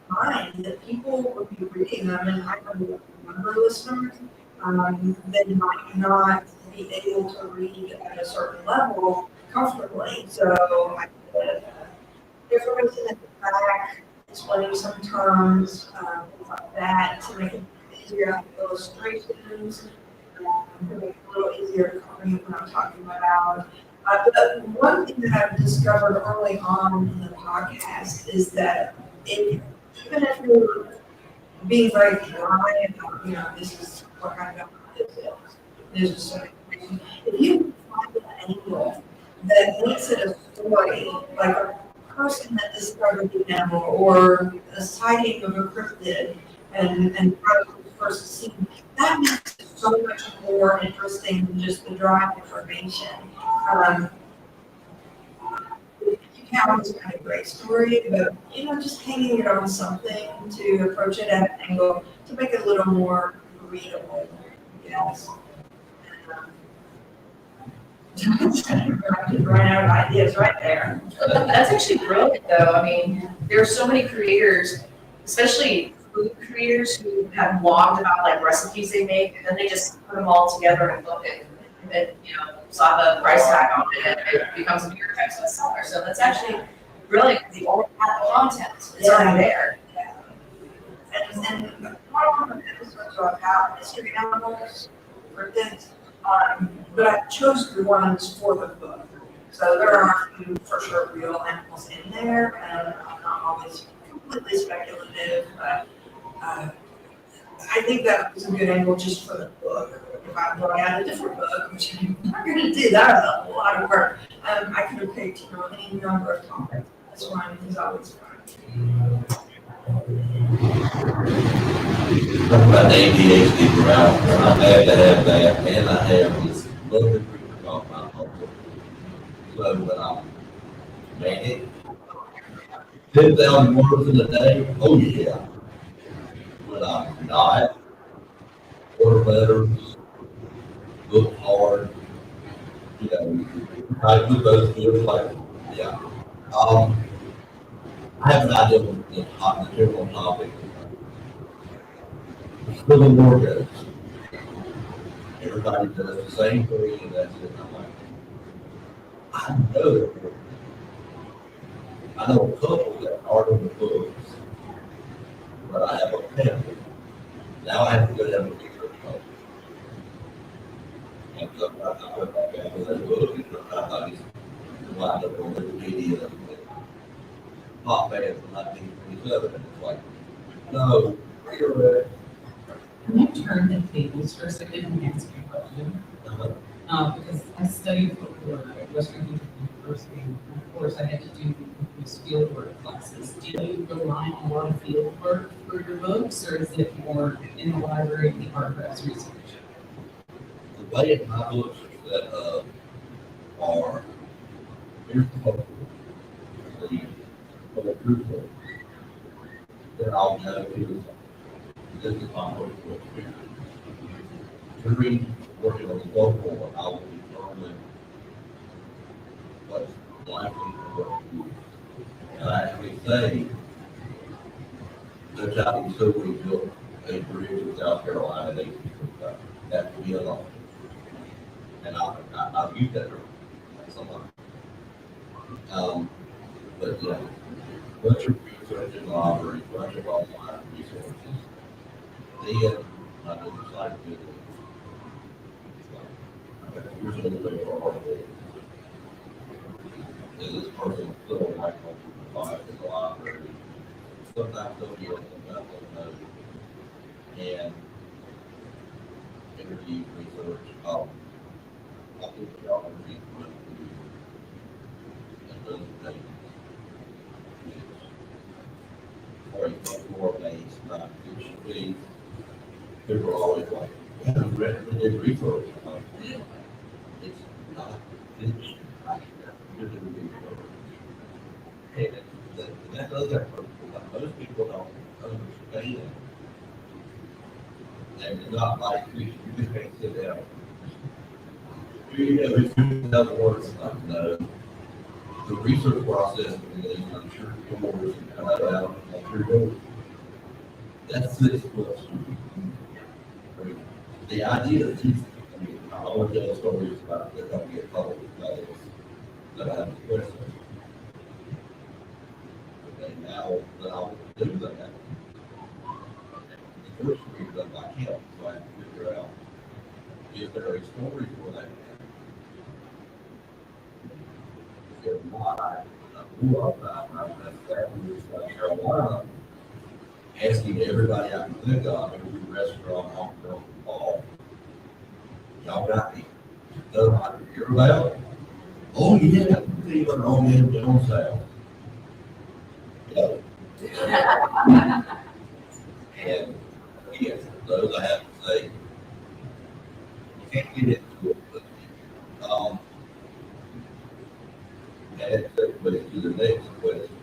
mind that people would be reading them, and I have younger listeners that might not be able to read at a certain level comfortably. So I put information at the back, explaining some terms, things like that, to make it easier on illustrations, to make it a little easier to comprehend what I'm talking about. But one thing that I've discovered early on in the podcast is that even if you're being very dry about, this is what kind of this is, there's a certain information. If you find an angle that makes it a story, like a person that discovered the animal or a sighting of a cryptid and how it was first seen, that makes it so much more interesting than just the dry information. Um, you can always kind of great story, but just hanging it on something to approach it at an angle to make it a little more readable. Yes. Just run out of ideas right there. That's actually brilliant, though. I mean, there are so many creators, especially food creators, who have blogged about like recipes they make, and then they just put them all together in a book and slap a price tag on it, and it becomes a New York Times bestseller. So that's actually brilliant because you already have the content. It's already there. Yeah. And one of the episodes are about mystery animals for this, but I chose the ones for the book. So there are a few for sure real animals in there, and I'm not always completely speculative, but I think that was a good angle just for the book. If I brought out a different book, which I'm not going to do, that was a lot of work. I could have picked any number of topics. This one is always fun. Talking about the ADHD route, I'm glad to have that, and I have this lovely group to talk about home. So when I'm manic, 10,000 words in a day, oh yeah. When I'm not, order letters, look hard, I put those words like, yeah. I have an idea of the general topic. Still the war goes. Everybody does the same thing, and that's it. I'm like, I know that. I know a couple that are in the books, but I have a family. Now I have to go down to research home. And so I went back out with that book, and I thought he's lined up on Wikipedia with pop fans from 1927, and it's like, no, you're Can you turn the tables for a second and answer your question? Because I studied folklore at Western University, and of course I had to do these fieldwork classes. Do you rely on a lot of fieldwork for your books, or is it more in the library, the archives research? the way my books are set up are, here's the folklore, the group books. Then I'll go to this is my folklore experience. During working on the folklore, I will determine what's likely to work. And I actually say, the Chinese Silver built a bridge in South Carolina, that would be alone. And I've used that term somewhat. But yeah, bunch of research in libraries, bunch of online resources. Then I do the site visit. Here's a little bit of article. Is this person still like on in the library? Sometimes they'll be able to know. And interview research. I'll put the geography and those things. Or you think more based, not it should be. People are always like, yeah, we did research. It's not finished. You're doing research. And that does that for most people don't understand. And it's not like you just can't sit down. It's 2,000 words. Like, no. The research process is, I'm sure yours and come out, I'm sure yours That's 6 plus. The idea that you, I mean, I always tell stories about they're going to get public plays that I have a question. Okay, now that I'll do that, the first read done by him, so I have to figure out if there is story for that. If not, I grew up, I'm in South Carolina, asking everybody I can think of, every restaurant on the ball, y'all got me. No, I hear about. Oh, yeah, even on in Jones House. Yeah. And yes, those I have to say, you can't get into it, but, and that way to the next question.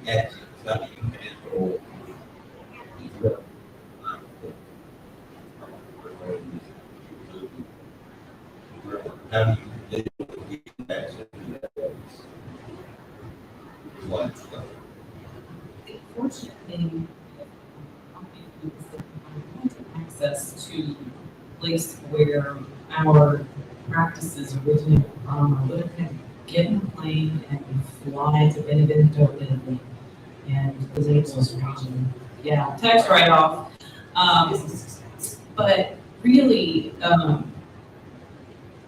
Access, how do you handle these how do you deal with getting access to that? Like, The fortunate thing is that I want access to a place where our practices originated from. I would have had to get in a plane and fly to Benevento, Italy, and was able to region. Yeah, tax write-off. But really,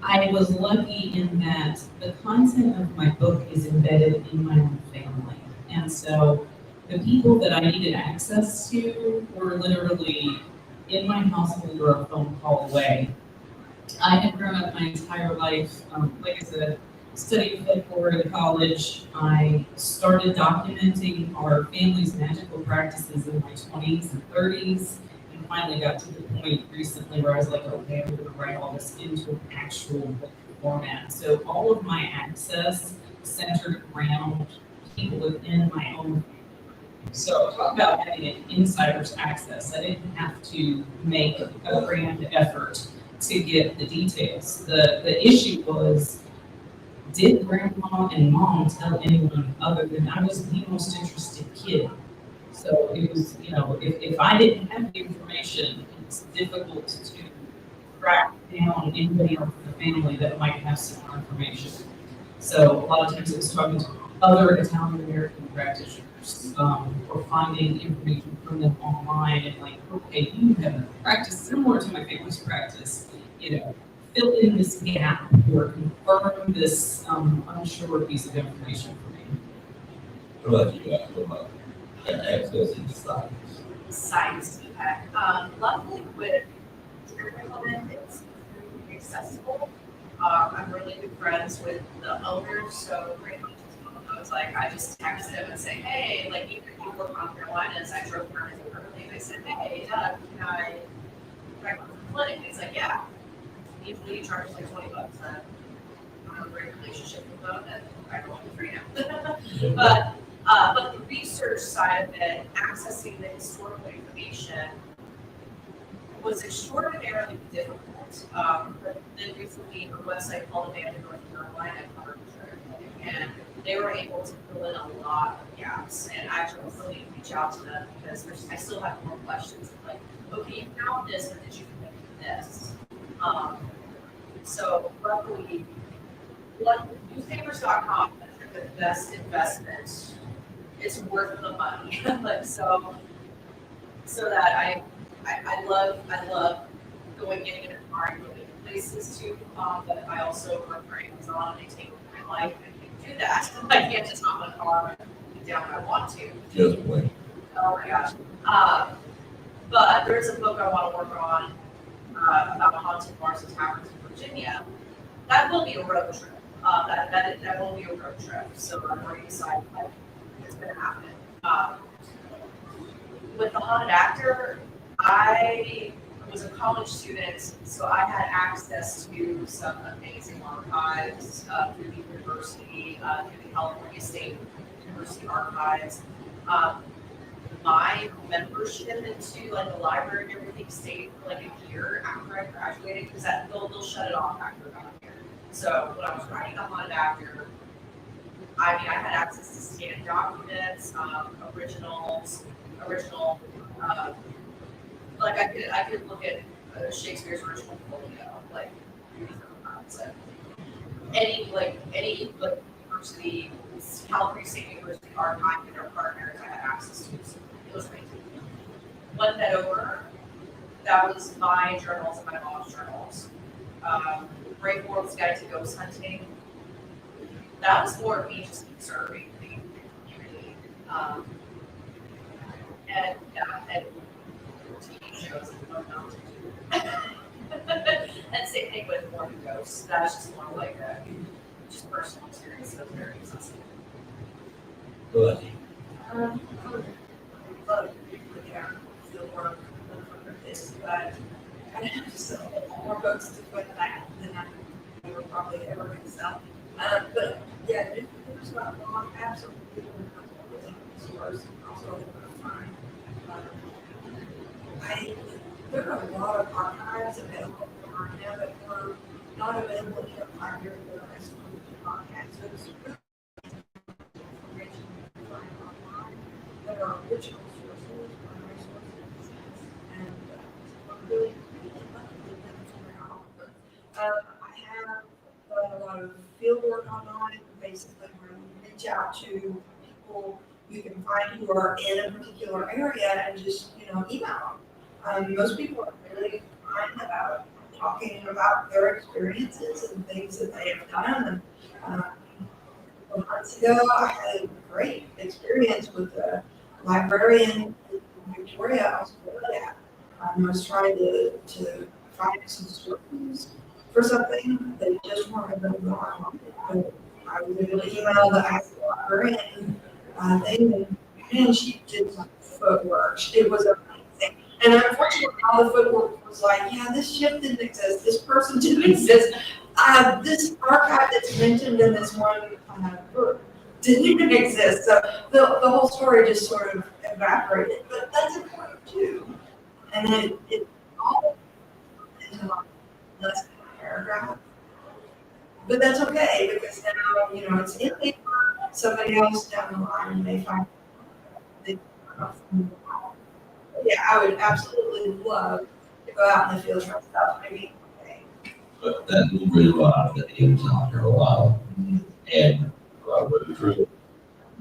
I was lucky in that the content of my book is embedded in my own family. And so the people that I needed access to were literally in my household or a phone call away. I had grown up my entire life, like I said, studied folklore in college. I started documenting our family's magical practices in my 20s and 30s, and finally got to the point recently where I was like, okay, I'm going to write all this into an actual book format. So all of my access centered around people within my own family. So talk about having an insider's access. I didn't have to make a grand effort to get the details. The issue was, did grandma and mom tell anyone other than I was the most interested kid? So it was, if I didn't have the information, it's difficult to track down anybody else in the family that might have similar information. So a lot of times it was talking to other Italian American practitioners, or finding information from them online and like, okay, you have a practice similar to my family's practice, fill in this gap or confirm this unsure piece of information for me. what about you guys? What about accessing sites? Science feedback. Luckily with curriculum, it's very accessible. I'm really good friends with the owners, so I was like, I just text them and say, hey, like even if you work on ConCarolinas, I drove around early, and I said, hey, Doug, can I check on the clinic? And he's like, yeah. Usually you charge like $20, and I have a great relationship with them, and I go on free now. But the research side of it, accessing the historical information, was extraordinarily difficult. But then recently, a website called Abandoned North Carolina covered it, and they were able to fill in a lot of gaps. And I actually still need to reach out to them because I still have more questions. Like, okay, you found this, but did you connect this? So luckily, newspapers.com is the best investment. It's worth the money. Like so that I love getting in a car and going to places too. But I also work for Amazon and I take over my life and I can do that. I can't just hop in a car and be down when I want to. Just wait. Oh my gosh. But there's a book I want to work on about haunted bars and taverns in Virginia. That will be a road trip. That will be a road trip. So I'm already decided like it's going to happen. With the haunted actor, I was a college student, so I had access to some amazing archives through the university, through the California State University archives. My membership into like the library and everything stayed for like a year after I graduated because they'll shut it off after about a year. So when I was writing a haunted actor, I mean, I had access to scanned documents, like I could look at Shakespeare's original folio, like, so any university, California State University archive and their partners I had access to, so it was great. One head over, that was my journals and my mom's journals. Brave World's Guide to Ghost Hunting, that was more of me just observing the community. And TV shows and whatnot. And same thing with Mormon Ghosts, that was just more like a just personal experience, so very accessible. But Love yeah, still work for this, but I have just a lot more books to put back than I were probably ever going to sell. But yeah, there's not long, absolutely source, also fine. There are a lot of archives available right now that were not available in the library that I supposed to podcast. So it's really information you can find online that are original sources, primary sources, and I'm really lucky with them somewhere else. I have done a lot of field work online, basically where you reach out to people you can find who are in a particular area and just, email them. Most people are really kind about talking about their experiences and things that they have done. And months ago, I had a great experience with a librarian in Victoria, Australia. I was trying to find some sources for something that just weren't available online. But I was able to email the actual librarian thing, and she did some footwork. It was amazing. And unfortunately, all the footwork was like, yeah, this ship didn't exist, this person didn't exist, this archive that's mentioned in this one book didn't even exist. So the whole story just sort of evaporated. But that's important too. And it all into like less than a paragraph. But that's okay because now, it's in paper. Somebody else down the line may find it. Yeah, I would absolutely love to go out in the field for stuff. Maybe. but that was really wild that in South Carolina. And road trip,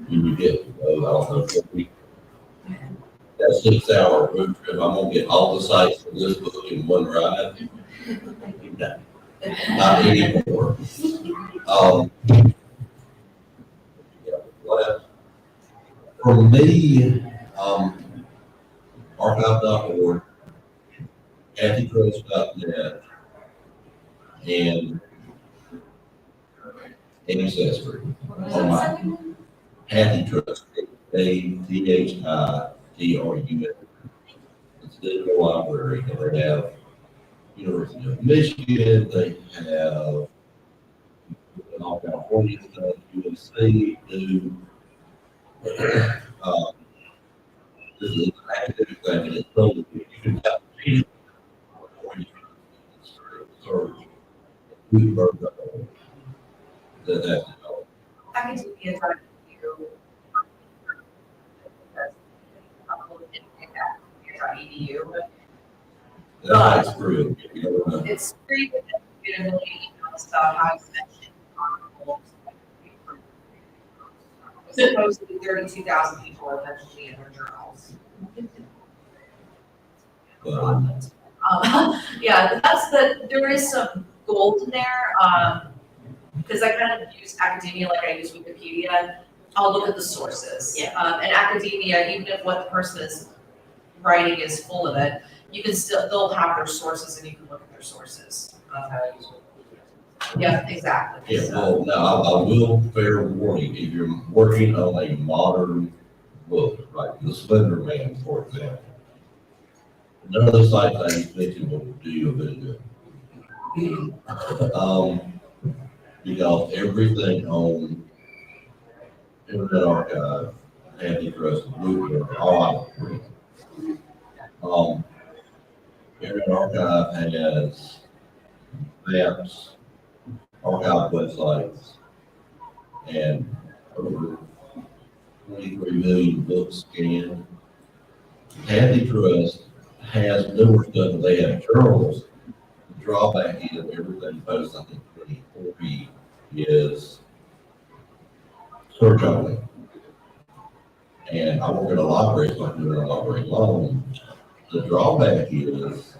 when you get, I don't know, that 6 hour road trip, I'm gonna get all the sites from this book in one ride. No, not anymore. Yeah, well, for me, archive.org, antitrust.net, and Ancestry. On my Antitrust, ATHITRUS. It's a digital library, and they have University of Michigan, they have all California stuff, USC, do. This is an academic thing, and it's totally, you can have people before you search Gutenberg that that's developed. Academia tried to do edu. That's true. It's free, but then you get a million emails about how expensive articles. Supposedly 32,000 people are mentioning in their journals. Yeah, there is some gold in there, because I kind of use academia like I use Wikipedia. I'll look at the sources. Yeah. And academia, even if what the person is writing is full of it, you can still, they'll have their sources and you can look at their sources. Yeah, exactly. Yeah, well, now I will fair warning, if you're working on a modern book, like the Slender Man, for example, none of the sites I just mentioned will do you a bit of good. Because everything on Internet Archive, Antitrust, Blueprint, all out of print. Internet Archive has maps, archive websites, and over 23 million books scanned. Hadley Trust has newer stuff, but they have journals. The drawback is everything post, I think, 2040 is search only. And I work at a library, so I'm doing a library loan. The drawback is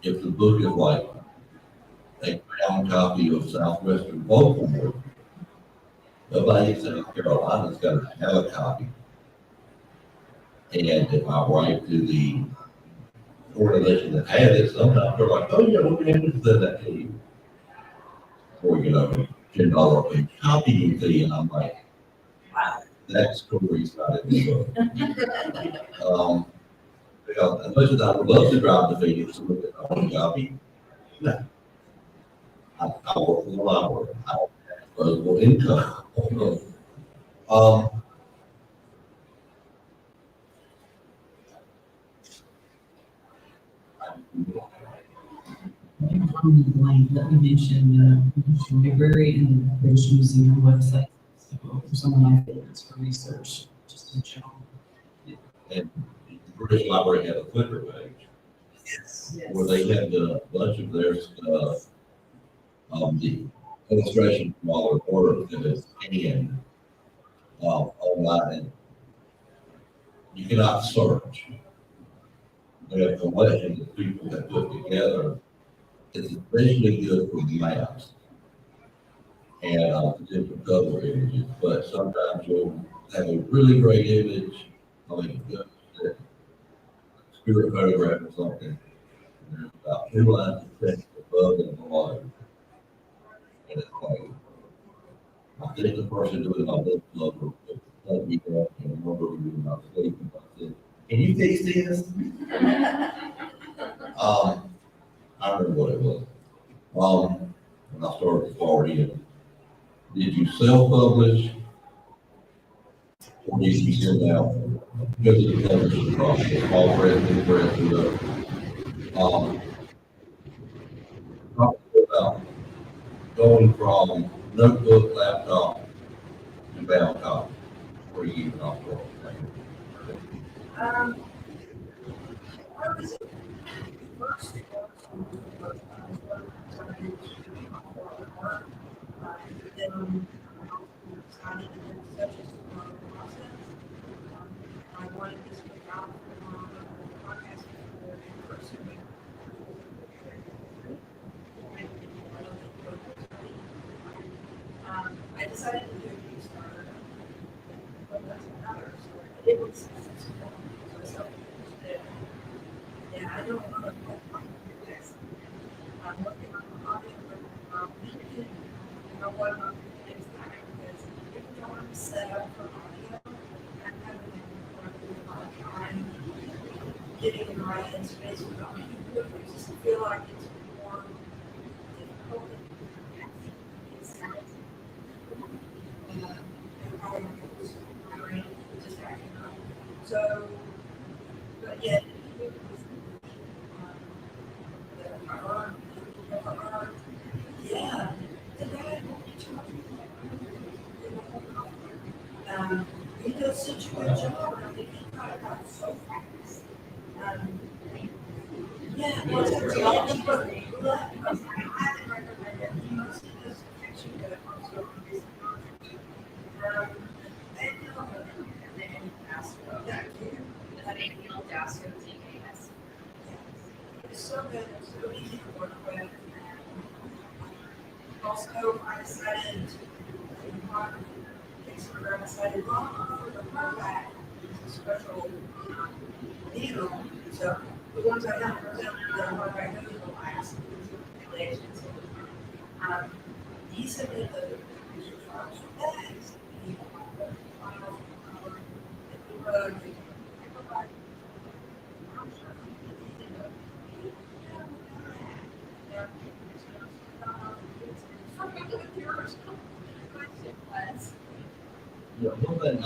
if the book is like a bound copy of Southwestern Folklore, nobody in South Carolina's got to have a copy. And if I write to the organization that had it, sometimes they're like, oh yeah, we'll be able to send that to you. Or, $10 a page copying fee, and I'm like, wow, that story's not in the book. Because as much as I would love to drive to Phoenix to look at my own copy, no. I work in the library. I don't have disposable income. um, Let me mention the library and the British Museum website. So for someone like that, it's for research, just in general. and the British Library had a Flickr page where they had a bunch of their stuff, the illustration from all their work that is scanned online, and you cannot search. They have collections that people have put together. It's especially good for maps and different cover images, but sometimes you'll have a really great image, a spirit photograph or something. And there's about 2 lines of text above and below. And it's like, I think the person doing my book club or let me go and remember we were not sleeping. I said, can you fix this? I remember what it was. When I started forwarding, did you self-publish or did you send out? Because of the publishing process, small press, big press, talk about going from notebook, laptop, to bound copy, or you use not for. I was first then decided to do such a process. I wanted this to be out on the podcast for person. I decided to do a Kickstarter, but that's another story. It was successful, so yeah, I don't know what this. I'm looking on the audio, but you know what I'm doing is that because if you don't have to set up for audio, I'm having a hard time getting in the right headspace with audio. I just feel like it's more difficult. It sounds so, but yet, yeah, he does such a good job. I think he got it out so fast. Yeah, well, it's a lot of people. I highly recommend it. He must have just actually got it also. It's so good, it's so easy to work with. Also, I decided for the hardback, it's a special deal. So the ones I have, for example, the hardback, those are the last regulations. He said that the bags, Yeah, one thing,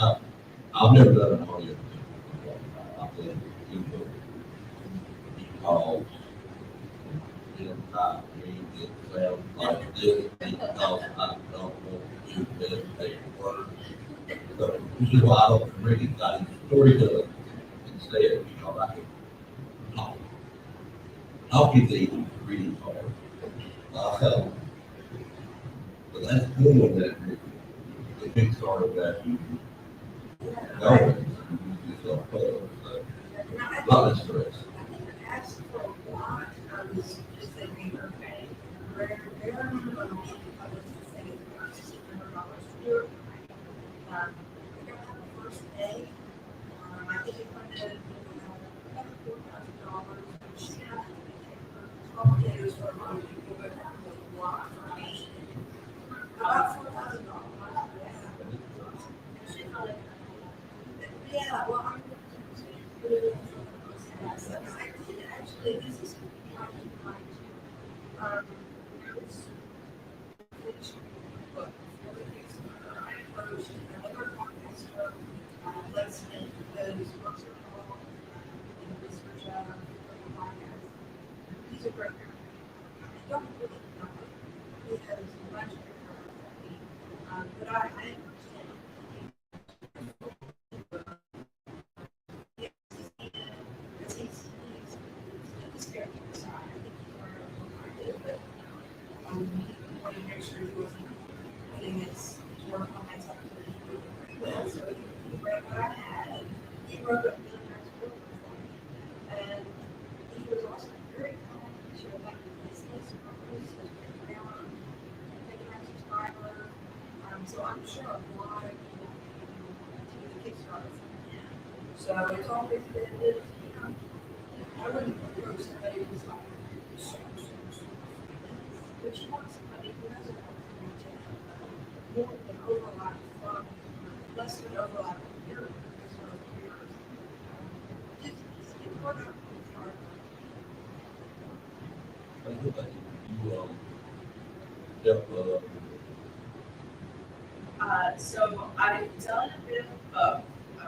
I've never done an audio. I've done input, calls, I mean, it sounds like this, because I don't want to do this, they work. So, this is why I don't read, not storytelling instead, you know, I can talk. Talking is easy, reading hard. But that's cool that the big start of that, you know, it's a whole, a lot of stress. I think it asks for a lot. I was just thinking, okay, bare minimum, I was just thinking about $600 to do it. We're gonna have a first day. I think if I did, about $4,000, which is kind of complicated for a lot of people, but that was a lot for me. About $4,000, yeah, well, I'm. Actually, this is. Notes. Which book, I approached another podcast from, let's make those books are called, research out on the podcast. These are great. I don't really know it has much of but I understand. He's very inside. I think he's learned what I did, but he wanted to make sure he wasn't putting his work on myself. Well, so he read what I had. He wrote a really nice book for me. And he was also very kind to like business purpose, his background, taking out subscriber. So I'm sure a lot of people to the Kickstarter from him. So it's always been, you know, I wouldn't approach somebody who's like, but you want somebody who has a more than overlap from, less than overlap from your careers. Just get more of I think that you, develop, So I've done a bit of both. I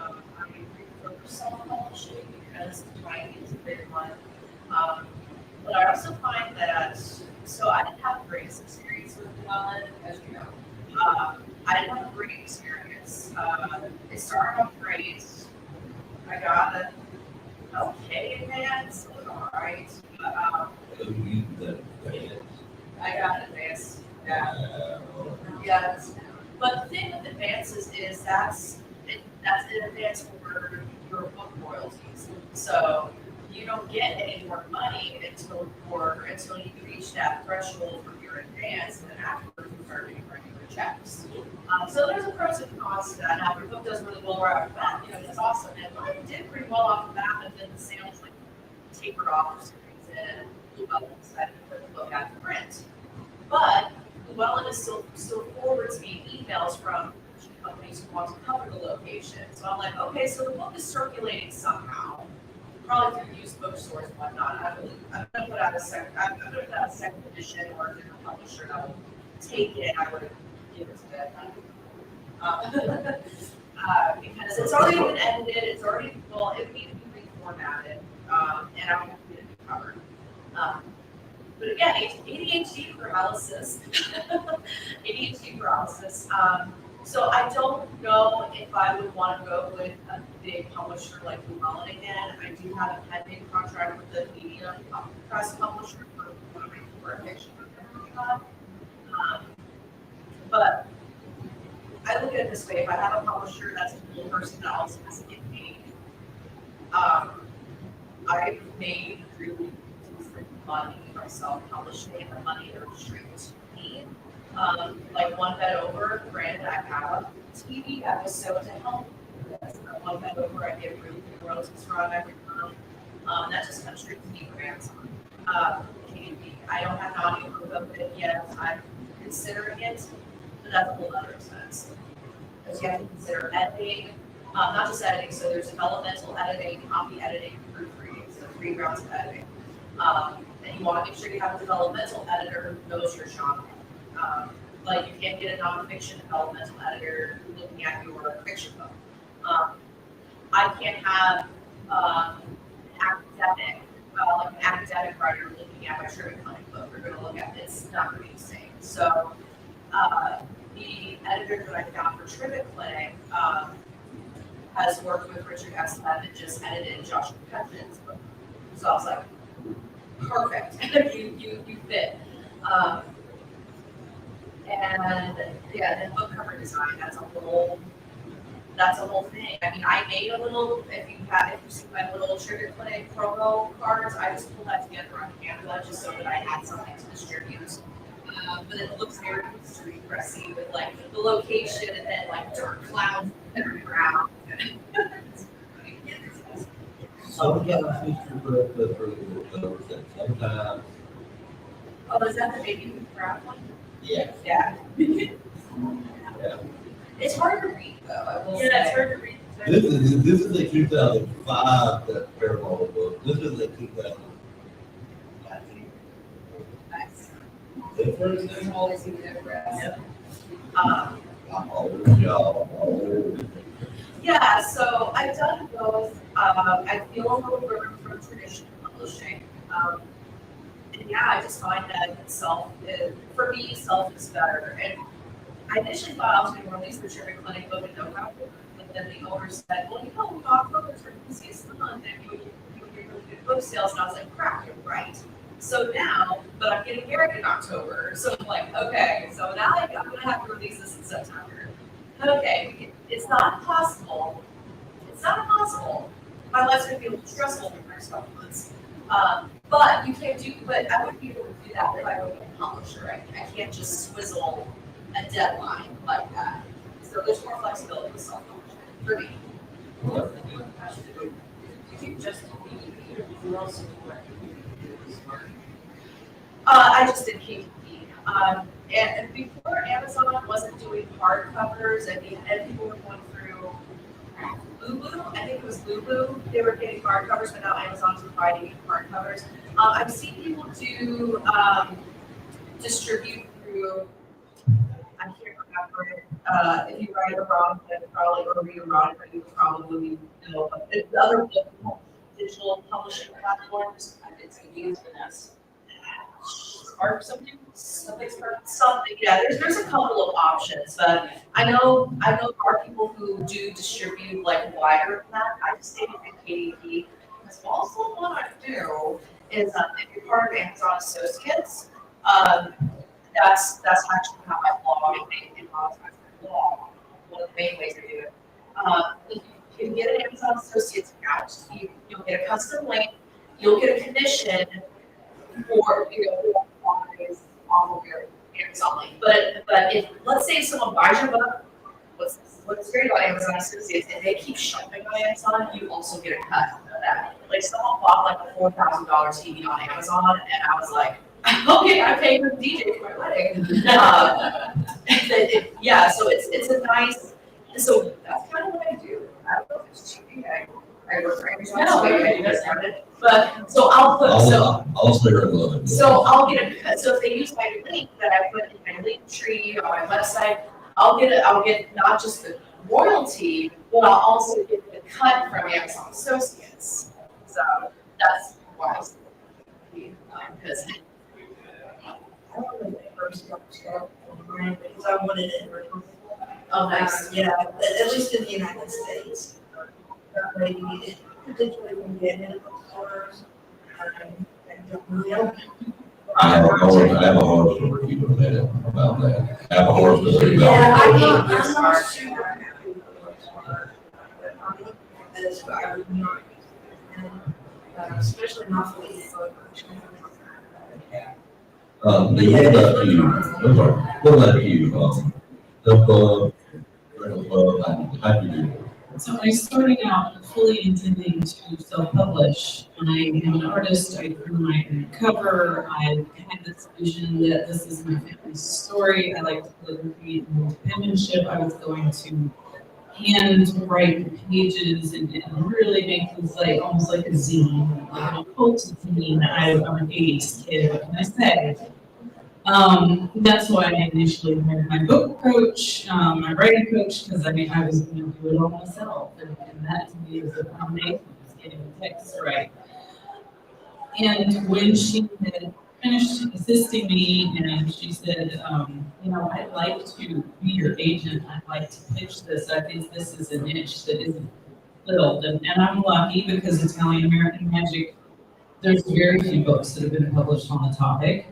refocus on publishing because writing is a big one. But I also find that, so I didn't have the greatest experience with Llewellyn, as you know. I didn't have a great experience. It started off great. I got an okay advance, it was all right. you, that, I got an advance, yeah. Yes. But the thing with advances is that's an advance for your book royalties. So you don't get any more money until you reach that threshold for your advance, and then afterwards you start getting regular checks. So there's a pros and cons to that. Now, if your book does really well right off the bat, you know, that's awesome. And mine did pretty well off the bat, but then the sales like tapered off for some reason, and Llewellyn decided to put the book out to print. But Llewellyn is still forwards me emails from companies who want to cover the location. So I'm like, okay, so the book is circulating somehow, probably through used bookstores and whatnot. I'm gonna put out a second edition or a different publisher that will take it. I would give it to them. Because it's already been edited, it would need to be reformatted, and I would have to get it covered. But again, ADHD paralysis. ADHD paralysis. So I don't know if I would want to go with a big publisher like Llewellyn again. I do have a pending contract with the Medium Press publisher for one of my core fiction books. But I look at it this way: if I have a publisher that's a cool person that also has to get paid, I've made really decent money myself publishing, and the money they're distributing to me. Like One Bed Over, granted I have a TV episode to help with this. One Bed Over, I get really good royalties from every month. That just comes straight to me for Amazon. I don't have an audio book of it yet. I'm considering it, but that's a whole other expense. Because you have to consider editing, not just editing, so there's developmental editing, copy editing, proofreading, so 3 rounds of editing. And you want to make sure you have a developmental editor who knows your genre. Like you can't get a nonfiction developmental editor looking at your fiction book. I can't have an academic writer looking at my trivia comic book. They're going to look at this, not going to be the same. So the editor that I found for Trivet Clinic has worked with Richard S. Lev and just edited Joshua Cutman's book. So I was like, perfect, you fit. And yeah, then book cover design, that's a whole thing. I mean, I made a little, if you see my little Trigger Clinic promo cards, I just pulled that together on Canva just so that I had something to distribute. But it looks very street dressy with like the location and then like dark clouds in the ground. Sometimes feature book, that's really cool covers, and sometimes, Oh, is that the baby crap one? yeah. Yeah. Yeah. It's hard to read though, I will say. Yeah, it's hard to read. This is a 2005 that Paramount book. This is a 2000. Nice. Different. There's always a difference. Yeah. Um, I'm old, y'all. I'm old. Yeah, so I've done both. I feel a little burned from traditional publishing. And yeah, I just find that for me, self is better. And I initially thought I was going to release the Trigger Clinic book in November, but then the owner said, well, October's the busiest month, and you would get really good book sales. And I was like, crap, you're right. So now, but I'm getting married in October. So I'm like, okay, so now I'm going to have to release this in September. Okay, it's not impossible. It's not impossible. My life's going to be a little stressful for the next couple months. But you can't but I wouldn't be able to do that if I were a publisher. I can't just swizzle a deadline like that. So there's more flexibility with self-publishing for me. I just did KDP. And before Amazon wasn't doing hardcovers and people were going through Lulu, I think it was Lulu, they were getting hardcovers, but now Amazon's providing hardcovers. I've seen people do distribute through, I can't remember it. If you write erotica, or read erotica, you probably know. But the other digital publishing platforms, I did some use for this. Spark something, yeah, there's a couple of options, but I know there are people who do distribute like wider than that. I just stayed with KDP because also what I do is if you're part of Amazon Associates, that's actually how I blog and monetize my blog. One of the main ways I do it. If you can get an Amazon Associates account, you'll get a custom link, you'll get a commission for off of your Amazon link. But if let's say someone buys your book, what's great about Amazon Associates, if they keep shopping on Amazon, you also get a cut of that. Like someone bought like a $4,000 TV on Amazon, and I was like, okay, I paid for the DJ for my wedding. Yeah, so it's a nice. So that's kind of what I do. I don't know if it's cheating. I work for Amazon. But so I'll put I'll stay right below it. So I'll get a, so if they use my link that I put in my link tree on my website, I'll get not just the royalty, but I'll also get the cut from Amazon Associates. So that's why because I don't know the first start because I wanted it removable. oh nice. Yeah, at least in the United States. That way you need it, particularly when you get into bookstores. I have a horror story to keep that about that. I have a horror story about Yeah, I'm that. not super happy with the bookstore, but I'm looking at this, but I would not, especially not for the book. What about you? I'm sorry. What about you? How do you do? So I started out fully intending to self-publish. I am an artist, I drew my own cover, I had this vision that this is my family's story. I like to create multi-penmanship. I was going to hand write the pages and really make things like almost like a zine, like a cult zine. I'm an 80s kid, what can I say? That's why I initially hired my book coach, my writing coach, because I was going to do it all myself, and that to me is a combination of getting the text right. And when she had finished assisting me, and she said, I'd like to be your agent. I'd like to pitch this. I think this is a niche that isn't filled. And I'm lucky because Italian American Magic, there's very few books that have been published on the topic.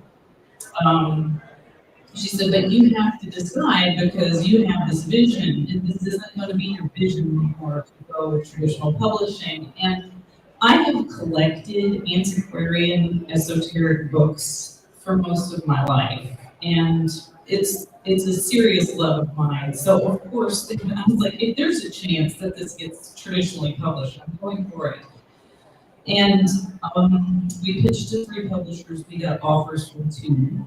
She said, but you have to decide because you have this vision, and this isn't going to be your vision anymore to go with traditional publishing. And I have collected antiquarian esoteric books for most of my life, and it's a serious love of mine. So of course, I was like, if there's a chance that this gets traditionally published, I'm going for it. And we pitched to 3 publishers. We got offers from 2.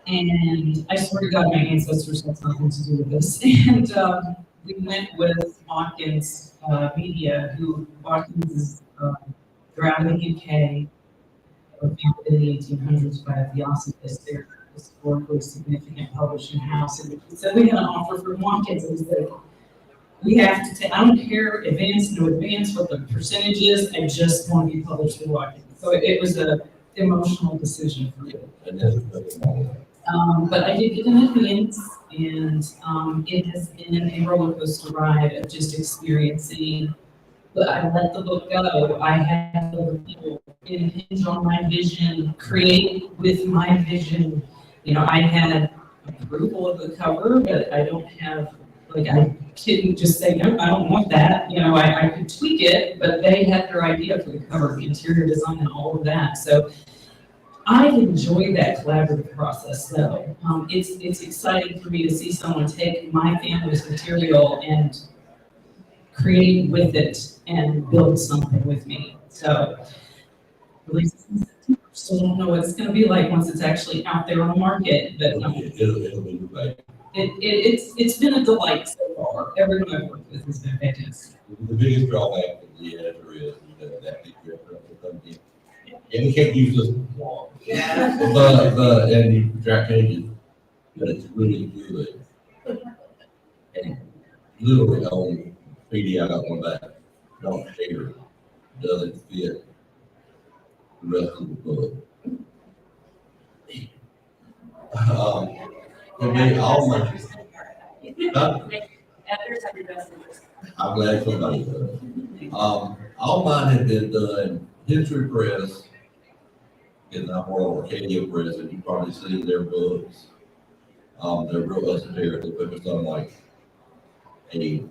And I swear to God, my ancestors had something to do with this. And we went with Watkins Media, who Watkins is they're out of the UK, founded in the 1800s by a theosophist. They're a historically significant publishing house. And so we had an offer from Watkins, and we said, we have to take, I don't care advance, no advance, what the percentage is, I just want to be published in Watkins. So it was an emotional decision for me. But I did get an advance, and it has been a roller coaster ride of just experiencing. But I let the book go. I had other people impinge on my vision, create with my vision. I had approval of the cover, but I don't have, I couldn't just say, nope, I don't want that. I could tweak it, but they had their idea for the cover, the interior design, and all of that. So I enjoy that collaborative process, though. It's exciting for me to see someone take my family's material and create with it and build something with me. So, release in September. Still don't know what it's going to be like once it's actually out there on the market, but It'll be great. It's been a delight so far. Everyone I've worked with has been fantastic. The biggest drawback of the editor is that picture comes in. And you can't use this long. Yeah. And you track changes, but it's really good. And literally on PD, I got one back. Don't share. Doesn't fit the rest of the book. To me, all my, Editors have your best interest. I'm glad somebody does. All mine have been done. History Press is not more Arcadia Press, and you probably see their books. They're real esoteric. They focus on like a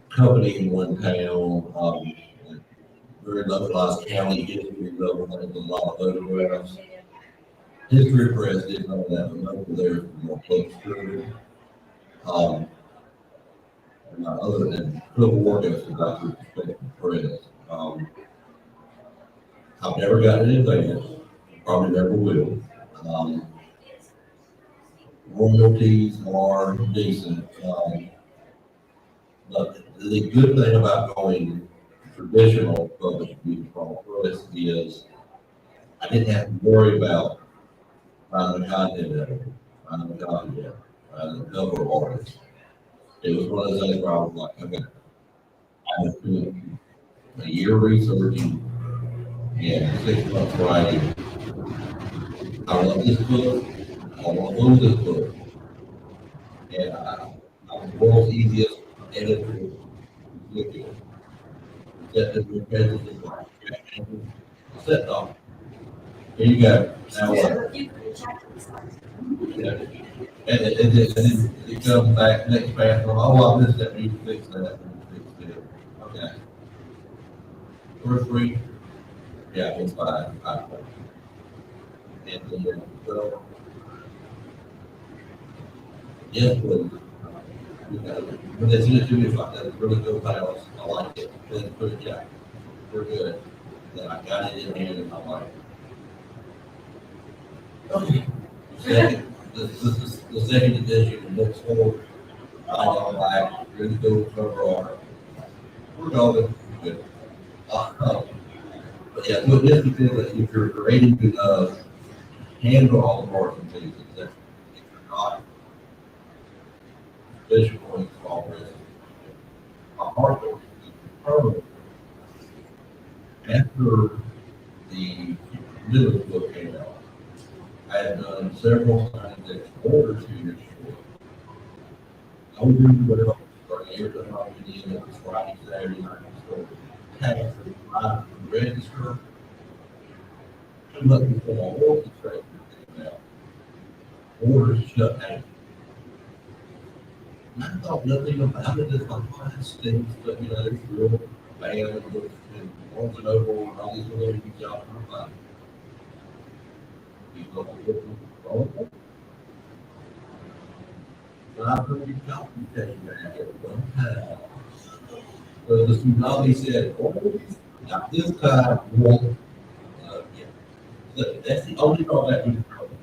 company in one town, very localized county history level, with a lot of photographs. History Press did none of that, but over there is more close. Other than Civil War goes to Dr. Press. I've never gotten an advance, probably never will. Royalties are decent. But the good thing about going traditional publishing from press is I didn't have to worry about finding a content editor, finding a content, finding a cover artist. It was one of those things where I was like, okay, I'm doing a year researching and 6 months writing. I love this book. I want to lose this book. And I'm the world's easiest editor to look at. Set the pages is like, set off. Here you go. Now what? Yeah. And it comes back next pass. Oh, I missed that. We need to fix that. Okay. First read. Yeah, it's fine. And then, well, yes, please. When they send it to me, it's like that, it's really good files. I like it. Then put it down. We're good. Then I got it in hand and I like it. Okay. The second edition looks forward. I don't like really good cover art. We're going good. But yeah, so this is that if you're creating to handle all the parts and pieces, that if you're not visually already, a hard work is permanent. After the middle book came out, several times that order to your store. I would do whatever, or air the holiday in, it was Friday, Saturday night, so tax the line from the register. Too much before my orchestra came out. Orders shut down. And I thought nothing about it, it's like, oh, that stinks, but you know, it's real bad, and Barnes and Noble and all these other big jobs are fine. You look at it, oh, 500 copies came back at one time. So the tsunami said, oh, not this time, well, yeah. So that's the only drawback with the problem.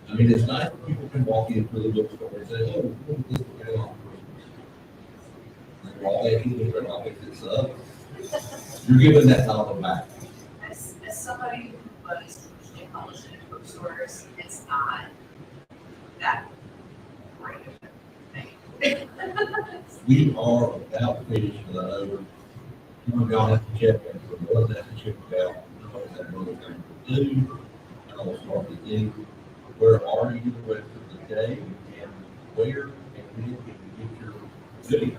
I mean, it's nice that people can walk into the bookstore and say, oh, look at this going on. And all they do is run off if it's up. You're giving that dollar back. As somebody who was usually published in bookstores, it's not that great of a thing. We are about finished with over. Some of y'all have to check it, so those have to check it out. Those have another thing to do. And I'll start with you. Where are you the rest of the day and where and when can you get your video?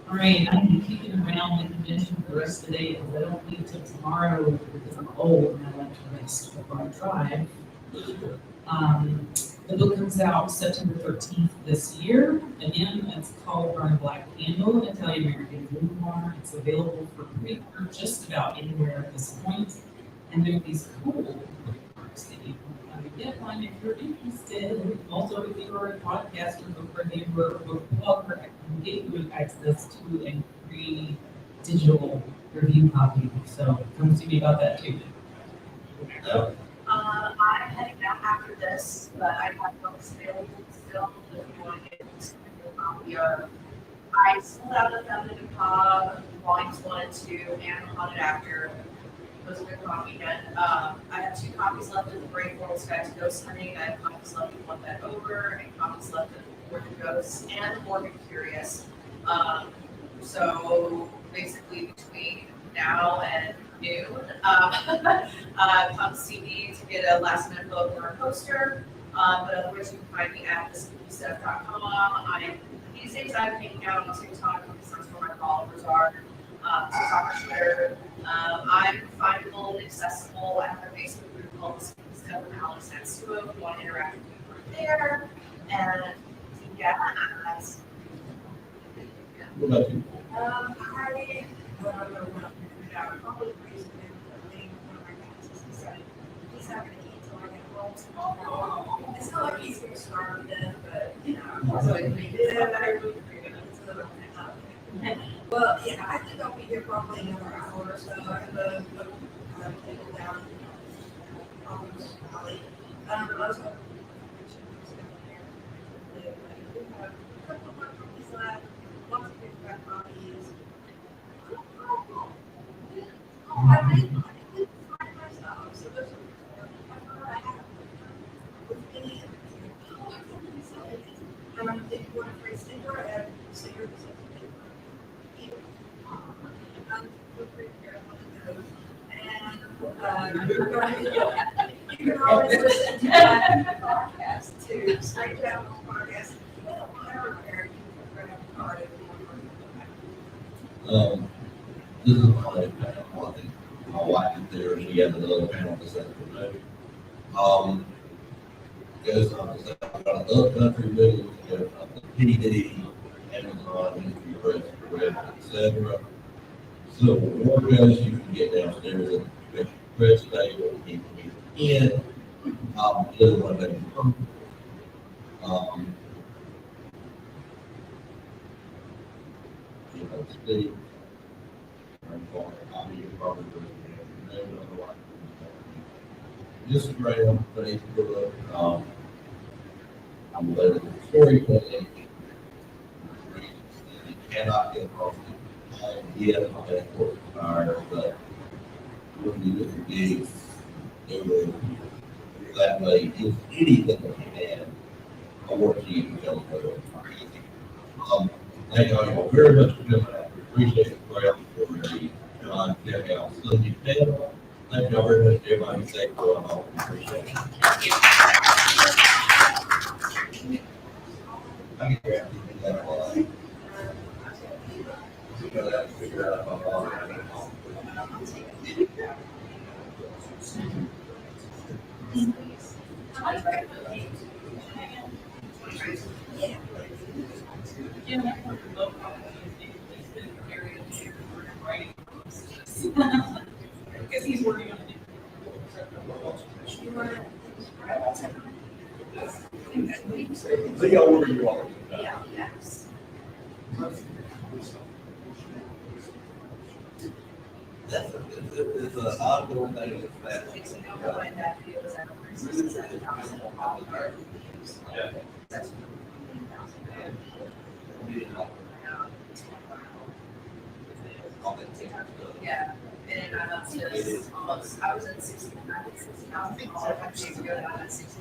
All right, I'm gonna keep it around the convention for the rest of the day, because I don't leave till tomorrow because I'm old and I like to rest before I drive. The book comes out September 13th this year. Again, it's called Burn a Black Candle, Italian American Memoir. It's available for pre-order just about anywhere at this point. And there are these cool bookmarks that you can get one if you're interested. Also, if you are a podcaster, book reviewer, or book blogger, I can get you access to a free digital review copy. So come see me about that too. I'm heading out after this, but I have books available still if you want to get a copy of. I sold out of Feminine and Pub, Volumes 1 and 2, and Haunted After. Those are good copy again. I have 2 copies left of The Brave World's Guide to Ghost Hunting. I have copies left of One That Over, and copies left of Morbid Ghosts and Morbid Curious. So basically between now and noon, come see me to get a last minute book or a poster. But otherwise you can find me at thespookystuff.com. These days I'm hanging out on TikTok because that's where my followers are. TikTok or Twitter. I'm findable and accessible. I have a Facebook group called The Spooky Stuff with Alex Natsuo if you want to interact with me right there. And yeah, that's What about you? I don't know what I'm figuring out. Probably the reason I think one of my guys is he's not gonna eat till I get home. It's not like he's gonna starve to death, but you know. So well, yeah, I think I'll be here probably another hour or so. I have a table down on this alley. Most of them we have a couple more copies left. Lots of people got copies. I think find myself. So those are I have with me. If you want a free sticker, I have stickers. Feel free to grab one of those. And you can always listen to my podcast too. Straight down on podcast. Everywhere you can grab a card if you want to. This is my last panel. I think my wife is there, she has another panel this afternoon. Goes on to say about other country movies, goes on to PD, Amazon, Industry Press, etc. So more goes you can get downstairs at the press table, you can get in. The other one that you know, Steve. Instagram, Facebook, I'm letting the storytelling. You cannot get across the idea of that for fire, but when you look at gigs, that way, if anything you can, I want you to go for. Thank y'all very much for coming out. We appreciate it for the John check out Sunday panel. Thank y'all very much, everybody. Say, appreciate it. Because he's working on it. See how old you are. Yeah, yes. That's it's an ongoing thing that. Yeah, and I was at 60,000 years ago, now I'm at 60.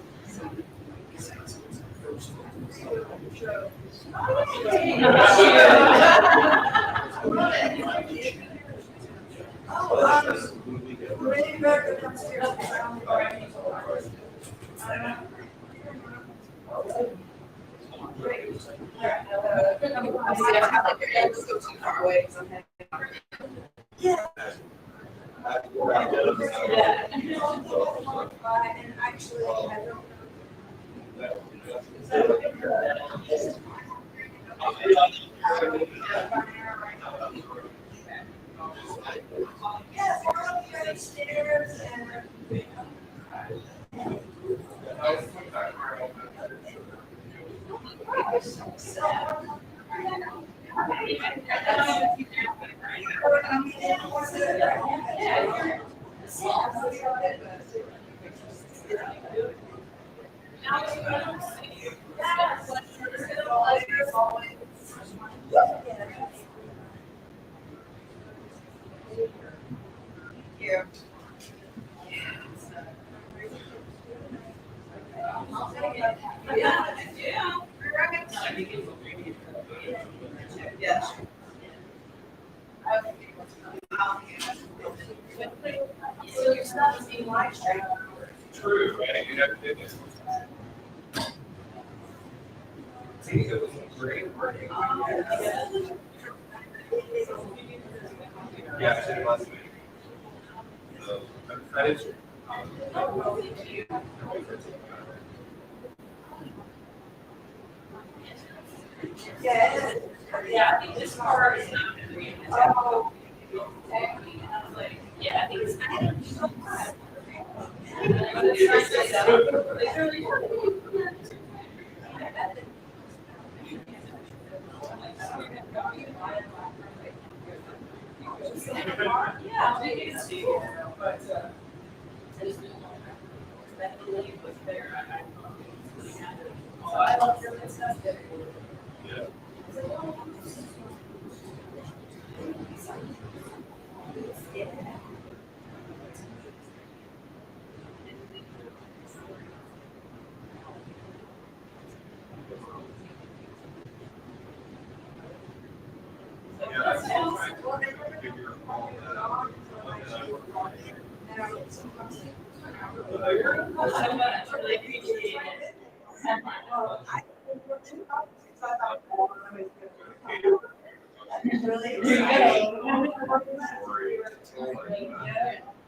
Bring back the upstairs. Go too far away, 'cause I'm heading. Yeah. And actually, I don't. Yes, we're upstairs and. Yeah. Yeah. So your stuff is being live streamed. True, right? You know, see, it was great working. Yeah, I said it last week. So, that is. Yeah. Yeah, I think this car is not gonna be. Oh. Yeah, I think it's. Yeah, maybe it's too, but, I just didn't know that the lady was there. So I love doing stuff that. Yeah. Yeah, I was trying to figure all that out. I really appreciate it. Really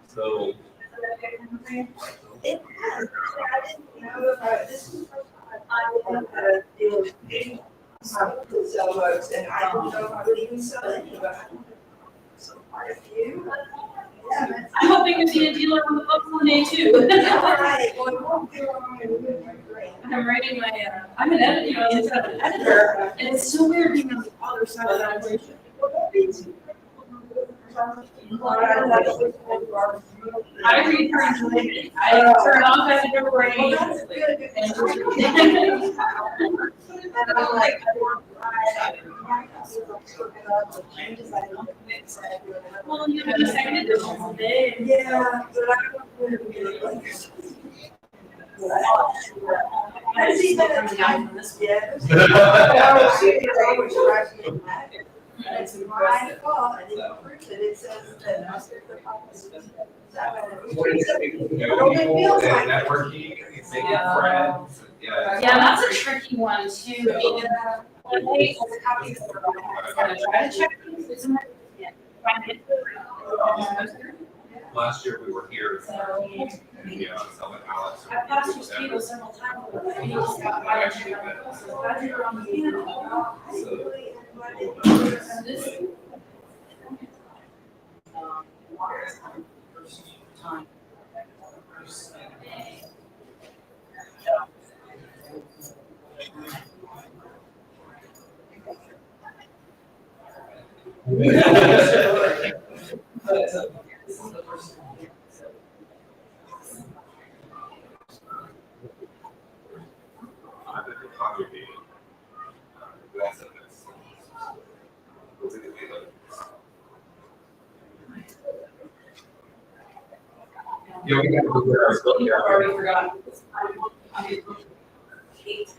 So, It has. I didn't know about this is the first time I wanted to deal with sell books, and I don't know if I would even sell any, but I don't know. So quite a few. Yeah, that's. I'm hoping to be a dealer on the books one day too. All right, well, it won't be long, and we'll be great. I'm writing my, I'm an editor, you know, instead of an editor, and it's so weird being on the other side of that equation. Well, don't be too. I read currently, I turn off as a brain. Well, that's good. And And I'm like, well, you have the second edition today. yeah, but I don't know. I see that. Yeah. Oh, shoot, they were trashing it back. And it's my fault, I didn't print it, it says that I said the policy. what do you think? You know, people and networking, and making friends. Yeah. Yeah, that's a tricky one too. I mean, when they copy the kind of try to check things, isn't it? Yeah. Find it. Last year we were here, So, yeah, selling Alex. I've passed through people several times, but he just got by and checked out the process. Glad you're on the panel. And this. First time. But this is the first time. So. I think the congregation. That's it. Yeah, we got to go there. I've already forgotten. I mean, Kate.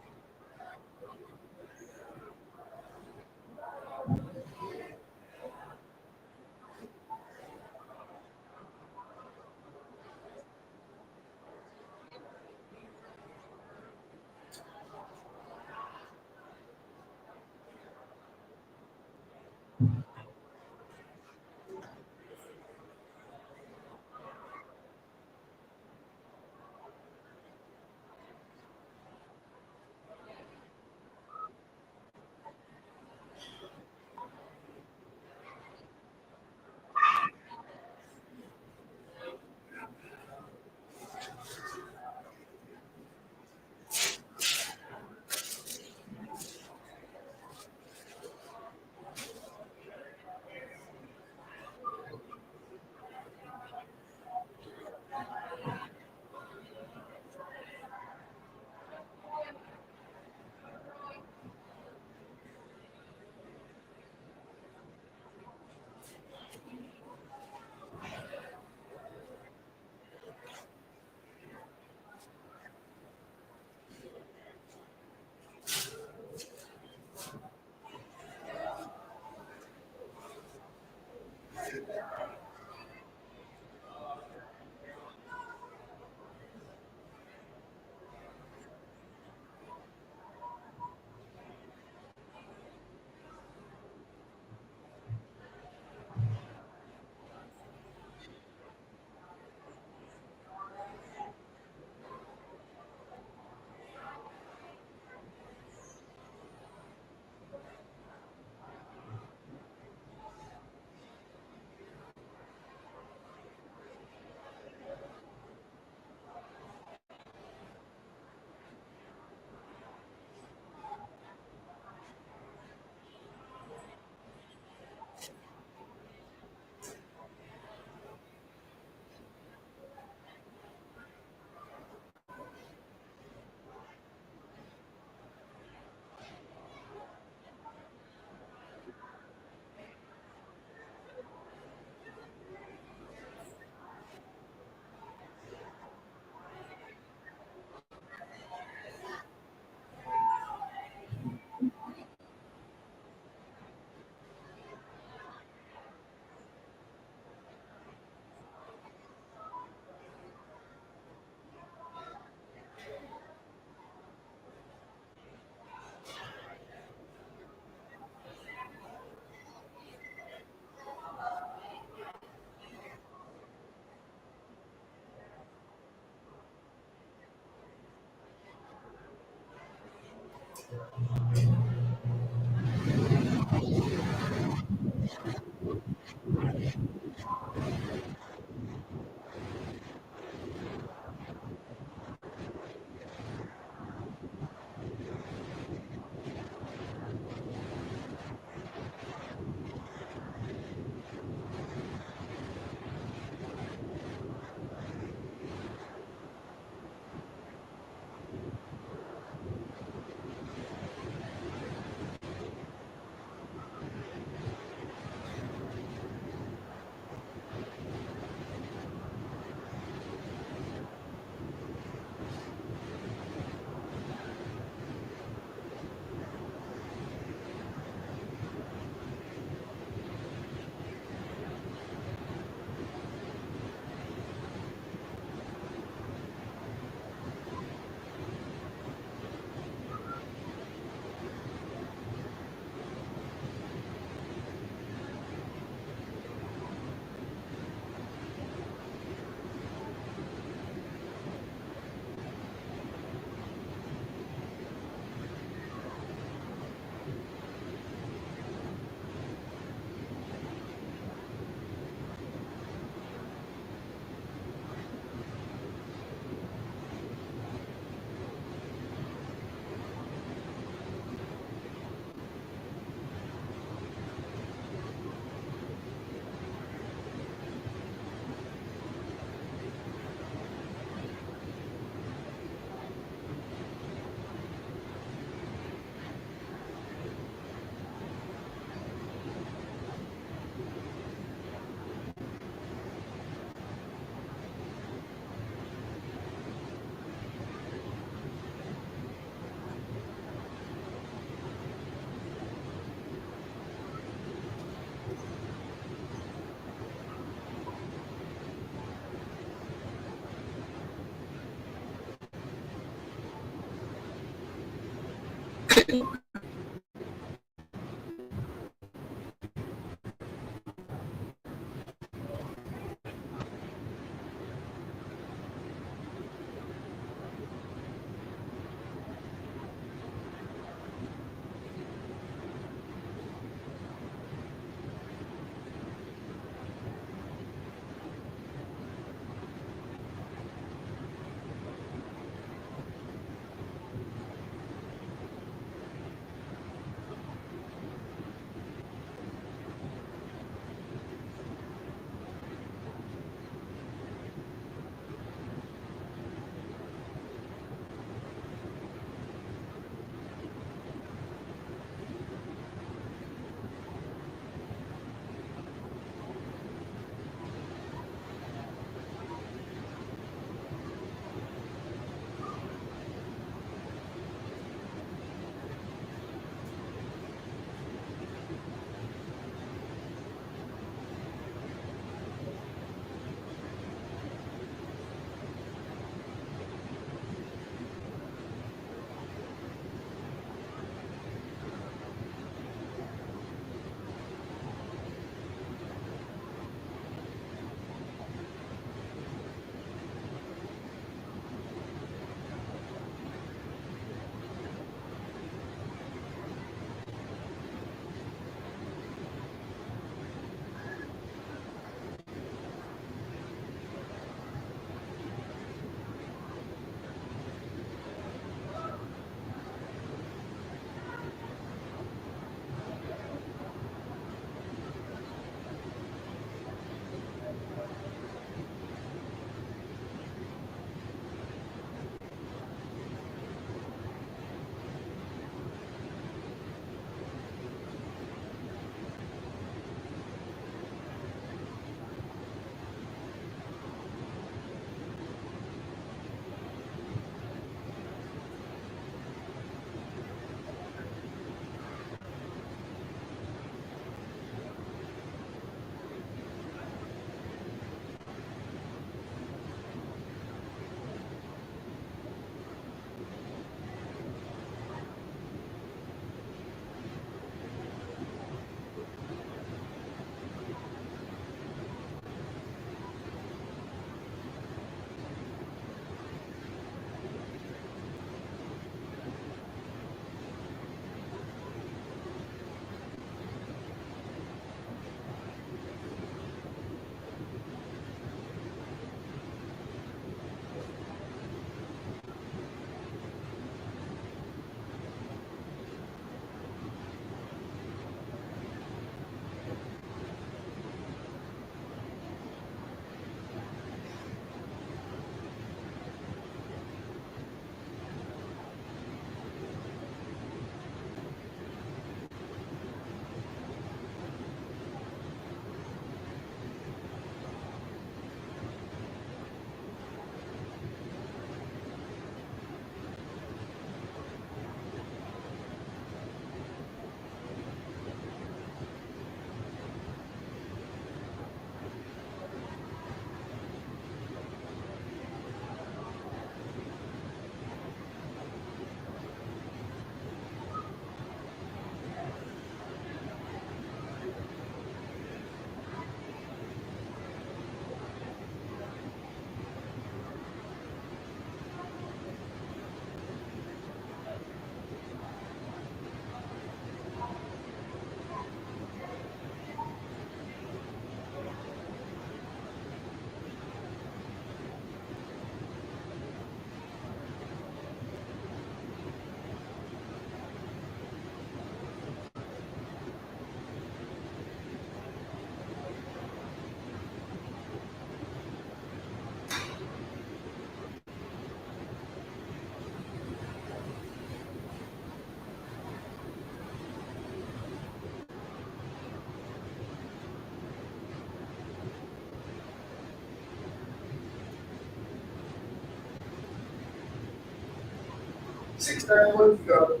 6-9 months ago.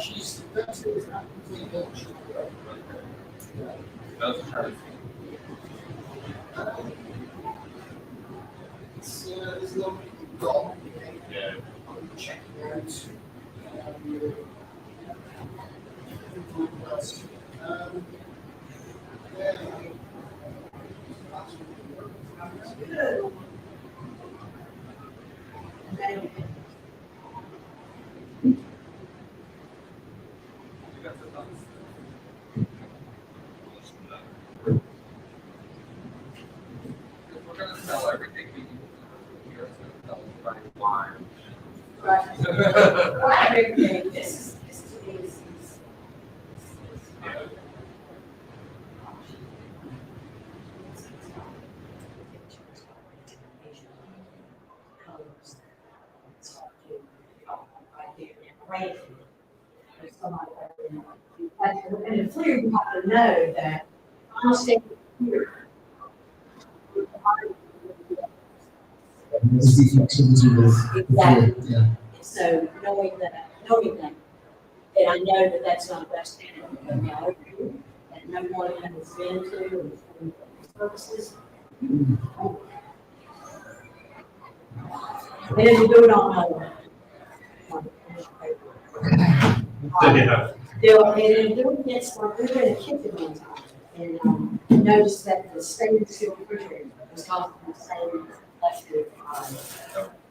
She's not completely ill. She's right there. That's true. Yeah. Good. That's enough. If we're gonna sell everything we do, we're gonna tell everybody why. Right. Well, everything, this is. Yeah. And the clear, you have to know that I'm staying here. Must be flexibility with. Exactly. Yeah. So knowing that, and I know that that's not the best thing to come out of here, and no one has been to, and services. And if you do not know. Yeah. They're doing this, like, we were in a kitchen one time, and noticed that the stainless steel refrigerator was causing the same electric,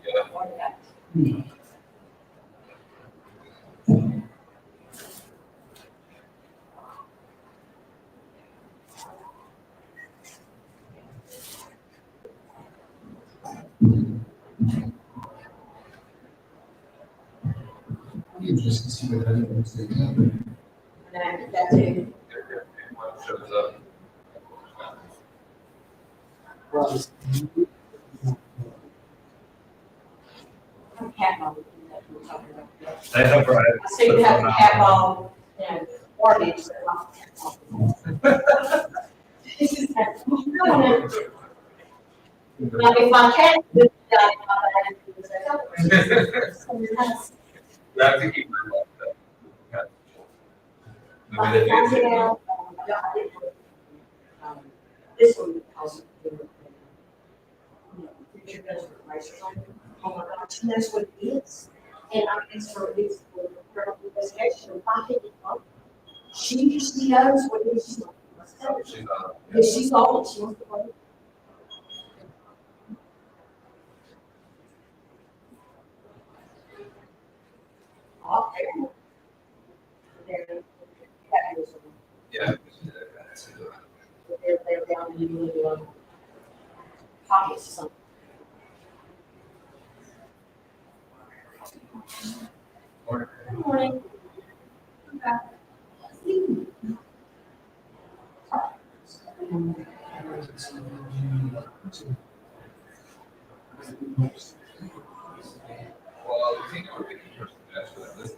Yeah. artifact. Be interesting to see what other ones they have. And that's it. Everyone shows up. Cat ball, that we're talking about. I have, right. I see you have a cat ball, ornaments. Now, if my cat would die, I would say, You have to keep my love though. My Maybe cat they get do. out, this one would cause future does race or something. Oh my gosh, she knows what it is. And I asked her, it's for investigation, if I pick it up, she knows what it is. She's like, let's tell her. She's If she's old, she wants to play. Off there. yeah. They're down in the middle of pockets or something. Good morning. Well, I think I would be the person to ask for that list.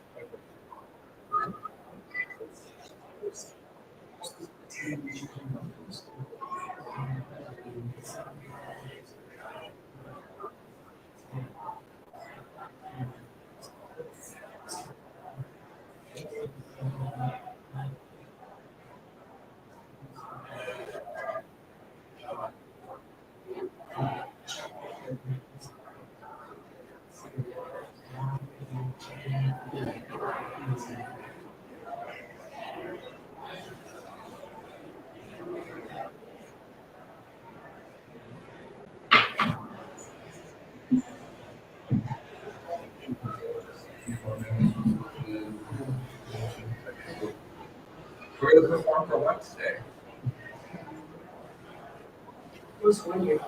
We're going to perform for Wednesday. Who's one year?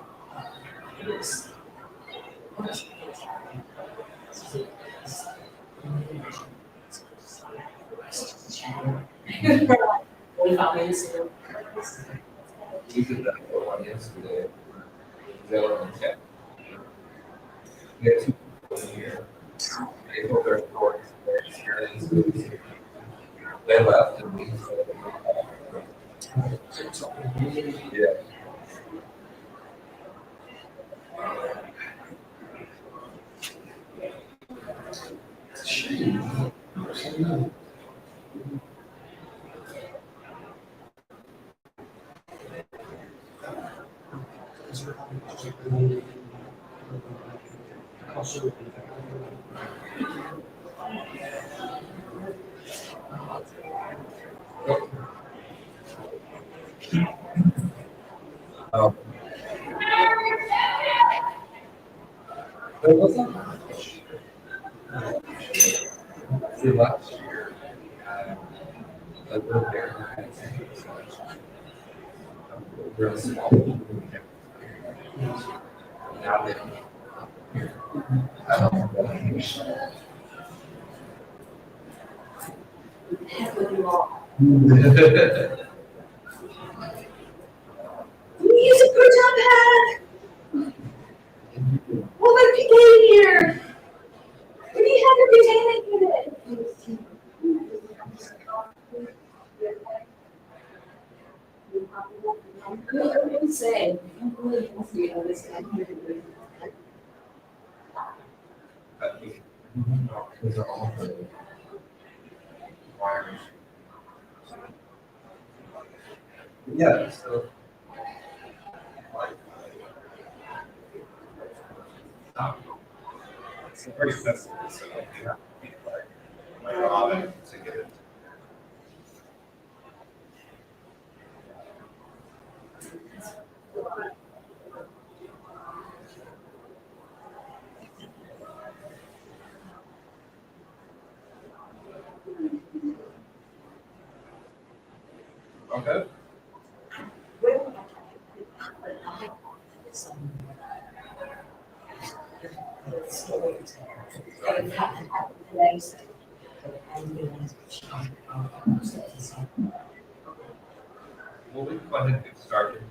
We did that for one yesterday. Zero and ten. We had two people here. They told their stories, their experiences. They left and we. Yeah. But it wasn't much. See, last year, I lived there. Real small. Now they Heck with you all. don't. We use a proton pack. Well, the PK here. What do you have your PK unit? I would say, I'm really mostly on this end here. Those are all the wires. Yeah, so. It's very sensitive, so you have to be like on it to get it. Okay. Well, we can go ahead and get started.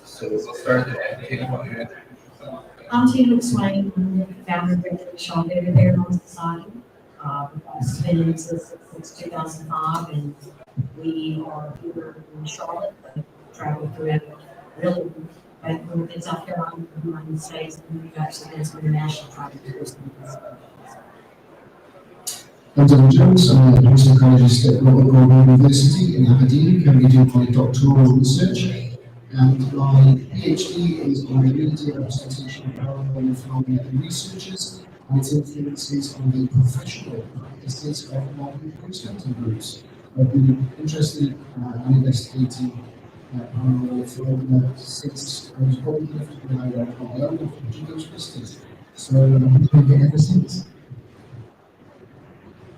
So we'll start at the educating while you introduce yourself. I'm Tina McSwain, I'm the founder of the Shaw Baby Bear Home Society. It's been since 2005, and we are here in Charlotte, but travel throughout really, back when it's South Carolina, the United States, and we've actually done some international travel tours. I'm Dylan Jones, I'm a Princeton College's at Robert Gould University in Aberdeen, currently doing my doctoral research. And my PhD is on the media representation of parallel phenomena in researchers and its influences on the professional practices of modern post-factum groups. I've been interested in investigating parallel phenomena since I was probably when I went on my own after those questions. So I'm doing it ever since.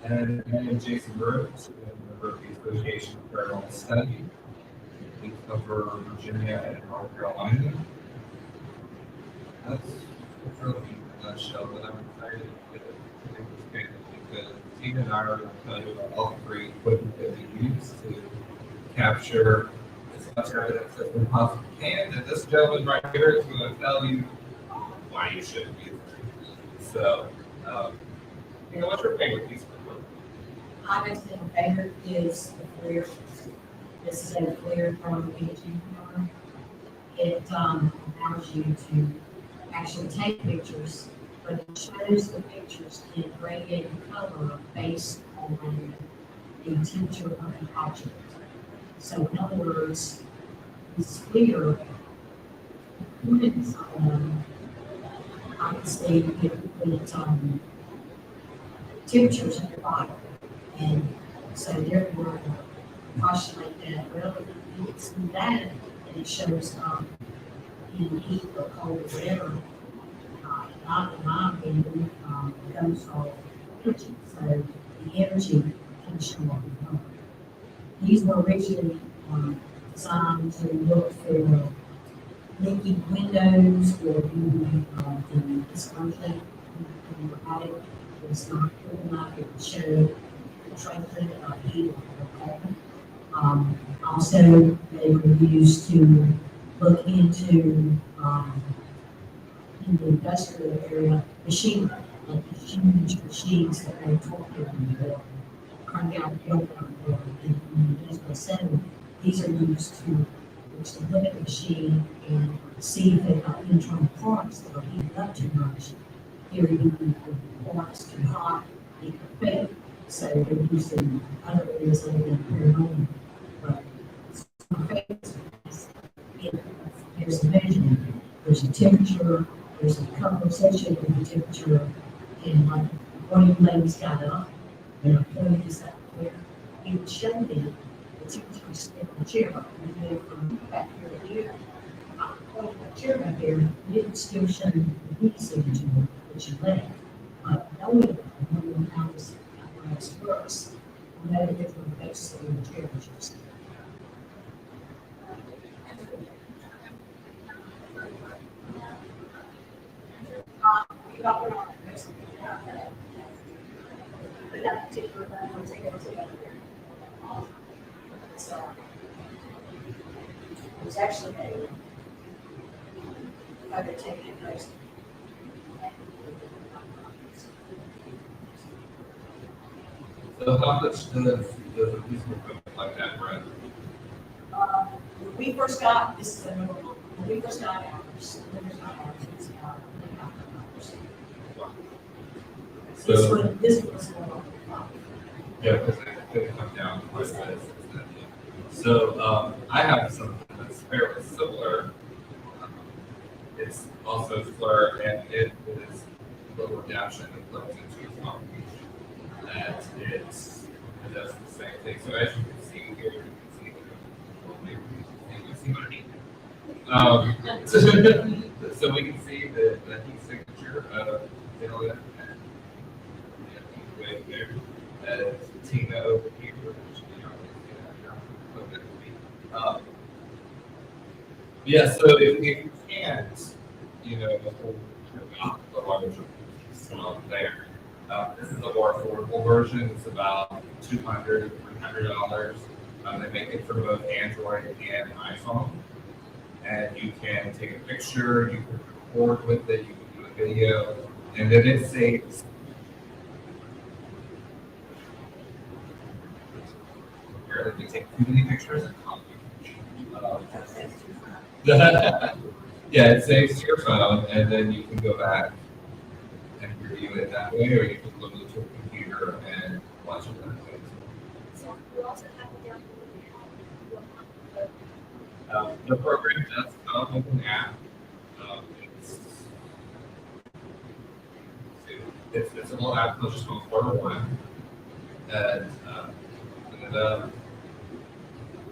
And I am Jason Burrows, I'm a member of the Association of Paranormal Study. We cover Virginia and North Carolina. That's really a nutshell, but I'm excited to make this panel because Tina and I are going to tell you about all three equipment that we use to capture as much evidence as we possibly can. And this gentleman right here is going to tell you why you shouldn't use it. So, what's your favorite piece of equipment? My most favorite is the FLIR. This is a FLIR from imaging camera. It allows you to actually take pictures, but it shows the pictures in radiated color based on the temperature of the object. So in other words, this FLIR, obviously it temperatures in your body. And so therefore, postulate that, well, it's that, and it shows in heat or cold or whatever, not in my opinion, those are energy. So the energy can show up in color. These were originally designed to look for leaky windows or the disclosure in the attic was not good enough. It would show transit of heat or cold. Also, they were used to look into in the industrial area, machinery, like huge machines that they talk about, cardiac building, or in the industrial setting. These are used to look at the machine and see if they've got internal parts that are heated up too much. Here, you the parts too hot, it could fail. So they're used in other areas other than paranormal. But there's a measurement, there's a temperature, there's a conversation with the temperature, and like one of the ladies got up and I pointed this out there. It would show them the temperature in the chair, and then from back here to here, Well, chair back there, you still show the heat signature, which you left. But knowing how this works, we know that different effects of the chair, which is. We got one on it. But that particular one, we'll take it together. So. It's actually a. Other taking place. So how much does a piece of equipment like that run? When we first got, this is a number one, when we first got ours, it's So, this was more. yeah, because it could come down quite a bit. So, I have something that's fairly similar. It's also FLIR, and it is low adaptation and plugs into a phone. And it does the same thing. So as you can see here, you can see, well, maybe you can see what I mean. So we can see the heat signature of Dylan and way there. Tina over here, which yeah, so if you can't, hold the larger there. This is a more affordable version. It's about $200, $300. They make it for both Android and iPhone. And you can take a picture, you can record with it, you can do a video, and then it saves. Where they take too many pictures and copy. Yeah, it saves to your phone, and then you can go back and review it that way, or you can load it to a computer and watch it that way. So we also have it down. The program does come with an app. It's a little app called just called FLIR One, and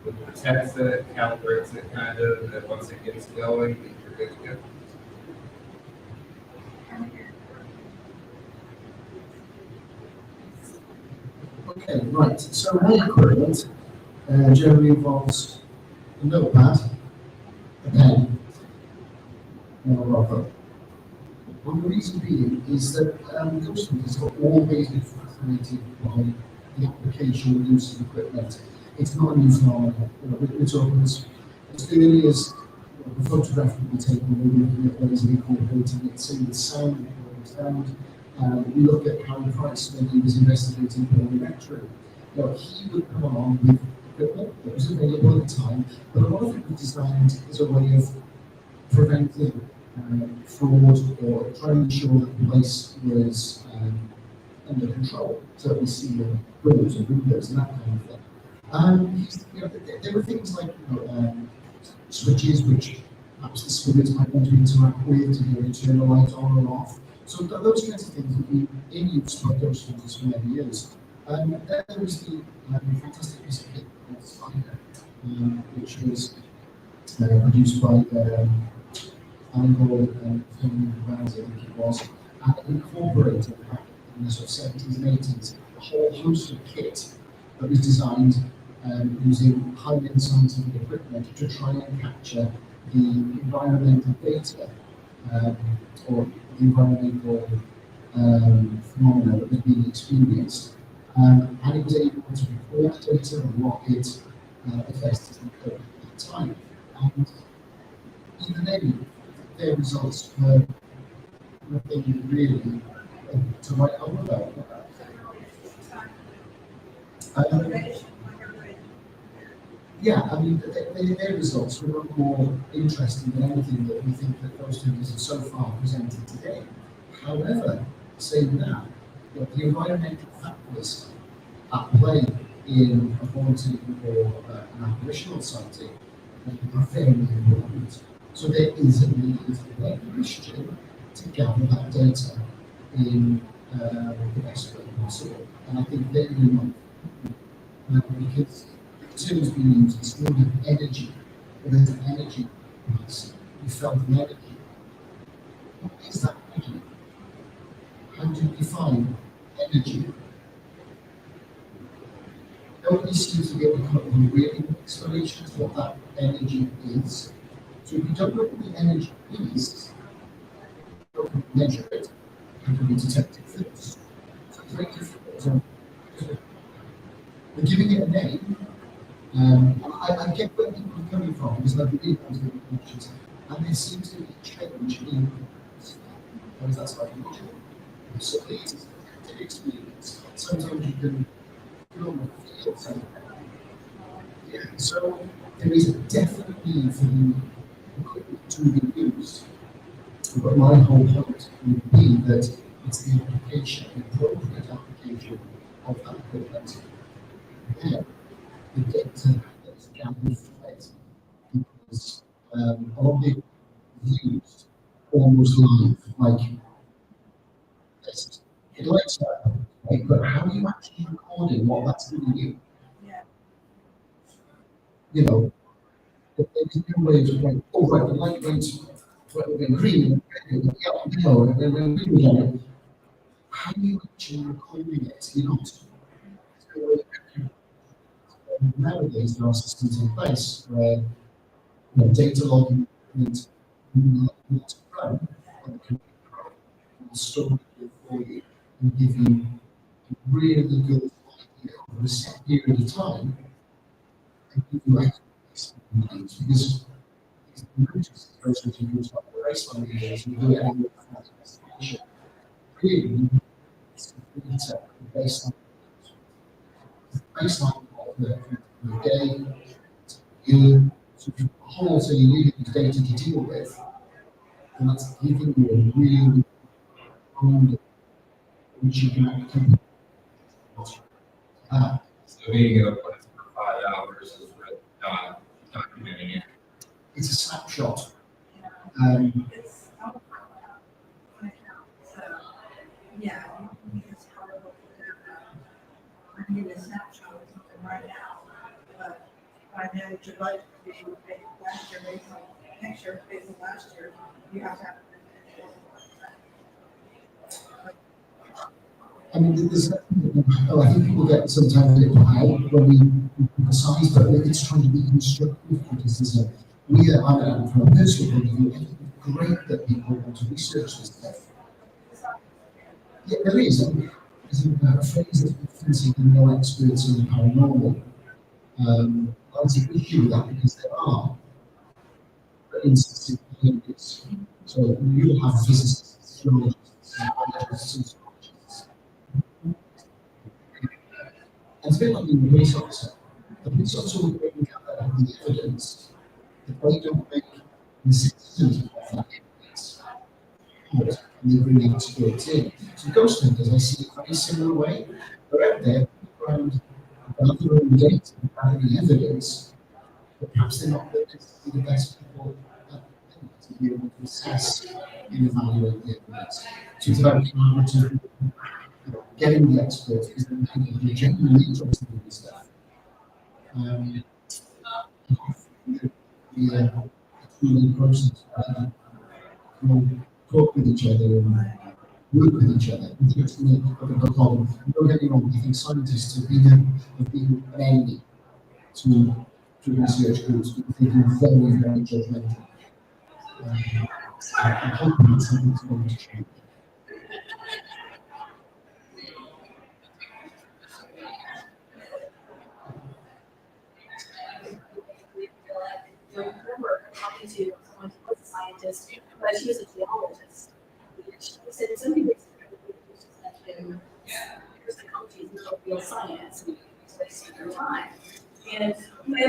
it detects it, calibrates it kind of, and once it gets going, you're good to go. Okay, right, so my equipment generally involves a notepad, a pen, and a rubber. And the reason being is that those students are always been fascinated by the application and use of equipment. It's not a new phenomenon. We're talking as early as the photograph would be taken, we're looking at ways of incorporating it, seeing the sound, we look at Harry Price when he was investigating polarimetry. He would come along with equipment that was available at the time, but a lot of it was designed as a way of preventing fraud or trying to ensure that the place was under control. So we see windows and windows and that kind of thing. There were things like switches which perhaps the spirits might want to interact with to turn the light on or off. So those kinds of things have been in use by those students for many years. Then there was the fantastic piece of kit called Spider, which was produced by Alan Gall and Tim Ramsey, I think it was, and it incorporated back in the sort of 70s and 80s a whole host of kit that was designed using high-end scientific equipment to try and capture the environmental data or the environmental phenomena that had been experienced. And it was able to record data and log it as best as they could at the time. And even then, their results were nothing really to write home about. Yeah, I mean, their results were more interesting than anything that we think that those students have so far presented today. However, saying that, the environmental factors at play in a haunting or an apparitional sighting are very important. So there is a need for a Christian to gather that data in the best way possible. And I think very much because the tool has been used, it's still an energy, but there's an energy price you felt an energy. What is that energy? How do you define energy? Nobody seems to be able to come up with a real explanation of what that energy is. So if you don't know what the energy is, you don't measure it, you can detect it first. So it's very difficult. So we're giving it a name. I get where people are coming from because I believe those are the connections. And there seems to be a change in because that's like usual. So it's an experience. Sometimes you can feel something. Yeah, so there is a definite need for the equipment to be used. But my whole point would be that it's the application, the appropriate application of that equipment. Yeah, the data that's gathered from it, because a lot of it is used almost live, like this. It lights up, right? But how are you actually recording what that's doing you? Yeah. You know, there's no way of going, oh, right, the light went green, and red, and yellow, you know, and then green again. How are you actually recording it? You're not. Nowadays, there are systems in place where data logging and to run on the computer will store it for you and give you a really good idea of a set period of time and give you accurate because these emergency situations you use like the baseline years, you do it anywhere from the investigation. Really, it's the baseline of the day, year, sort of whole so you need the data to deal with, and that's giving you a really good which you can actually So being able to put it for 5 hours is really not documenting it. it's a snapshot. It's out of so, yeah, it's horrible to do that. I need a snapshot of something right now, but I know what you'd like to do last year based on picture based on last year, you have to have. I mean, there's, I think people get sometimes a bit wild when we emphasize, but it's trying to be constructive because there's a, from a personal point of view, I think it's great that people want to research this stuff. Yeah, there is. There's a phrase that's been fancy, no experts in the paranormal. There's an issue with that because there are instances of behaviors. So you will have physicists, geologists, biologists, and sociologists. And it's a bit like being a police officer. The police officer will bring out the evidence, but they don't make the citizens of that evidence. And they bring the experts in. So ghost hunters, I see it in a very similar way. They're out there around gathering data, gathering evidence, but perhaps they're not the best people to be able to assess and evaluate the evidence. So it's about collaborative, getting the experts because they're genuinely interested in this stuff. The tooling process, talk with each other and work with each other. I think it's really a problem. Don't get me wrong, I think scientists have been an enemy to research groups because they can very, very judgmental. I'm hoping that something's going to change. I remember talking to someone who was a scientist, but she was a geologist. She said something that's here's the coaches, no real science, and it's wasting your time. And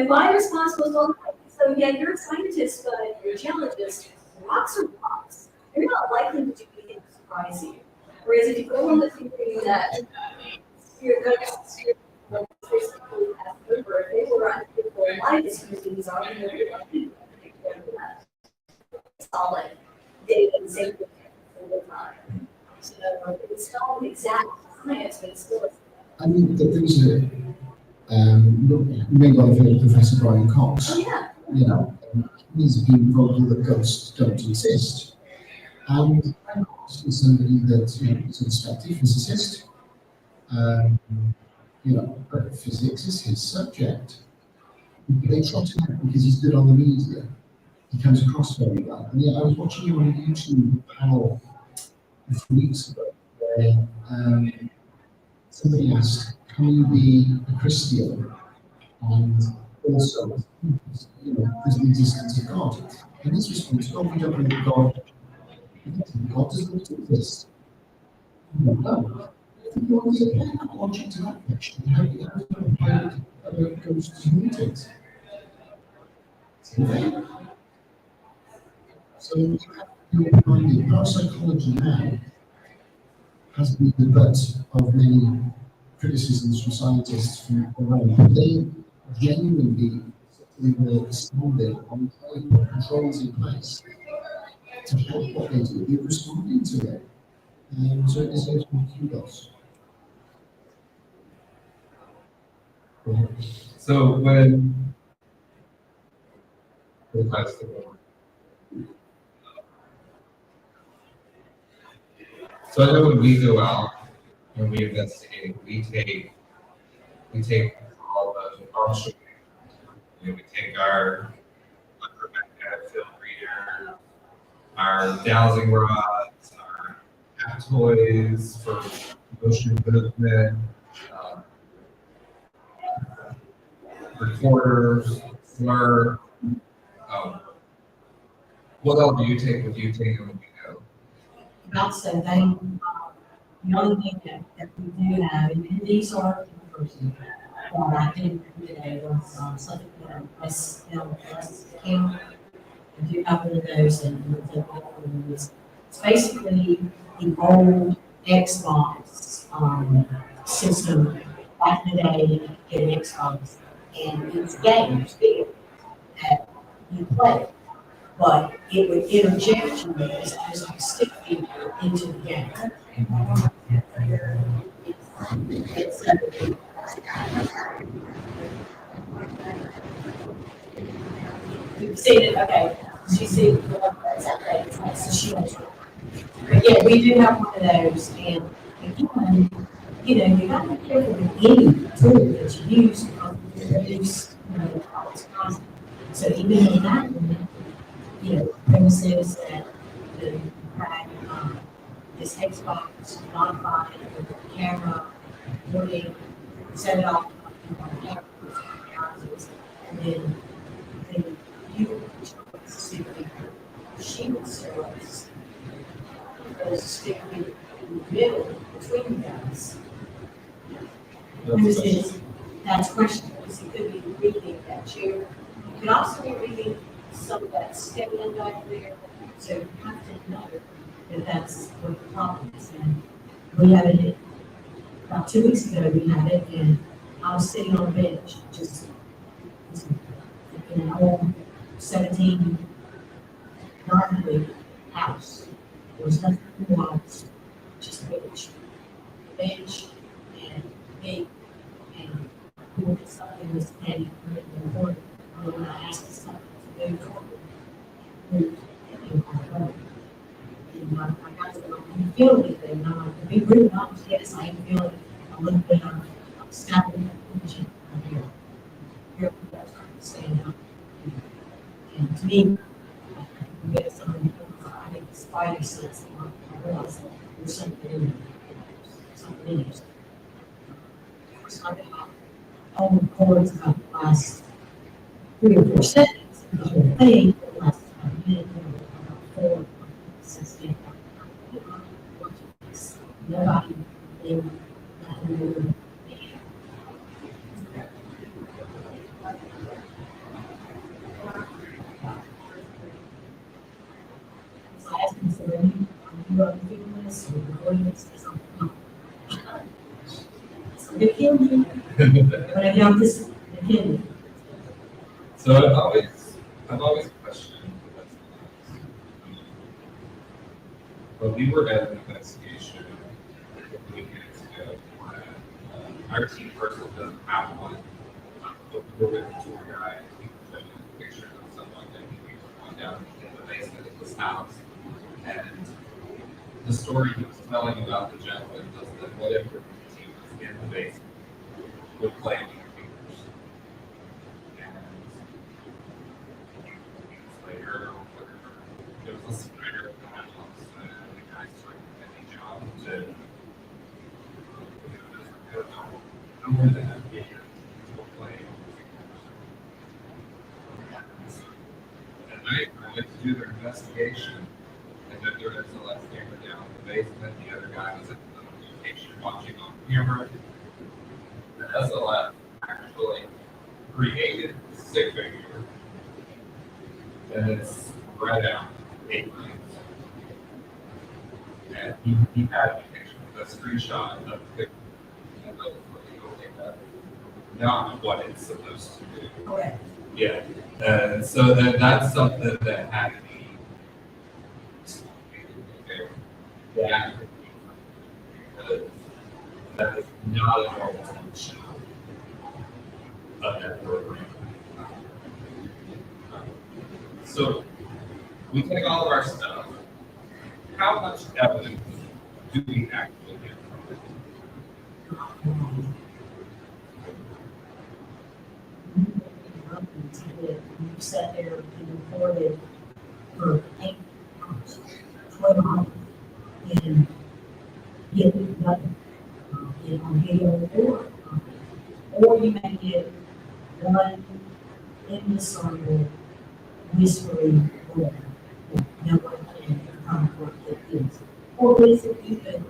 my response was, well, so yeah, you're a scientist, but you're a geologist. Rocks are rocks. They're not likely to do anything to surprise you. Whereas if you go on the theory that you're going to if they were unpredictable life experiences are going to be solid data and safety all the time. So it's not exact science, but it's still. I mean, there was a, you may well have heard of Professor Brian Cox. Oh, yeah. You know, he's been vocal that ghosts don't exist. And I'm obviously somebody that, is a respected physicist. Um, but physics is his subject. They trot him out because he's good on the media. He comes across very well. And yeah, I was watching him on a YouTube panel a few weeks ago where somebody asked, can you be a Christian and also, there's the existence of God? And his response, oh, we don't know God. God doesn't exist. No. There's a plain logic to that question. How do you apply it goes to meetings? So you have to find it. Parapsychology now has been the butt of many criticisms from scientists from around. But they genuinely were standing on trying to put controls in place to help what they do. They're responding to it. So it deserves more kudos. So when so I know when we go out and we investigate, we take all the options. We take our electromagnetic field reader, our dowsing rods, our app toys for motion movement, um, recorders, slur. What all do you take with you taking when you go? Also, the only thing that we do have, and these are person, what I did today was something that SLS camera. I do have one of those, and it's basically the old Xbox system back in the day. You get an Xbox, and it's games that you play, but it would interject you as a stick figure into the game. It's you've seen it, okay. She's seen that's okay. It's like, so she knows. But yeah, we do have one of those, and again, you got to be careful with any tool that you use because you use, it's constant. So even in that one, premises that the this Xbox modified with the camera, looking, set it off, and then you see she was steroids. There's a stick in the middle between you guys. That's questionable because you could be reading that chair. You could also be reading some of that stepping back there. So you have to know that that's what the problem is. And we had it about 2 weeks ago, we had it, and I was sitting on a bench, just in an old 17 900 house. There was nothing in the walls, just a bench and gate, and we looked at something was heavy in the morning. When I asked something to move forward, moved and I got to go, you feel anything? And I'm like, to be really honest, yes, I am feeling a little bit of snapping energy here. Here, that's trying to stand up. And to me, I get something, I think the spider sense, I realize that there's something in there. Something in there. Of course, I got all the chords about the last 3 or 4 seconds. The whole thing lasts about a minute, about 4 16. Nobody in that room. So I asked him, so are you doing this or recording this or something? So they killed me. But I know this, they killed me. So I've always questioned when we were at an investigation a few years ago, our team person doesn't have one, but we were with a tour guide, he showed us pictures of something like that. down in the basement of his house. And the story he was telling about the gentleman was that whatever he was in the basement would play with your fingers. And later, there was a spider at the house, and the guy started any job to know where that will play. At night, I went to do their investigation, and then there was a left camera down in the basement. The other guy was at the location watching on camera. And as a left actually created a stick figure, and it's spread out 8 lines. And he had a screenshot of the picture. And those were not what it's supposed to do. Correct. Yeah, and so that's something that had to be that that is not a normal function of that program. So we take all of our stuff. How much evidence do we actually get from it? You sat there and recorded for 8 hours, 12 hours, and get nothing. Get on video or you may get one indiscernible whispering word that no one can what it is. Or is it even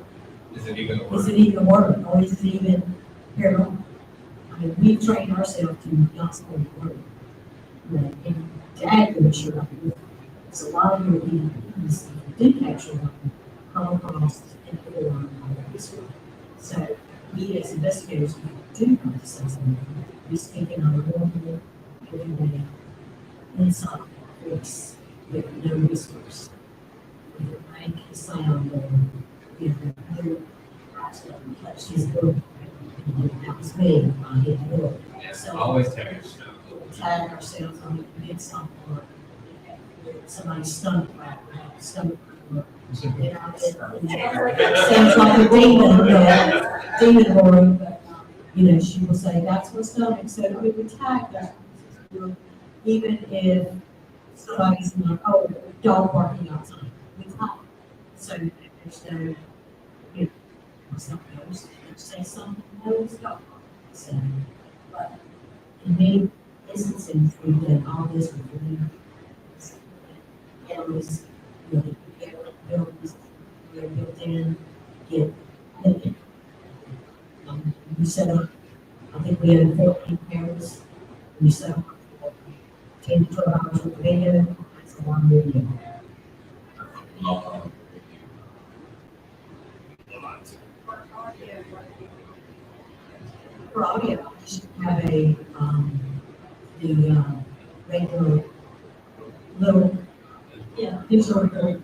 a word? Or is it even paranormal? I mean, we've trained ourselves to not say the word. And to activate your life. So while you're in peace, you do actually come across and form of this world. So we as investigators, we do have to say something. We speak in our normal, everyday, inside voice with no whispers. We can make a sound or we can hear touch his book. That was me, I hit the book. Yes, always tag your stuff. Tag ourselves on the big something or somebody's stomach crack, stomach crack. Sounds like a demon horror, but she will say that's what's stomach. So we would tag that. Even if somebody's like, oh, dog barking outside, we tag. So there's no, something else, say something else, dog. So, but in many instances, we've done all this with cameras, buildings, they're built in, get limited. We set up, I think we had 14 cameras, we set up 10 to 12 hours of video, that's a lot of video. For audio, you should have the regular little, visual recording.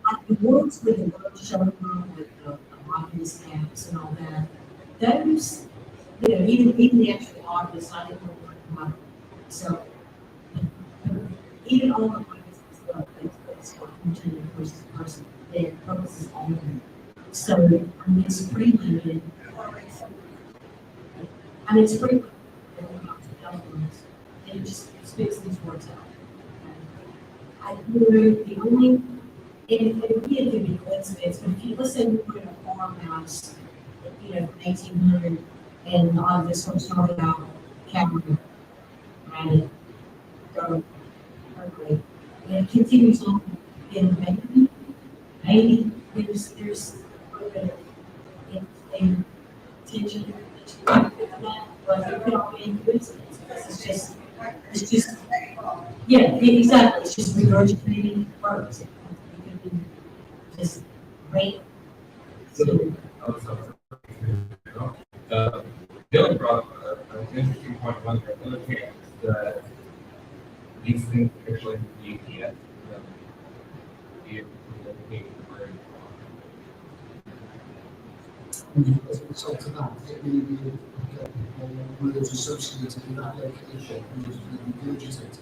Like the words with the words showing up with the obvious caps and all that, those, even the actual obvious, I didn't know what about it. So, even all the obvious stuff, it's continuing person, their purpose is all of them. So, I mean, it's pretty limited. I mean, it's pretty limited. And it just spits these words out. The only, and it could be coincidence, but if you listen to a farmhouse, 1800, and on this one started out Cameron, rabbit, goat, ugly, and it continues on in maybe there's a little bit of intention that, but it could all be in coincidence because it's just, yeah, exactly. It's just regurgitating words. It could be just great. Dylan brought up an interesting point. One of the other things that these things actually need yet. And as a result of that, it may be words associated with that location and just regurgitated.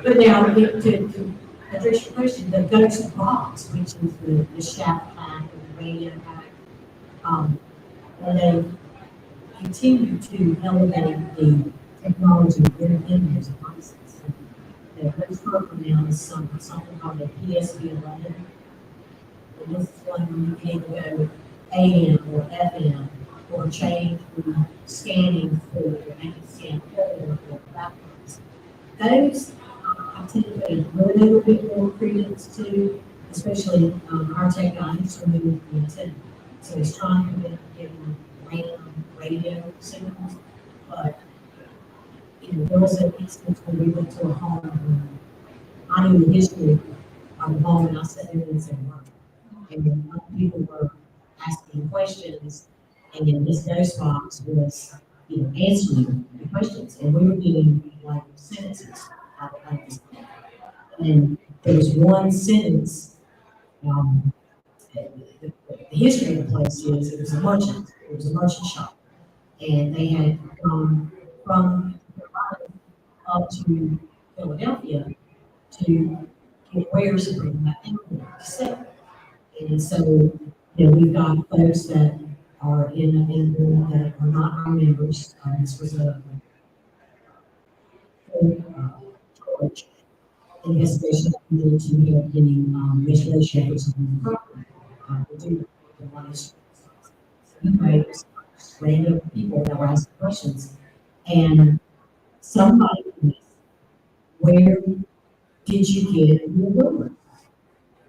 But now, to address your question, the ghost box, which is the shaft pack and the radio pack, and they continue to elevate the technology in those devices. The ghost program now is something called the PSB11. And this is one where you can go AM or FM or change the scanning for make it scan forward or backwards. Those I tend to put a little bit more credence to, especially our tech guy who's removed the antenna. So he's trying to prevent getting random radio signals. But there was an instance where we went to a home and I knew the history of the home and I sat there and said, wow. And then other people were asking questions, and then this ghost box was, answering the questions, and we were getting like sentences out of this. And there was one sentence. The history of the place is it was a merchant. It was a merchant shop, and they had gone from Carolina up to Philadelphia to get wares and bring them back down here to sell. And so, we've got folks that are that are not our members. This was a church investigation that we did to help getting restoration efforts on the property. We do a lot of so anyway, random people that were asking questions, and somebody asked, "Where did you get your rumor?"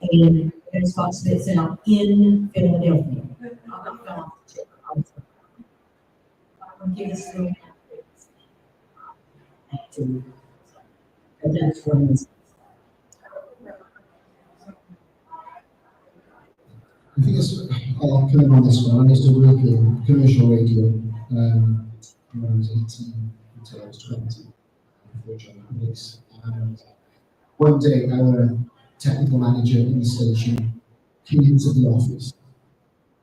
And there's Fox spits out in Philadelphia. I'm giving this little and that's what it is. I think I'll come in on this one. I used to work in commercial radio when I was 18 until I was 20 before joining the police. And one day, our technical manager in the station came into the office.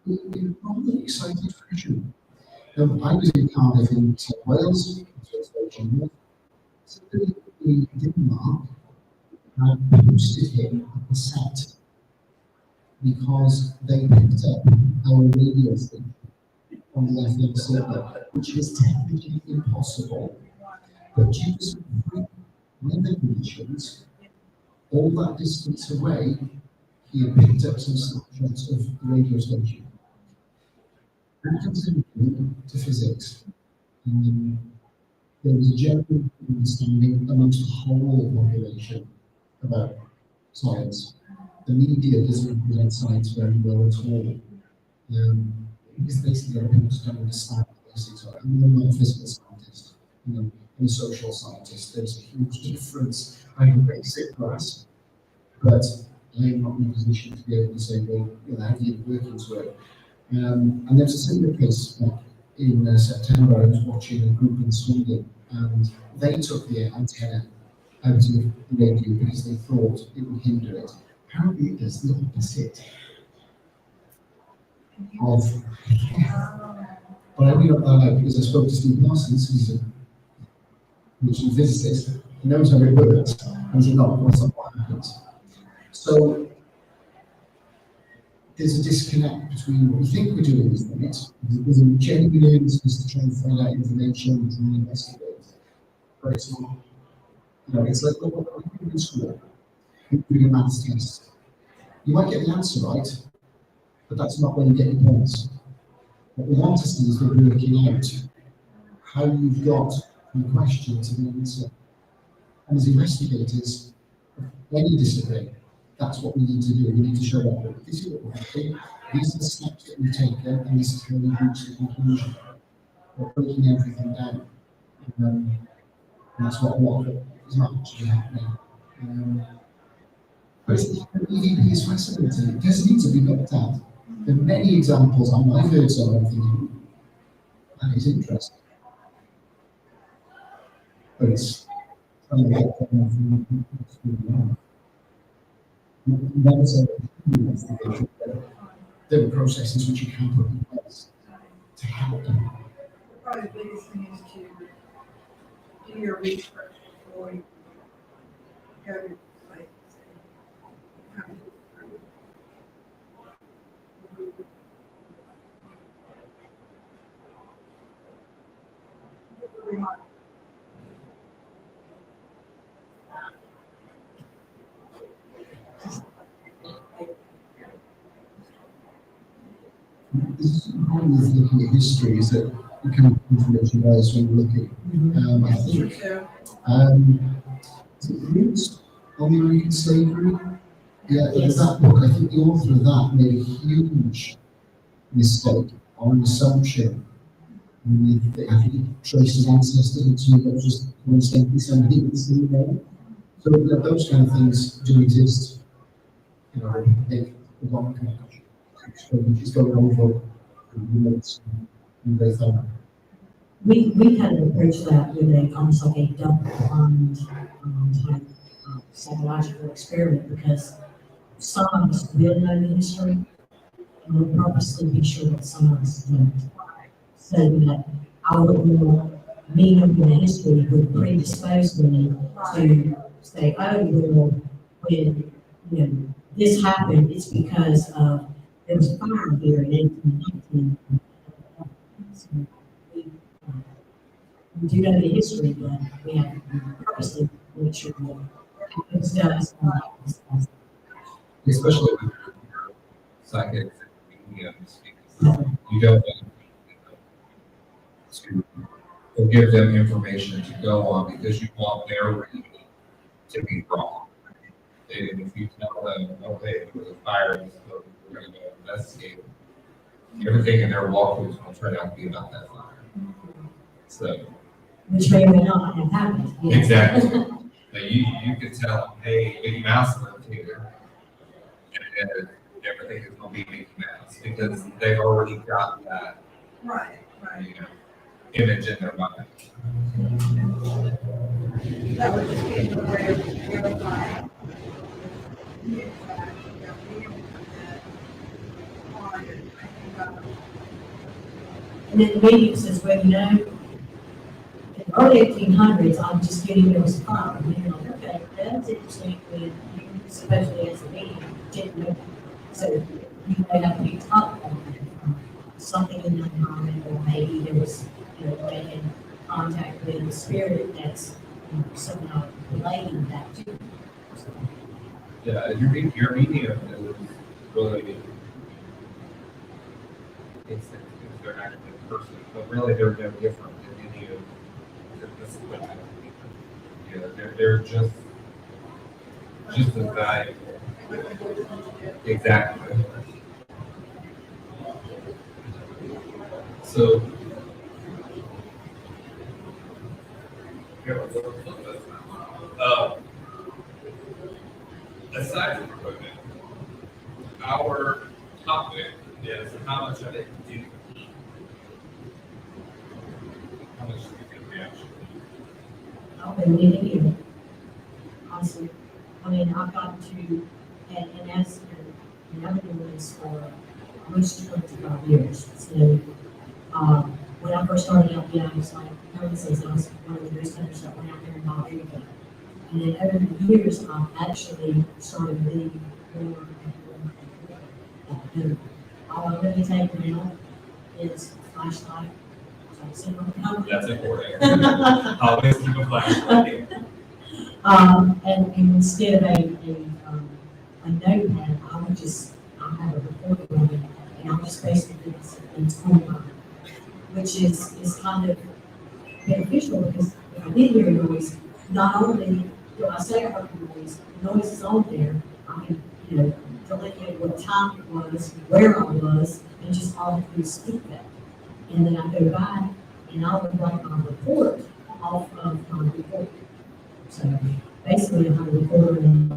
We were probably excited for a shoot. I was in Cardiff in South Wales, station. So Denmark had posted him at the set because they picked up our radio station on the FM circuit, which was technically impossible. But due to some weather conditions, all that distance away, he had picked up some snapshots of the radio station. That comes in to physics. There was a general understanding amongst the whole population about science. The media doesn't represent science very well at all. Because basically there are people who don't understand the basics of it. I'm not a physical scientist, I'm a social scientist. There's a huge difference. I have a basic grasp, but I am not in a position to be able to say, well, how do you work into it? And there's a similar case back in September. I was watching a group in Sweden, and they took the antenna out of the radio because they thought it would hinder it. Apparently it does the opposite of. But I knew that out because I spoke to Steve Parsons, who's a physicist. He knows how it works, and he said, no, that's not what happens. So there's a disconnect between what we think we're doing is right. There's a genuine earnestness to try and find out information and try and investigate. But it's not, it's like what we do in school. You're doing a maths test. You might get the answer right, but that's not when you get your points. What we want to see is we're working out how you've got the question to the answer. And as investigators of any discipline, that's what we need to do. We need to show up. This is what we're doing. These are the steps that we've taken, and this is how we reach the conclusion. We're breaking everything down. And that's what a lot of it is not actually happening. But EVP is fascinating. It does need to be looked at. There are many examples, I've heard some, I'm thinking, that is interesting. But it's That's there are processes which you can put in place to help. Probably the biggest thing is to do your research before you go to like. This is one of looking at history is that you can information wise when you're looking. I think is it Roots on the American Slavery? Yeah, Yes. that book, I think the author of that made a huge mistake or an assumption. I think he traced his ancestors to that just coincidentally somebody in the same there. So those kind of things do exist. You know, they belong to culture. So we just go over notes and they thought. We kind of approach that with a almost like a double blind type psychological experiment because some of us will know the history and we'll purposely be sure that some of us don't. So that our more me knowing the history would predispose me to say, oh, well, when this happened, it's because of there was a fire here in 1819. So we do know the history, but we have to purposely make sure that it does. Especially with your psychics and mediums, because you don't want to give them information to go on because you want their reading to be wrong. And if you tell them, okay, there was a fire, so we're going to go investigate, everything in their walkthrough is going to turn out to be about that fire. So, Which may or may not have happened. Yeah. exactly. Now you could tell them, hey, Mickey Mouse lived here, and everything is going to be Mickey Mouse because they've already got that Right. image in their mind. That would just be the way of verifying. And then the meeting says, well, in the early 1800s, I'm just getting there was a fire. And you're like, okay, that's interesting when you supposedly as a medium didn't know that. So you may have to be taught something in the environment, or maybe there was, making contact with a spirit that's somehow relating that to you. Yeah, your medium is really it's they're an active person, but really they're no different than any of the they're just as valuable. Exactly. So aside from equipment, our topic is how much of it do you eat? How much do you think we actually eat? I've been living here, honestly. I mean, I've got to, and as I've been doing this for almost 25 years. So, when I first started out, I was like, everyone says I was one of the best hunters that went out there and bought everything. And then over the years, I've actually started being more and more. All I really take now is a flashlight. That's important. Always keep a flashlight. And instead of a notepad, I'll have a recorder running, and I'll just basically it's online, which is kind of beneficial because if I did hear noise, not only do I say I heard noise is on there, I can, delineate what time it was, where I was, and just all have to do is speak that. And then I go back and I'll write my report off of my report. So basically, I have a recorder and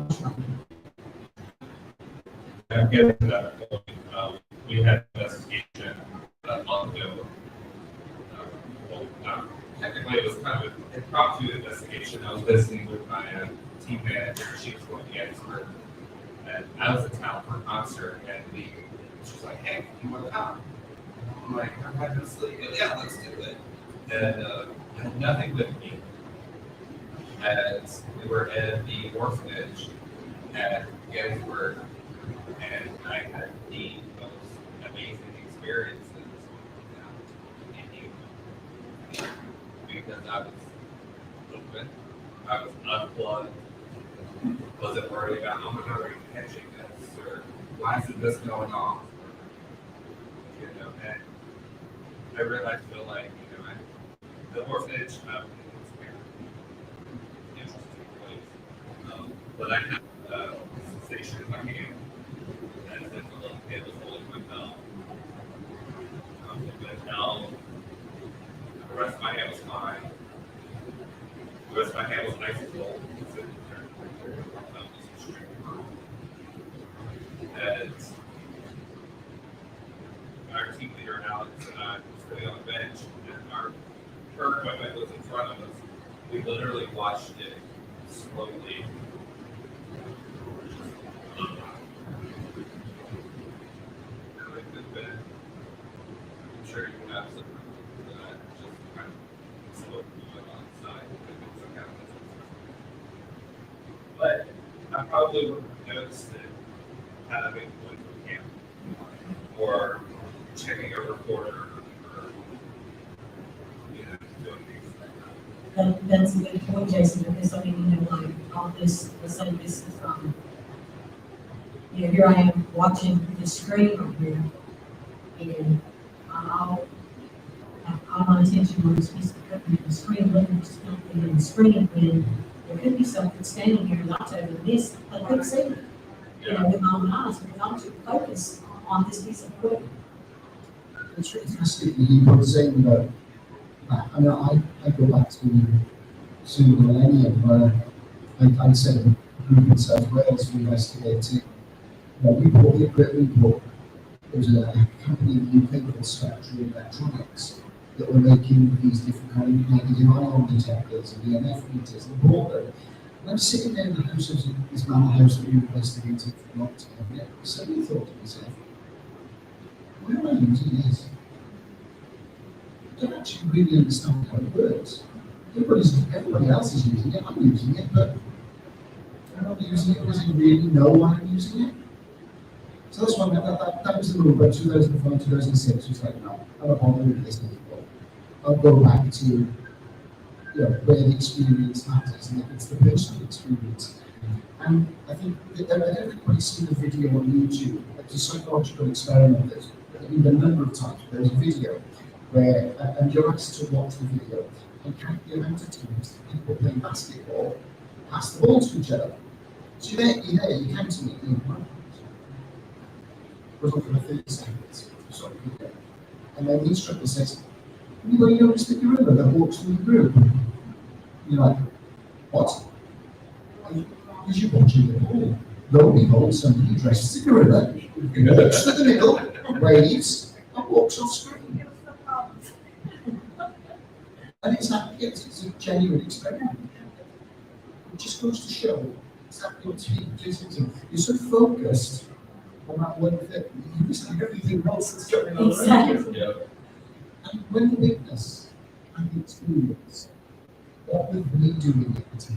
I'm getting to that point. We had an investigation a month ago. Technically, it was kind of an impromptu investigation. I was visiting with my team manager. She was going to the expert. And I was in town for a concert, and she was like, "Hey, you want to come?" I'm like, "I'm not gonna sleep." Yeah, let's do it. And I had nothing with me, as we were in the orphanage at Gettysburg, and I had the most amazing experiences because I was open, I was unplugged, wasn't worried about, oh my God, are you catching this, or why is this going on? You know, and I really feel like, you know, the orphanage, but I had a sensation in my hand as if a little kid was holding my belt. But now, the rest of my hand was fine. The rest of my hand was nice and cold. And our team leader, Alex, and I were sitting on the bench, and her equipment was in front of us. We literally watched it slowly. I'm sure you can have some that just kind of slowly went on the side. But I probably would have noticed it having went to camp or checking a recorder or doing things like that. That's a good point, Jason, because I mean, you know, like all this, let's say this is, you know, here I am watching the screen on here, and I'll have all my attention on this piece of equipment, the screen, looking for something in the screen, and there could be something standing here that I totally missed. I couldn't see it, you know, with my own eyes, because I'm too focused on this piece of equipment. It's interesting that you were saying that, I know I go back to the millennium where I said a group in South Wales who investigated, we bought the equipment, but there was a company in the UK called Spectrum Electronics that were making these different kind of negative ion detectors and EMF meters and bought them. And I'm sitting there in the house of this manor house that we investigated for a long time, and I suddenly thought to myself, why am I using this? I don't actually really understand how it works. Everybody else is using it, I'm using it, but I'm not using it because I really know why I'm using it. So that's why that was the rule, but 2005, 2006 was like, no, I'm not bothered with this anymore. I'll go back to where the experience matters, and it's the personal experience. And I think that everybody's seen the video on YouTube. It's a psychological experiment that's been a number of times. There's a video where, and you're asked to watch the video and count the amount of times that people playing basketball pass the ball to each other. So you're there, you're counting it. Goes on for 30 seconds. Sorry, and then the instructor says, anybody notice the gorilla that walks through the group? You're like, what? Because you're watching the ball. Lo and behold, somebody dresses a gorilla, walks to the middle, waves, and walks off screen. And it's a genuine experiment. It just goes to show exactly what you're so focused on that one thing, you miss everything else that's going on around you. Exactly. Yeah. And when the witness and the experience, what with me doing it,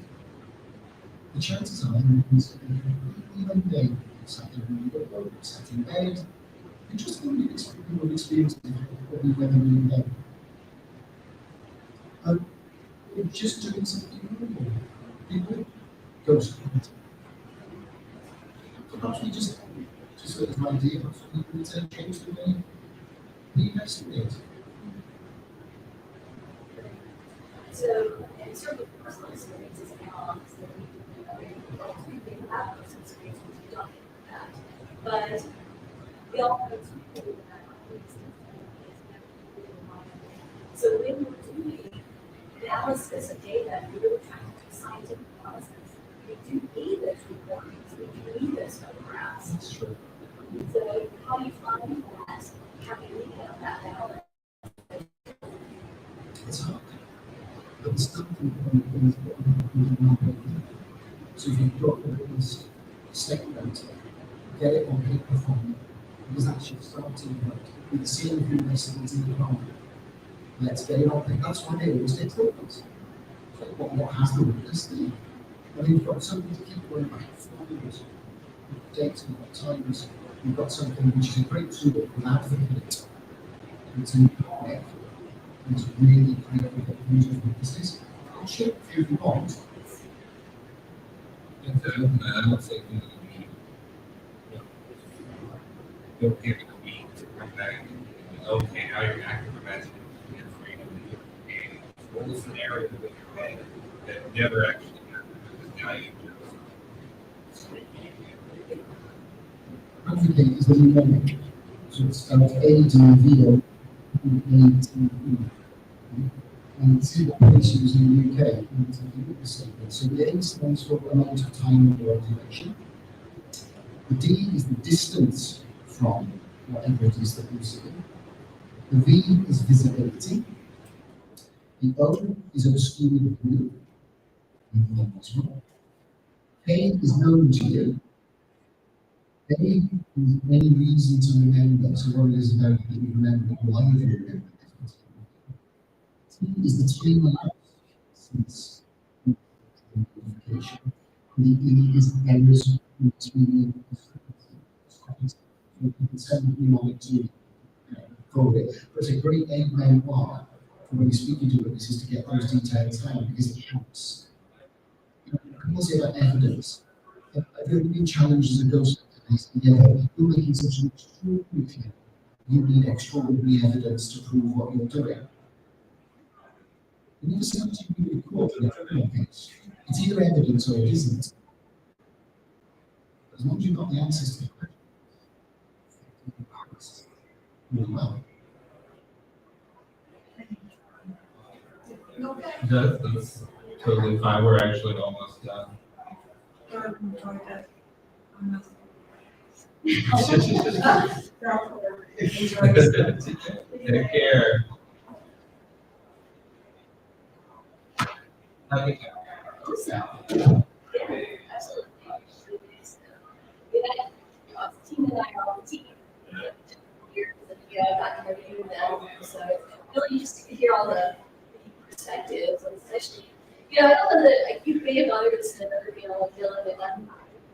the chances are even they sat in the room, sat in bed, and just going to experience it probably whether we know. We're just doing something normal. People go to it. Perhaps we just as an idea, perhaps we can change the way we investigate. So, in terms of personal experiences and how honestly we have those experiences, we don't get that. But we all have people that are so when we're doing analysis of data, we really trying to do scientific analysis. We do need those recordings, we do need those photographs. That's true. So how do you find that? How do you get that balance? It's hard. But it's something so if you've got this statement, get it on paper form, because that's your starting point. With the same who lessons in the home. Let's get it on paper. That's why they always get troubles. What has the witness there? And you've got something to keep going back forwards. Dates and what times. You've got something which is a great tool for an advocate. It's a net. It's really kind of a user witnesses. I'll share it if you want. I would say, don't give it a week to come back. Okay, now you're active imagining your freedom and what was the narrative in your head that never actually happened because now you just Advocate is the mnemonic. So it's spelled A-D-V-O, A-T-E. And see what place used in the UK. And it's a witness statement. So the A stands for amount of time or duration. The D is the distance from whatever it is that you see. The V is visibility. The O is obscured view. K is known to you. A is any reason to remember. So what it is about that you remember, why you remember. T is the time elapsed since notification. The E is errors between mnemonic to code it. But it's a great memoir for when you're speaking to witnesses to get those details down because it helps. People say about evidence. I've really been challenged as a ghost witness. You're making such an extraordinary claim. You need extraordinary evidence to prove what you're doing. You never say what you do in court in a criminal case. It's either evidence or it isn't. As long as you've got the answers to the questions, you're well. That's totally fine. We're actually almost done. Take care. Okay. Team and I are on the team. Years and I got to review them, so it's really just to hear all the perspectives, and especially, I know that you may have other than another, feeling that I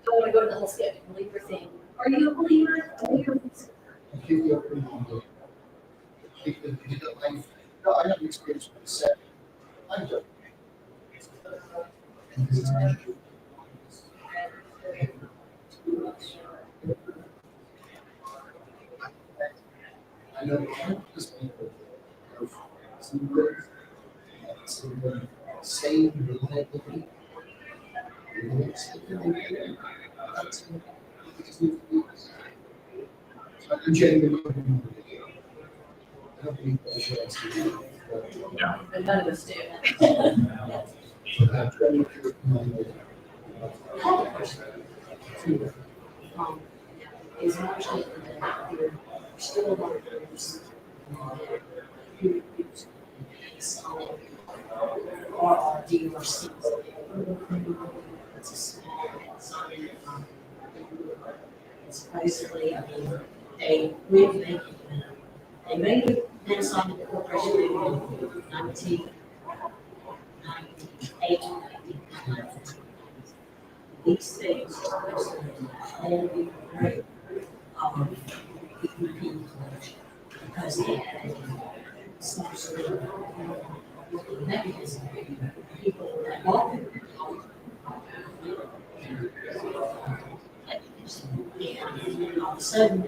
don't want to go to the whole skeptic believer thing. Are you a believer? Keep the open minded. Keep the life. No, I have an experience with the set. I don't. I know countless people go for some same reliably. I'm genuinely. I don't believe that should actually. And none of us do. Is actually that you're still workers who or are DRCs. It's a small sign. Supposedly, they made it sign the corporation in 1998, 1999. These things are only great EVP collection because they had some sort of mechanism. People that walk in and all of a sudden,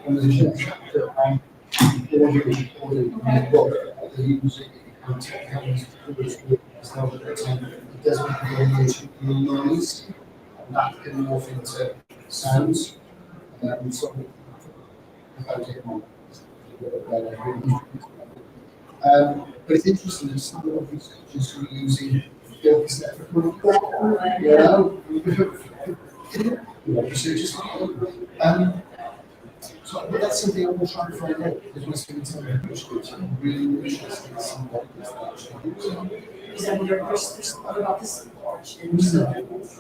And there's a chapter on recording my book, the music, it doesn't have any noise, and that can morph into sounds, and so about it on. But it's interesting that some of these cultures who are using the separate so just So but that's something I will try and find out, because we're speaking to some push groups, I'm really interested to see what this actually is. Because I mean, there's what about this porch and so,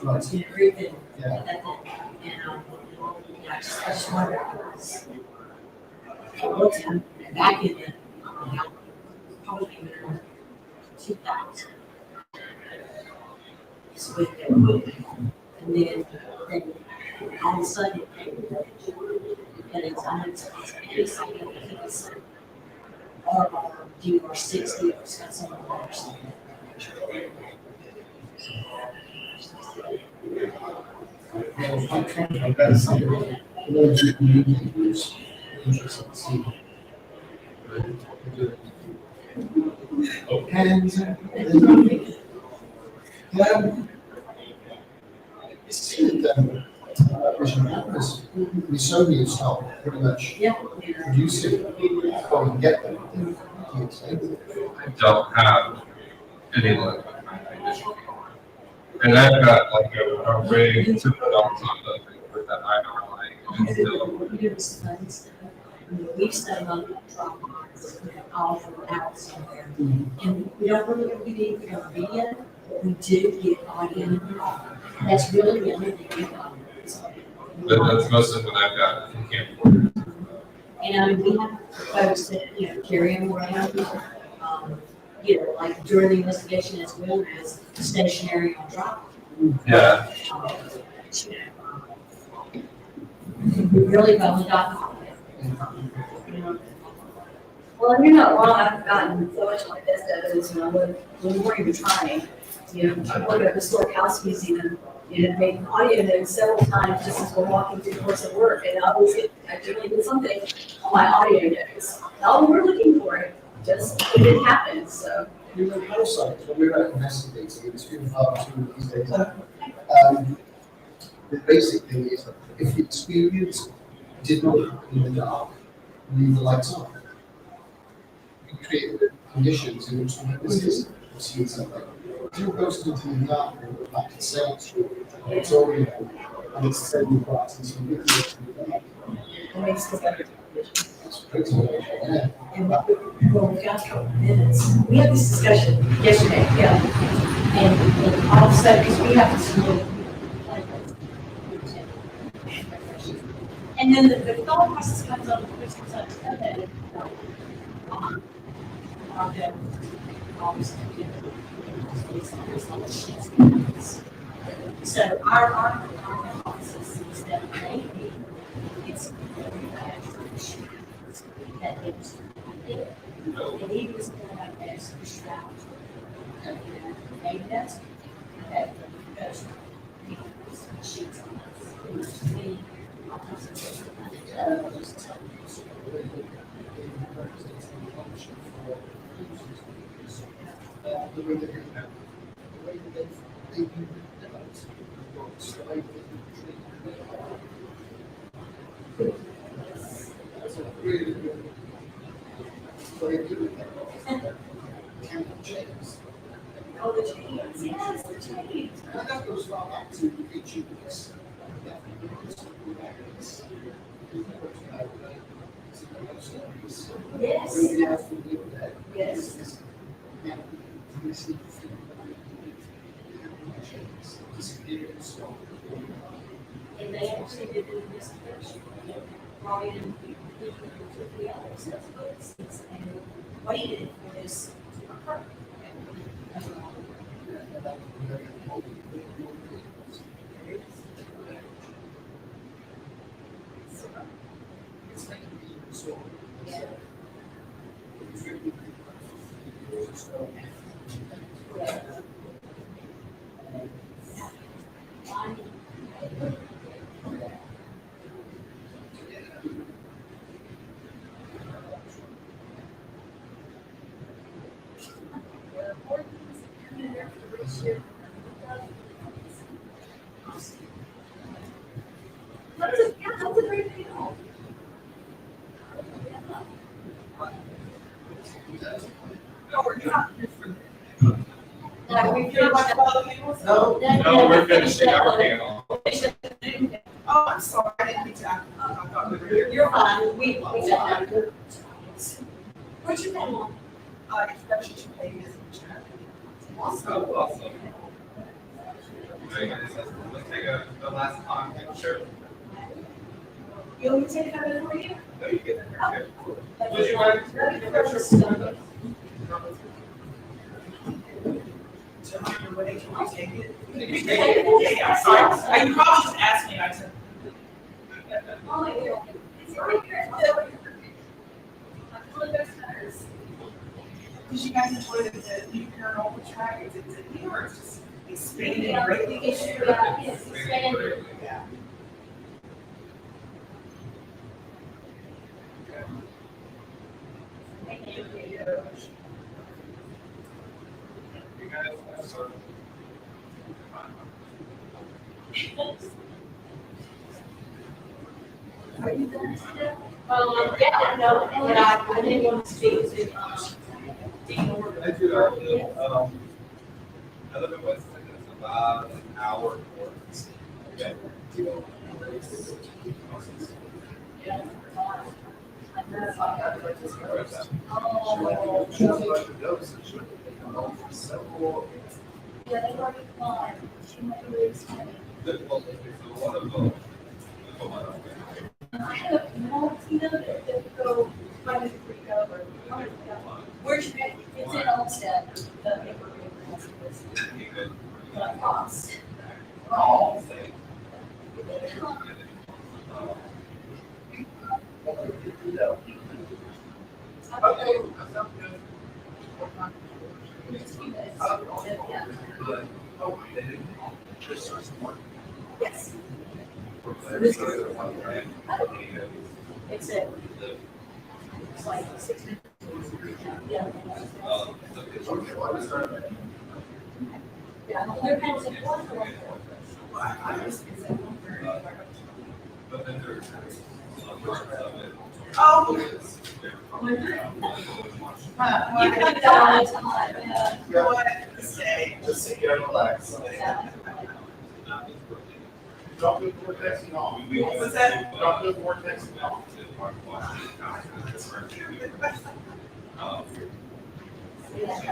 Right. you know, everything, Yeah. that thing. And, yeah, I just wonder, because one time, back in the, probably in the 2000s, is when they were moving. And then all of a sudden, and it's or do or 60 or something or something. Well, I'm trying to better see it. A lot of the community groups are interested to see. And, it's seen that vision cameras, we Sony start pretty much Yeah. producing before we get them. I don't have any like and I've got like a rig to put on top of it with that IR light and still. We do this fun stuff. We've set up tripods all throughout somewhere. And we don't really get anything on video, but we do get audio. That's really the only thing we got. That's most of what I've got from camp. And I mean, we have folks that, you know, carry them around, you know, like during the investigation as well as stationary on drop. Yeah. We really only got. Well, you're not wrong, I've gotten so much like this evidence, you know, when we weren't even trying. You know, I worked at the Historic House Museum, you know, made audio notes several times just as we're walking through the course of work, and I generally did something on my audio notes. All we were looking for, it didn't happen, so. You know, parasites, when we were investigating, it was few and far between these days. The basic thing is that if the experience did not happen in the dark, leave the lights on. You create the conditions in which the witnesses have seen something. If you're posted into the dark, like it's safe, it's already there, and it's the same class, and so you can It makes the better. it's pretty much, yeah. And well, we've got a couple of minutes. We had this discussion yesterday, yeah. And all of a sudden, because we have this really. And then the thought process comes up, which comes up, okay. So our hypothesis is that maybe it's that it's there. And he was going like this, shroud. Maybe that's okay. Because sheets on us. Oh, the chains, yes, the chains. And that goes far back to HUBs. Yes. Yes. And they actually did an investigation. Brought in people who took the other substance and waited for this to occur. That's a great deal. Like, we pretty much No, No, we're finishing our panel. Oh, I'm sorry, I didn't mean to, I thought we were You're fine, we don't know. What's your name? Expression to pay is Awesome. Awesome. Very good. Let's take a last time picture. You want me to take a photo for you? No, you get in there too. Would you like to take a picture? to on your way, can we take it? You can take it. Yeah, sorry, you probably just asked me, I said. Oh, yeah. It's right here. Did you guys enjoy the new paranormal track? Is it new or it's just expanding greatly? It's expanded. Yeah. You guys have sort of. Yeah, no, but I didn't want to speak to, Dean or. I do, I live in West Texas, it's about an hour north. Okay. Yeah, they've already gone. She might be really excited. One of them. I have a multi that go, find it free over. Where's your, it's in Olmsted, the paper. But I lost. Oh. Yes. It's a, it's like 60. Yeah. Yeah, they're kind of like, But then there's parts of it. Oh. you can do that all the time, yeah. You know what? Stay. Just sit here and relax. Drop the vortex and all. What's that? Drop the vortex and all.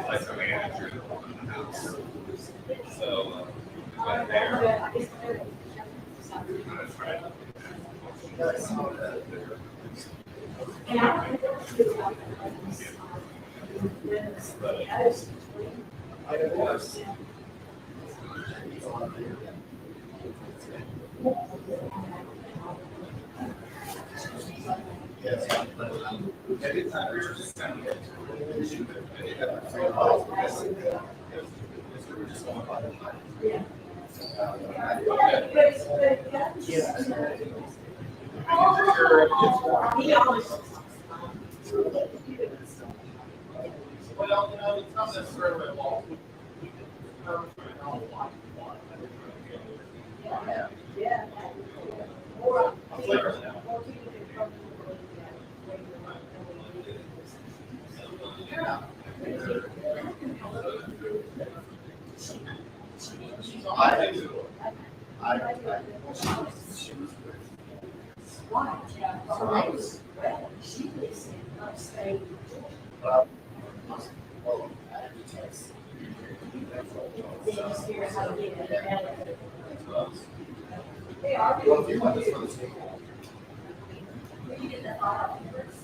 Like the manager of the house. So, right there. I'm gonna try it. Every time we're just kind of Well, it's not necessarily a law. She lives in upstate. They just hear how to get it better. They are. Well, if you want this for the table. You get the file first.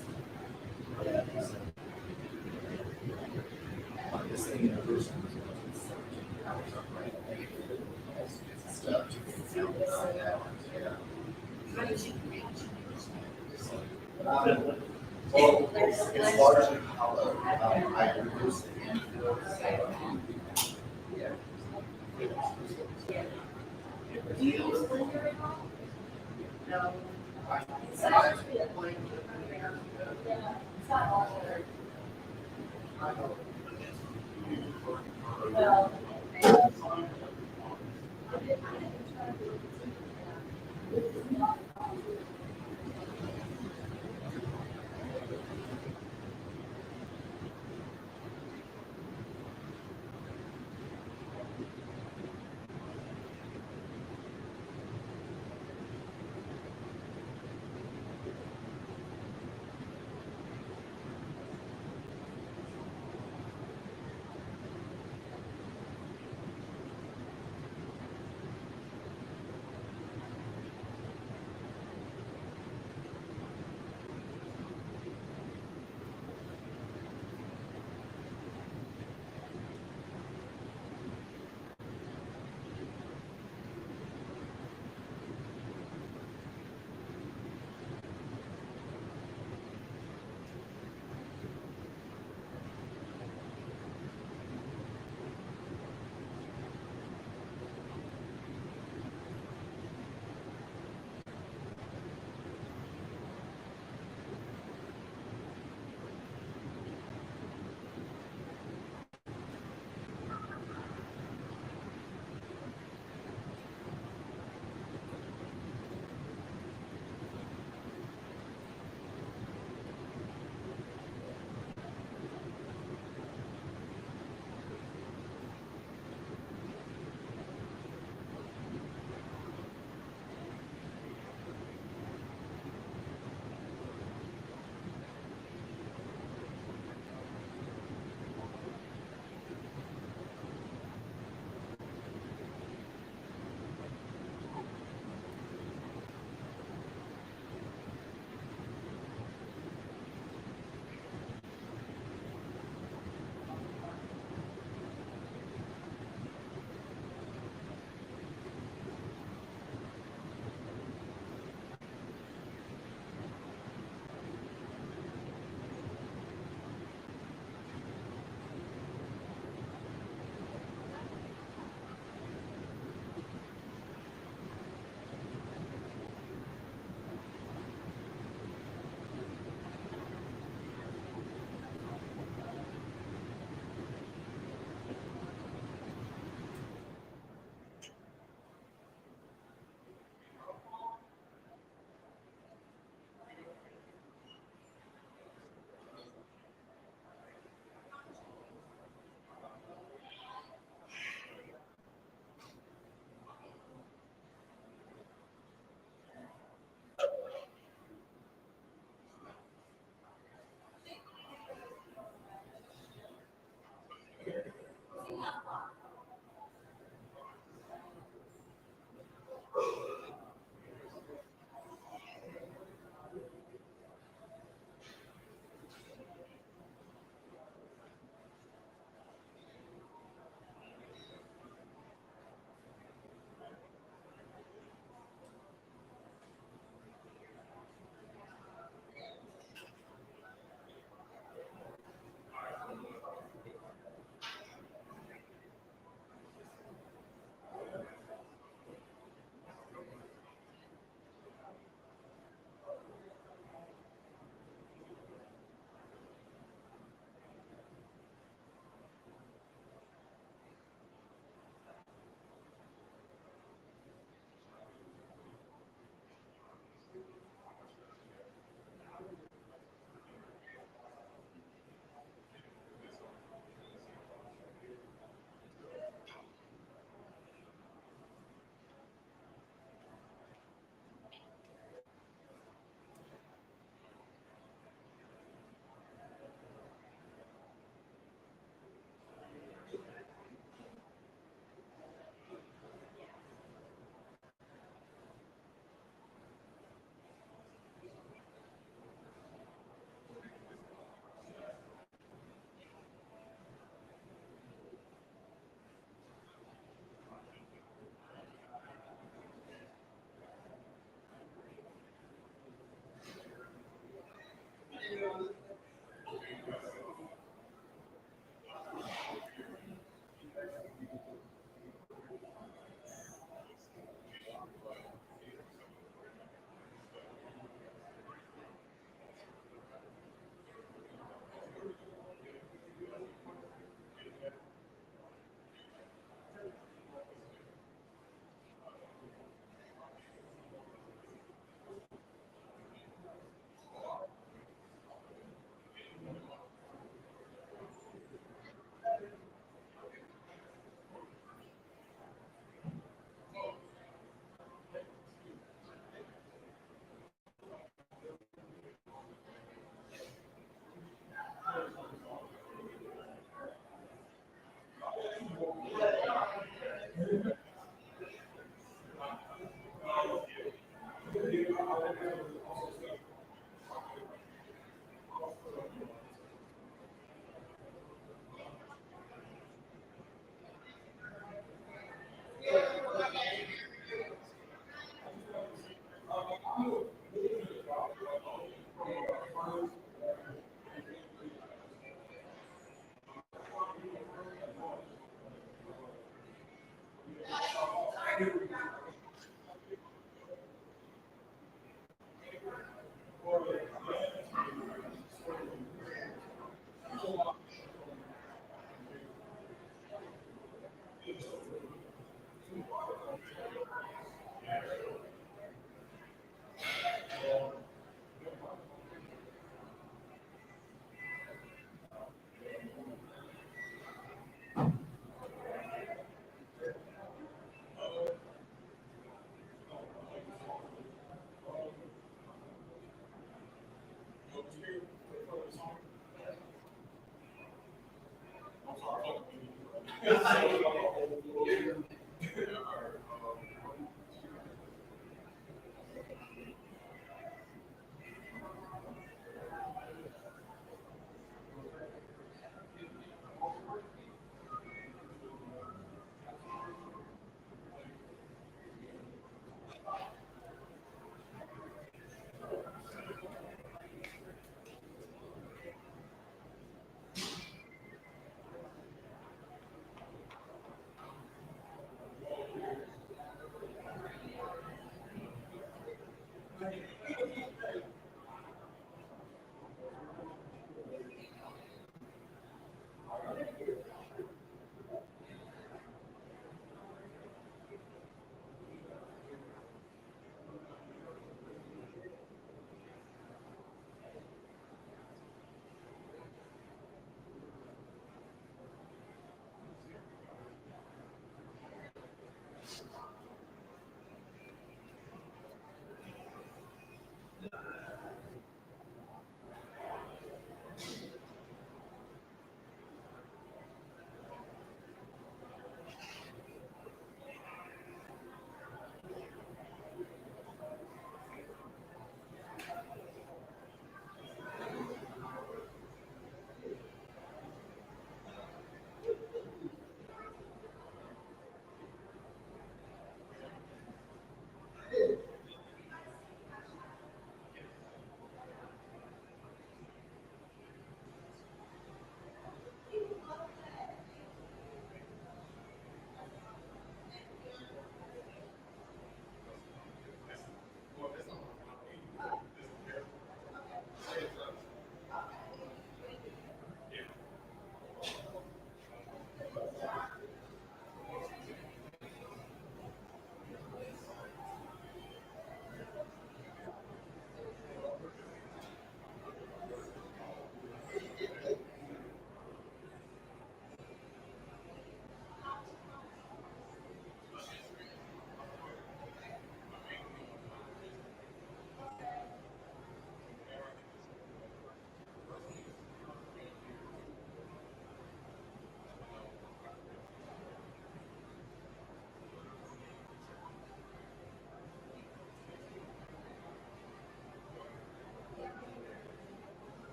This thing in person. Well, it's largely hollow. I reduce the infill. No. Well.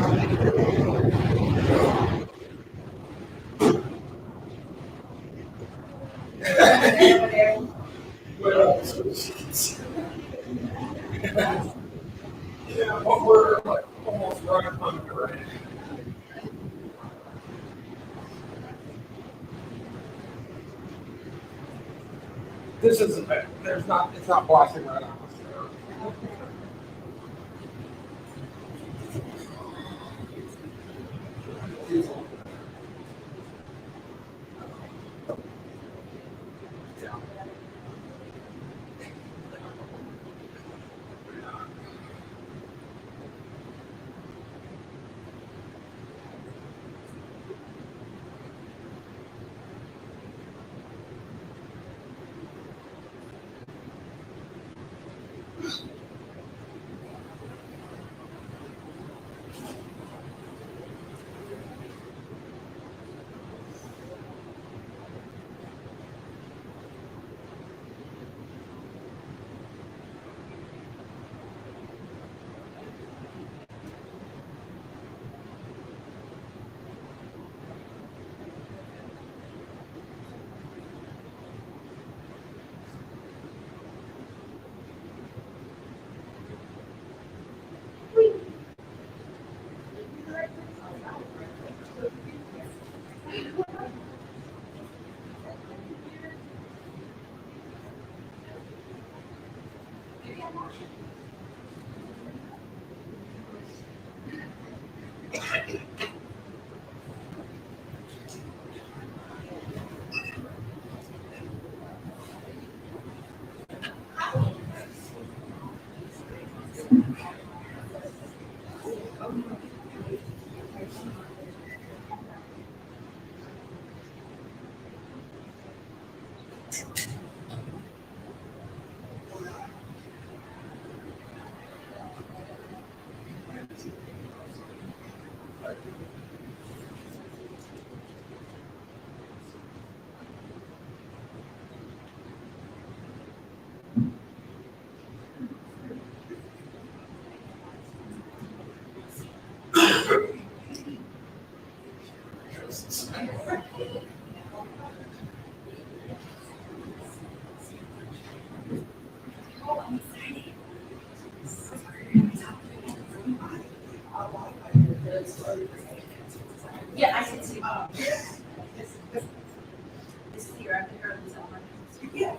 Well, yeah, but we're like almost right under it. This isn't, there's not, it's not blasting right on us there. Yeah, I can see. This is your after summer. Yeah.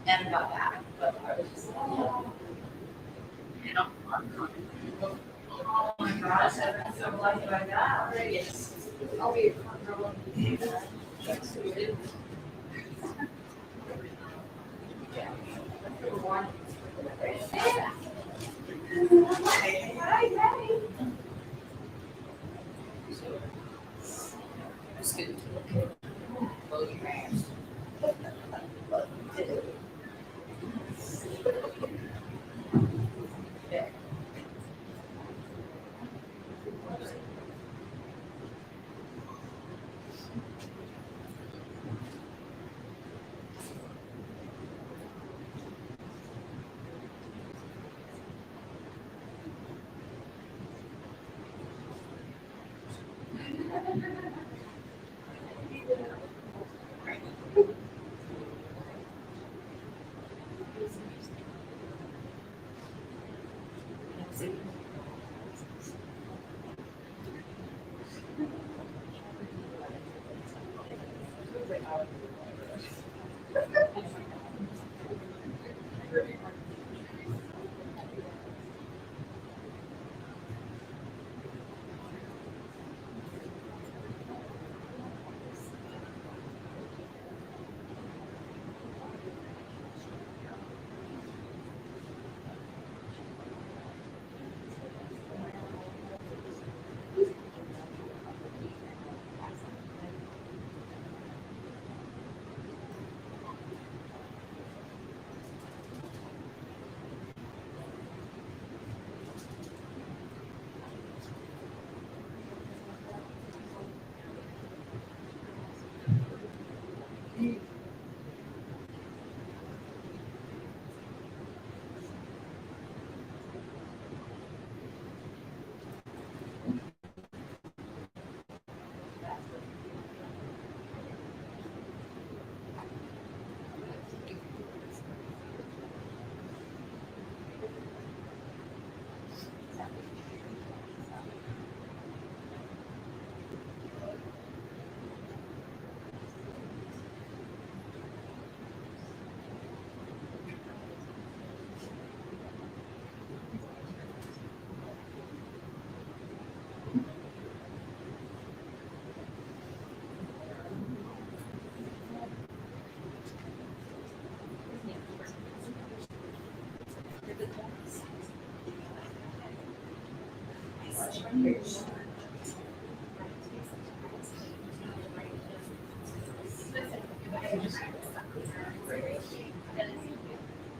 And about that, but I was just, you know. Oh my gosh, I'm so lucky I got already. I'll be a front row and do that. That's so good. It's good. Blow your hands. Yeah.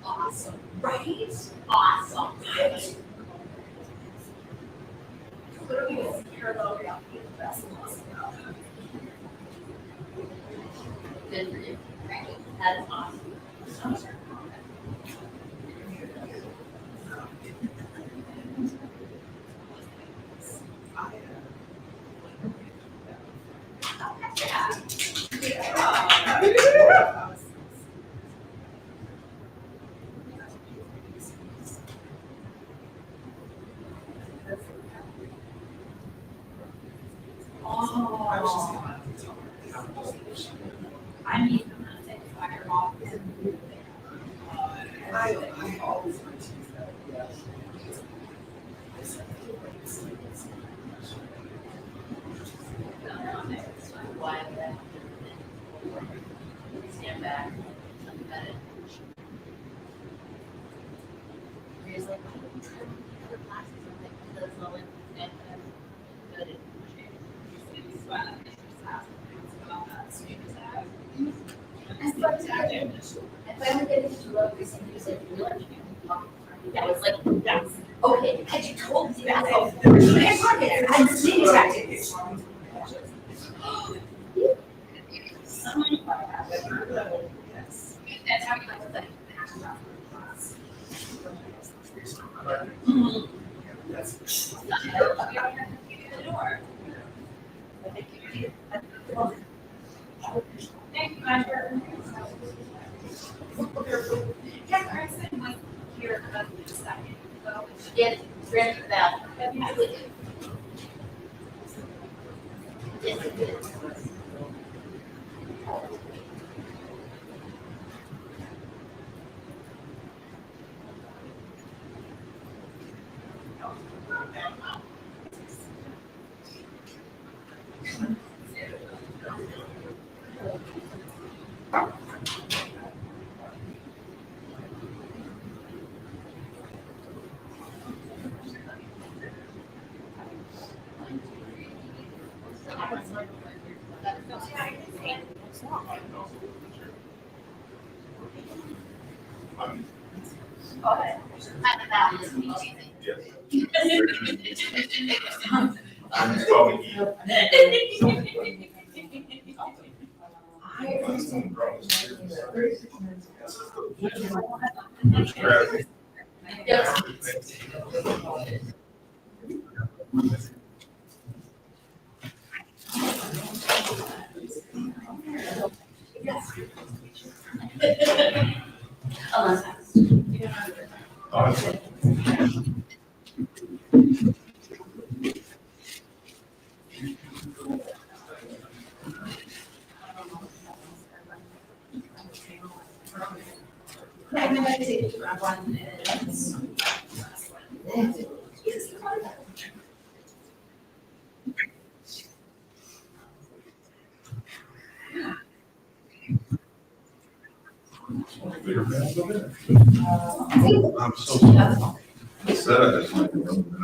Awesome, right? Awesome. Literally, it's parallel reality of the best possible. Good for you. That's awesome. Oh. I need to take fire off. I always want to use that, yes. Stand back. Here's like, I finally get into love this and you said, that was like, that's, okay, had you told me that, I'm seeing that. That's how you like to think. Thank you, Roger. Yeah, Kristen was here a second. Yes, ready for that. Yes, it is. I'm probably you. I'm going to take it around 1 minute. I'm so sorry. I said I just went to room.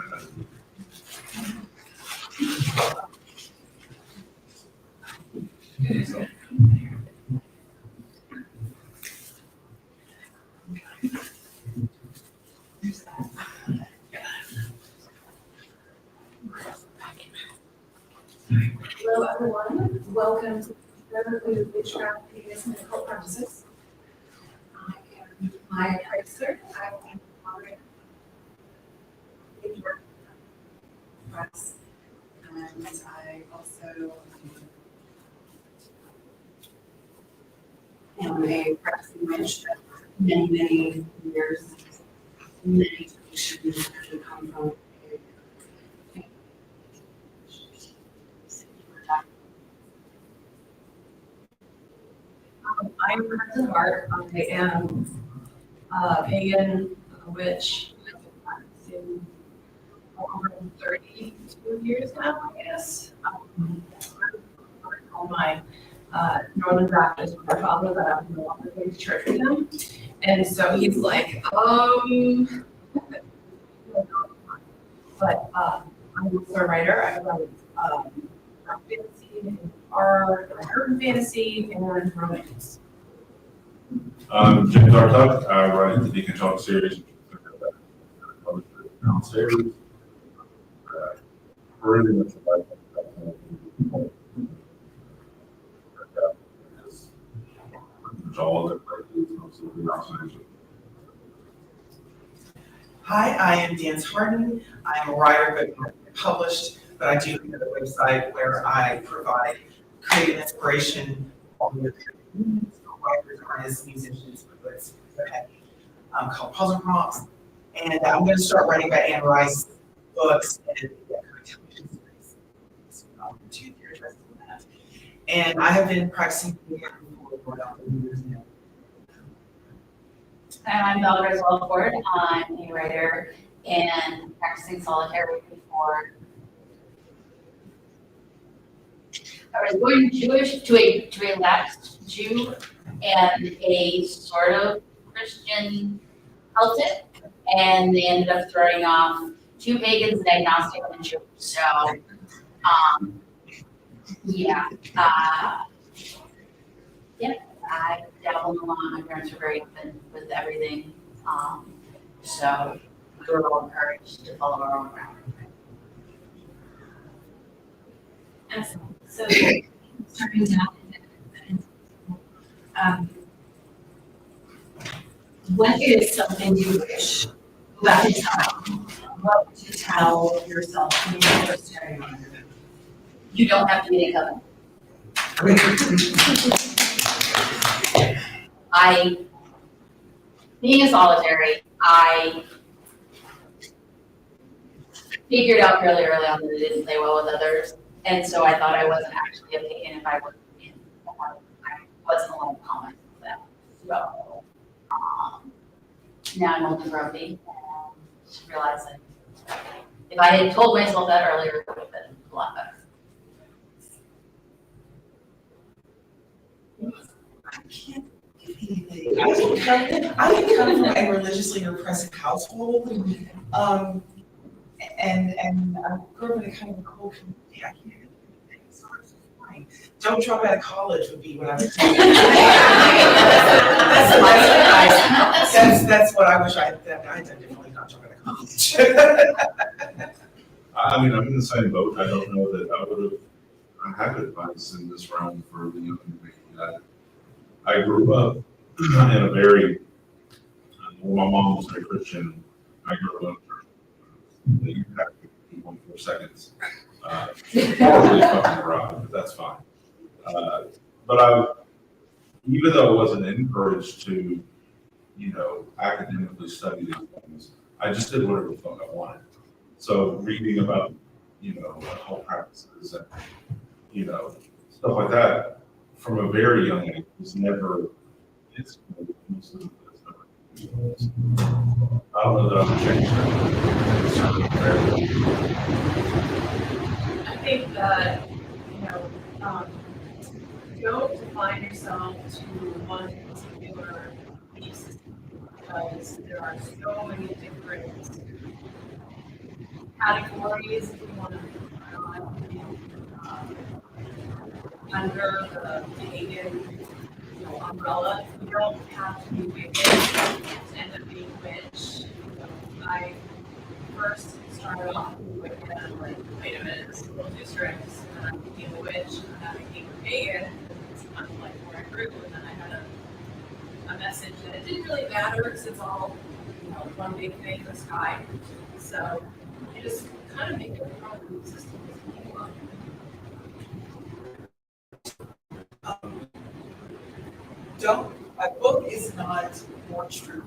Hello, everyone. Welcome to the Witchcraft Penis Medical Practices. I am Maya Chrysler. I am moderator. Press. And I also am a practicing witch for many, many years. Many traditions actually come from I'm Kristen Hart. I am a pagan witch. I've been practicing over 32 years now, I guess. All my Northern Baptist grandfather that I've no longer going to church with him. And so he's like, but I'm also a writer. I write fantasy, art, urban fantasy, and romance. I'm James Artuck. I write the Deacon Talk series. Downstairs. Pretty much like all of it. Hi, I am Dan Harden. I'm a writer, but not published, but I do have a website where I provide creative inspiration for writers, artists, musicians, poets, called Puzzle Prompts. And I'm going to start writing about Anne Rice books and her television series. So, 2 years resting on that. And I have been practicing for about 3 years now. I'm Belle Griswold Ford. I'm a writer and practicing solitaire for. I was going Jewish to a lapsed Jew and a sort of Christian Celtic, and they ended up throwing off 2 pagans, an agnostic, and a Jew. So, yeah. Yeah. I dabble in a lot. My parents are very open with everything. So we were all encouraged to follow our own route. Excellent. So starting down, what is something you wish about the time? What would you tell yourself when you were first starting on it? You don't have to be a covenant. Being a solitary, I figured out fairly early on that I didn't play well with others, and so I thought I wasn't actually a pagan if I wasn't in the heart. I wasn't allowed to comment with them. So now I'm older grumpy and just realizing if I had told myself that earlier, it would have been a lot better. I come from a religiously repressive household, and I grew up in a kind of a cool community. I can't do anything, so I was fine. Don't drop out of college would be what I would do. That's what I wish I had done. I definitely not drop out of college. I mean, I'm in the same boat. I don't know that I have advice in this realm for the young me. I grew up in a very, my mom was very Christian. I grew up in you have to keep 1 seconds. Horribly fucking garage, but that's fine. But even though I wasn't encouraged to, academically study these things, I just did whatever the fuck I wanted. So reading about, occult practices and, stuff like that from a very young age was never, I don't know that I would change that. I think that, don't define yourself to one particular belief system because there are so many different categories if you want to under the pagan umbrella. You don't have to be wicked to end up being witch. I first started off with Wicca and I'm like, wait a minute, this is a little too strict. And then I became a witch and then I became a pagan. It's kind of like where I grew, and then I had a message that it didn't really matter because it's all one big thing in the sky. So you just kind of make it a problem system as you go. A book is not more true.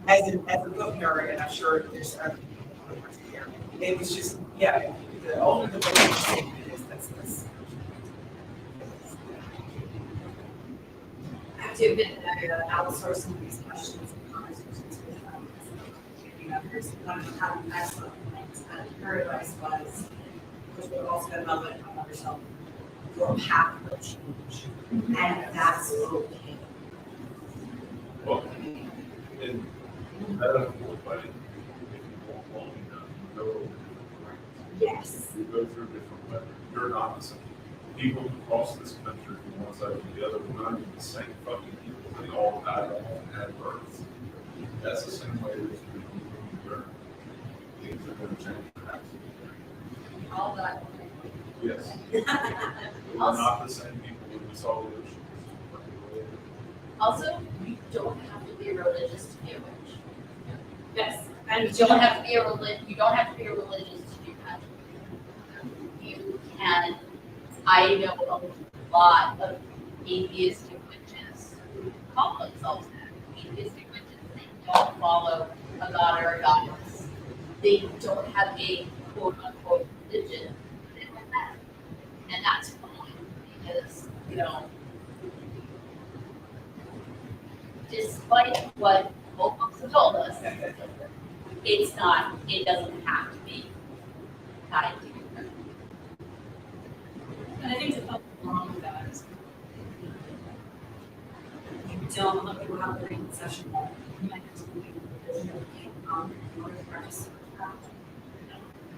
As a book nerd, and I'm sure there's other people here, it was just, the older the book is, that's. I have to admit that I outsource some of these questions and conversations with community members. One of having excellent things, and her advice was, which would also have about it on yourself, your path will change, and that's okay. Well, and I don't know if go over different grounds. Yes. We go through different weather. You're not the same. People who cross this country from one side to the other were not even the same fucking people. They all died off and had births. That's the same way it is for people who learn. Things are going to change drastically. All that. Yes. We're not the same people when we saw the oceans. Also, you don't have to be religious to be a witch. Yes. You don't have to be you don't have to be a religious to do that. You can, I know a lot of atheistic witches who call themselves that. Atheistic witches, they don't follow a god or a goddess. They don't have a quote unquote religion. They don't have. And that's fine because, you know, despite what both books have told us, it's not, it doesn't have to be tied to your faith. And I think to help along with that is you don't let people have their own session. You might have to be order to practice witchcraft.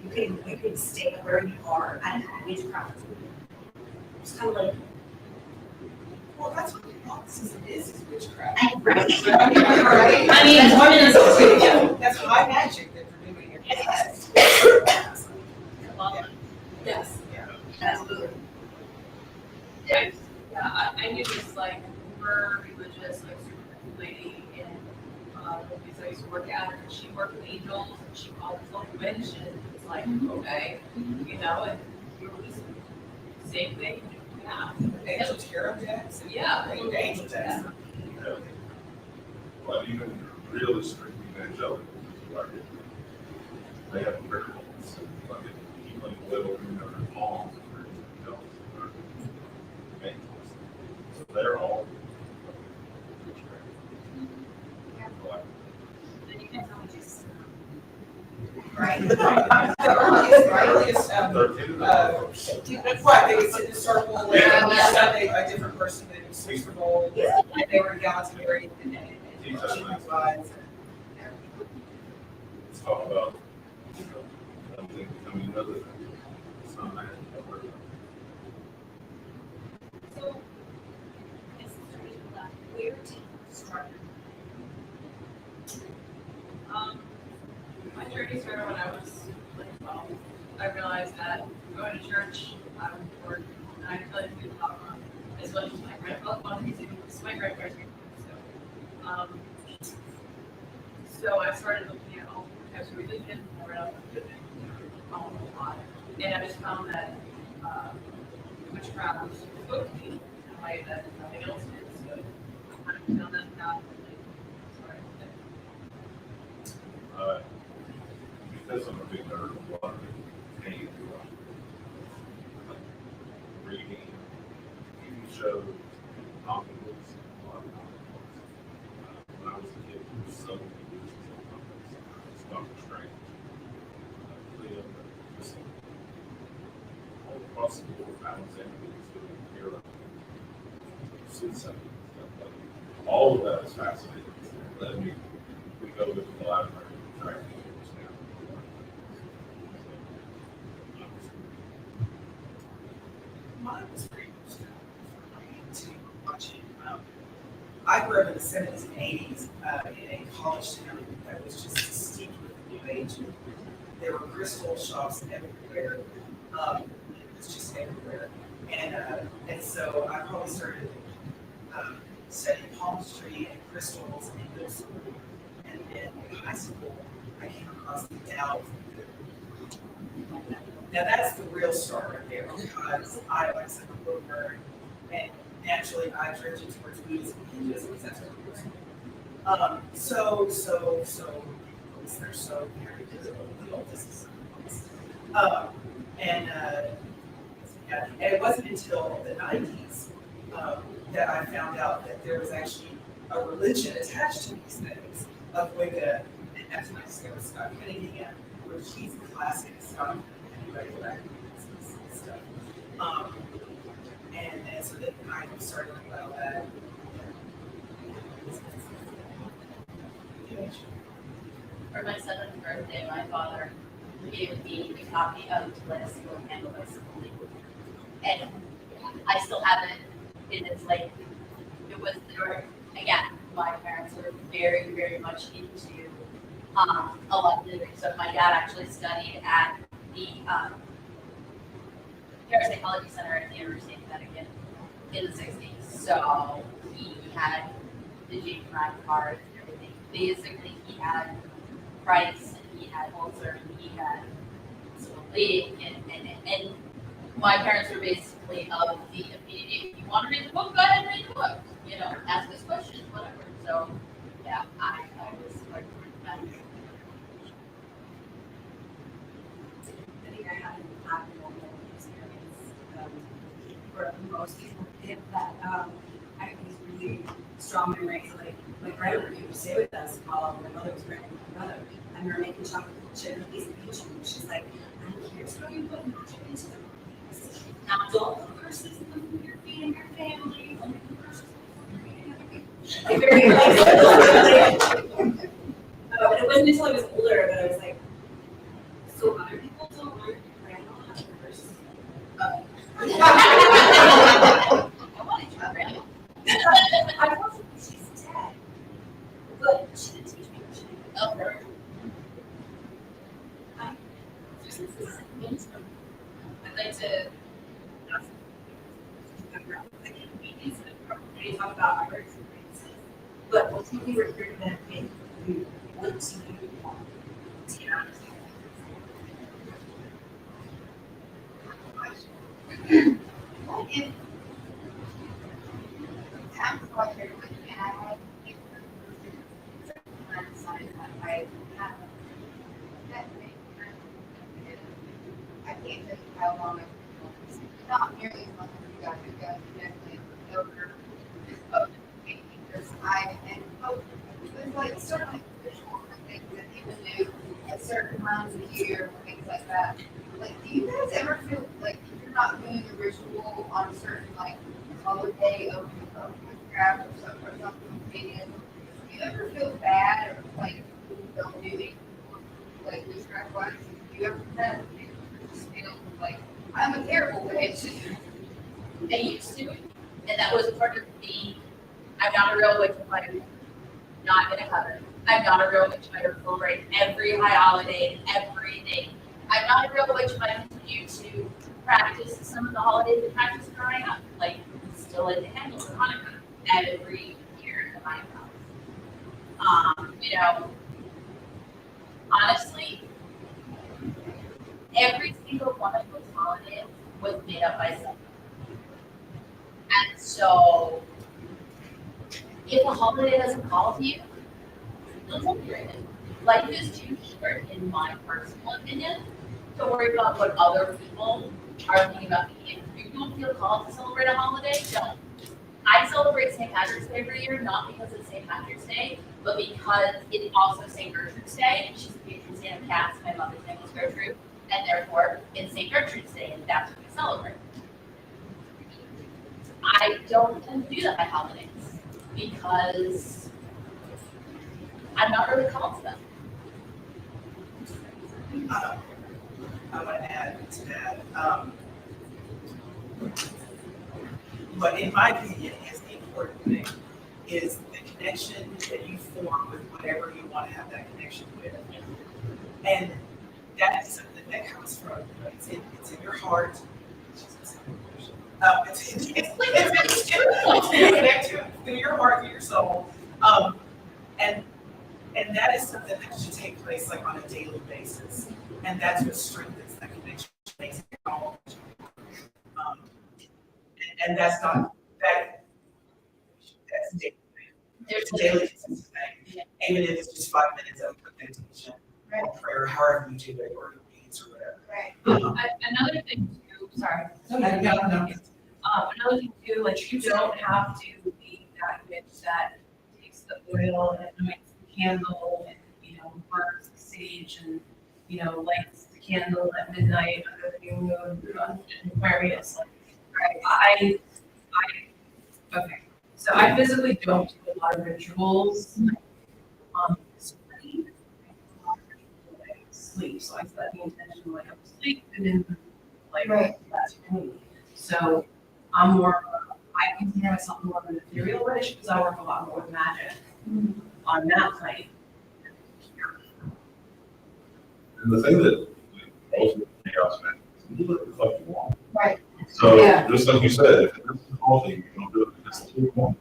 You can stay where you are and have witchcraft. It's kind of like, Well, that's what Catholicism is witchcraft. right. Right? I mean, That's what it is. Mormonism too. That's high magic that they're doing here. Yes. Yes. Yeah. Absolutely. Yeah, I knew this like super religious, like super lady in because I used to work at her, and she worked with angels, and she called herself a witch, and it's like, okay, you know, and it was same thing, yeah. Angel tarot decks. Yeah. Angel decks. Yeah. But even really strict evangelicals, like, they have prayer points and like healing little, you know, their palms and their angels and their angels. So they're all like, Then you can tell what Jesus. Right. The earliest, right, they would sit in a circle, and each Sunday a different person, they would switch the role, and they were egalitarian and she provides. let's talk about, you know, one thing becoming another thing. It's not that. So, it's where to start. My journey started when I was like 12. I realized that going to church, I was bored, and I really didn't talk about as much as my grandpa wanted me to, because my grandparents were so I started looking at all types of religion, I read up on a lot, and I just found that witchcraft spoke to me in a way that nothing else did, so I kind of found that path and started with it. Because I'm a big nerd, a lot of it came from like reading TV shows, comic books, a lot of comic books. When I was a kid, there were so many movies and comics. Doctor Strange, Leo, just all across the board, Alexander, Hero, Suicide, stuff like that. All of that is fascinating. Let me, we go to the library and try to get this now. Mine was pretty much to watching. I grew up in the 70s and 80s in a college town that was just steeped with the new age. There were crystal shops everywhere. It was just everywhere. And so I probably started studying palmistry and crystals in middle school. And then in high school, I came across the Tao. Now that's the real start right there, because I, like I said, I'm a little nerd, and naturally I drifted towards Buddhism and Hinduism, because that's what it was. So, they're so very visible, the oldest. Yeah, and it wasn't until the 90s that I found out that there was actually a religion attached to these things of Wicca, and that's when I discovered Scott Cunningham, which he's a classic Scott stuff. And so then I started learning about that. For my 7th birthday, my father gave me a copy of the list of handle by Simone. And I still have it, and it's like, it was, again, my parents were very, very much into a lot of the stuff. My dad actually studied at the Parapsychology Center at the University of Connecticut in the 60s. So he had the James Ryan cards and everything. Basically, he had Price, and he had Holzer, and he had Lee, and my parents were basically of the opinion, if you want to read the book, go ahead and read the book. You know, ask us questions, whatever. So, yeah, I was like, I think I had an abnormal experience where most people did that. I have these really strong memories. Like my grandmother used to stay with us while my mother was pregnant with my brother, and we were making chocolate chip cookies in the kitchen. She's like, "And here's how you put magic into the cookies. Now don't put curses in them from your feet and your family. Only put curses in them from your feet and your family." It wasn't until I was older that I was like, so other people don't learn grandma how to curse. I wanted to try it. I wasn't, she's dead. But she didn't teach me what she did. Oh, her. I'd like to ask you talk about our experiences. But ultimately, we're here to make you what you want. Yeah. What if I'm frustrated with and I have certain signs that I have that thing. I can't tell you how long I've been not nearly as long as you guys definitely over because I and there's like certain visual things that people do at certain times of year, things like that. Like, do you guys ever feel like if you're not doing a ritual on a certain like holiday of witchcraft or something pagan, do you ever feel bad or like don't do it like witchcraft wise? Do you ever have just feel like I'm a terrible witch? They used to, and that was part of the, I'm not a real witch if I'm not in a coven. I'm not a real witch if I don't celebrate every high holiday, everything. I'm not a real witch if I continue to practice some of the holidays I practiced growing up, like still in the candles for Hanukkah every year in my house. You know, honestly, every single one of those holidays was made up by someone. And so, if a holiday doesn't call to you, don't celebrate it. Life is too short, in my personal opinion, to worry about what other people are thinking about me. If you don't feel called to celebrate a holiday, don't. I celebrate St. Patrick's Day every year, not because it's St. Patrick's Day, but because it's also St. Gertrude's Day. She's the patron saint of cats. My mother's name was Gertrude, and therefore it's St. Gertrude's Day, and that's what we celebrate. I don't tend to do that by holidays because I'm not really called to them. I want to add to that. But in my opinion, is the important thing is the connection that you form with whatever you want to have that connection with. And that is something that comes from, it's in your heart. It's connected through your heart, through your soul. And that is something that should take place like on a daily basis. And that's what strengthens that connection. Makes it all. And that's not that. That's daily. It's a daily thing. Even if it's just 5 minutes of meditation or prayer, however you do it, or reads or whatever. Right. Another thing too. Sorry. Another thing too, like you don't have to be that witch that takes the oil and anoints the candle and burns the sage and lights the candle at midnight under the new moon in Aquarius. Like, okay. So I physically don't do a lot of rituals. asleep, so I set the intention like I'm asleep and then like Right. that's for me. So I'm more, I consider myself more of an ethereal witch because I work a lot more with magic on that plane. And the thing that most of the chaos man, is you do what the fuck you want. Right. So, Yeah. just like you said, if this is healthy, you don't do it because you want.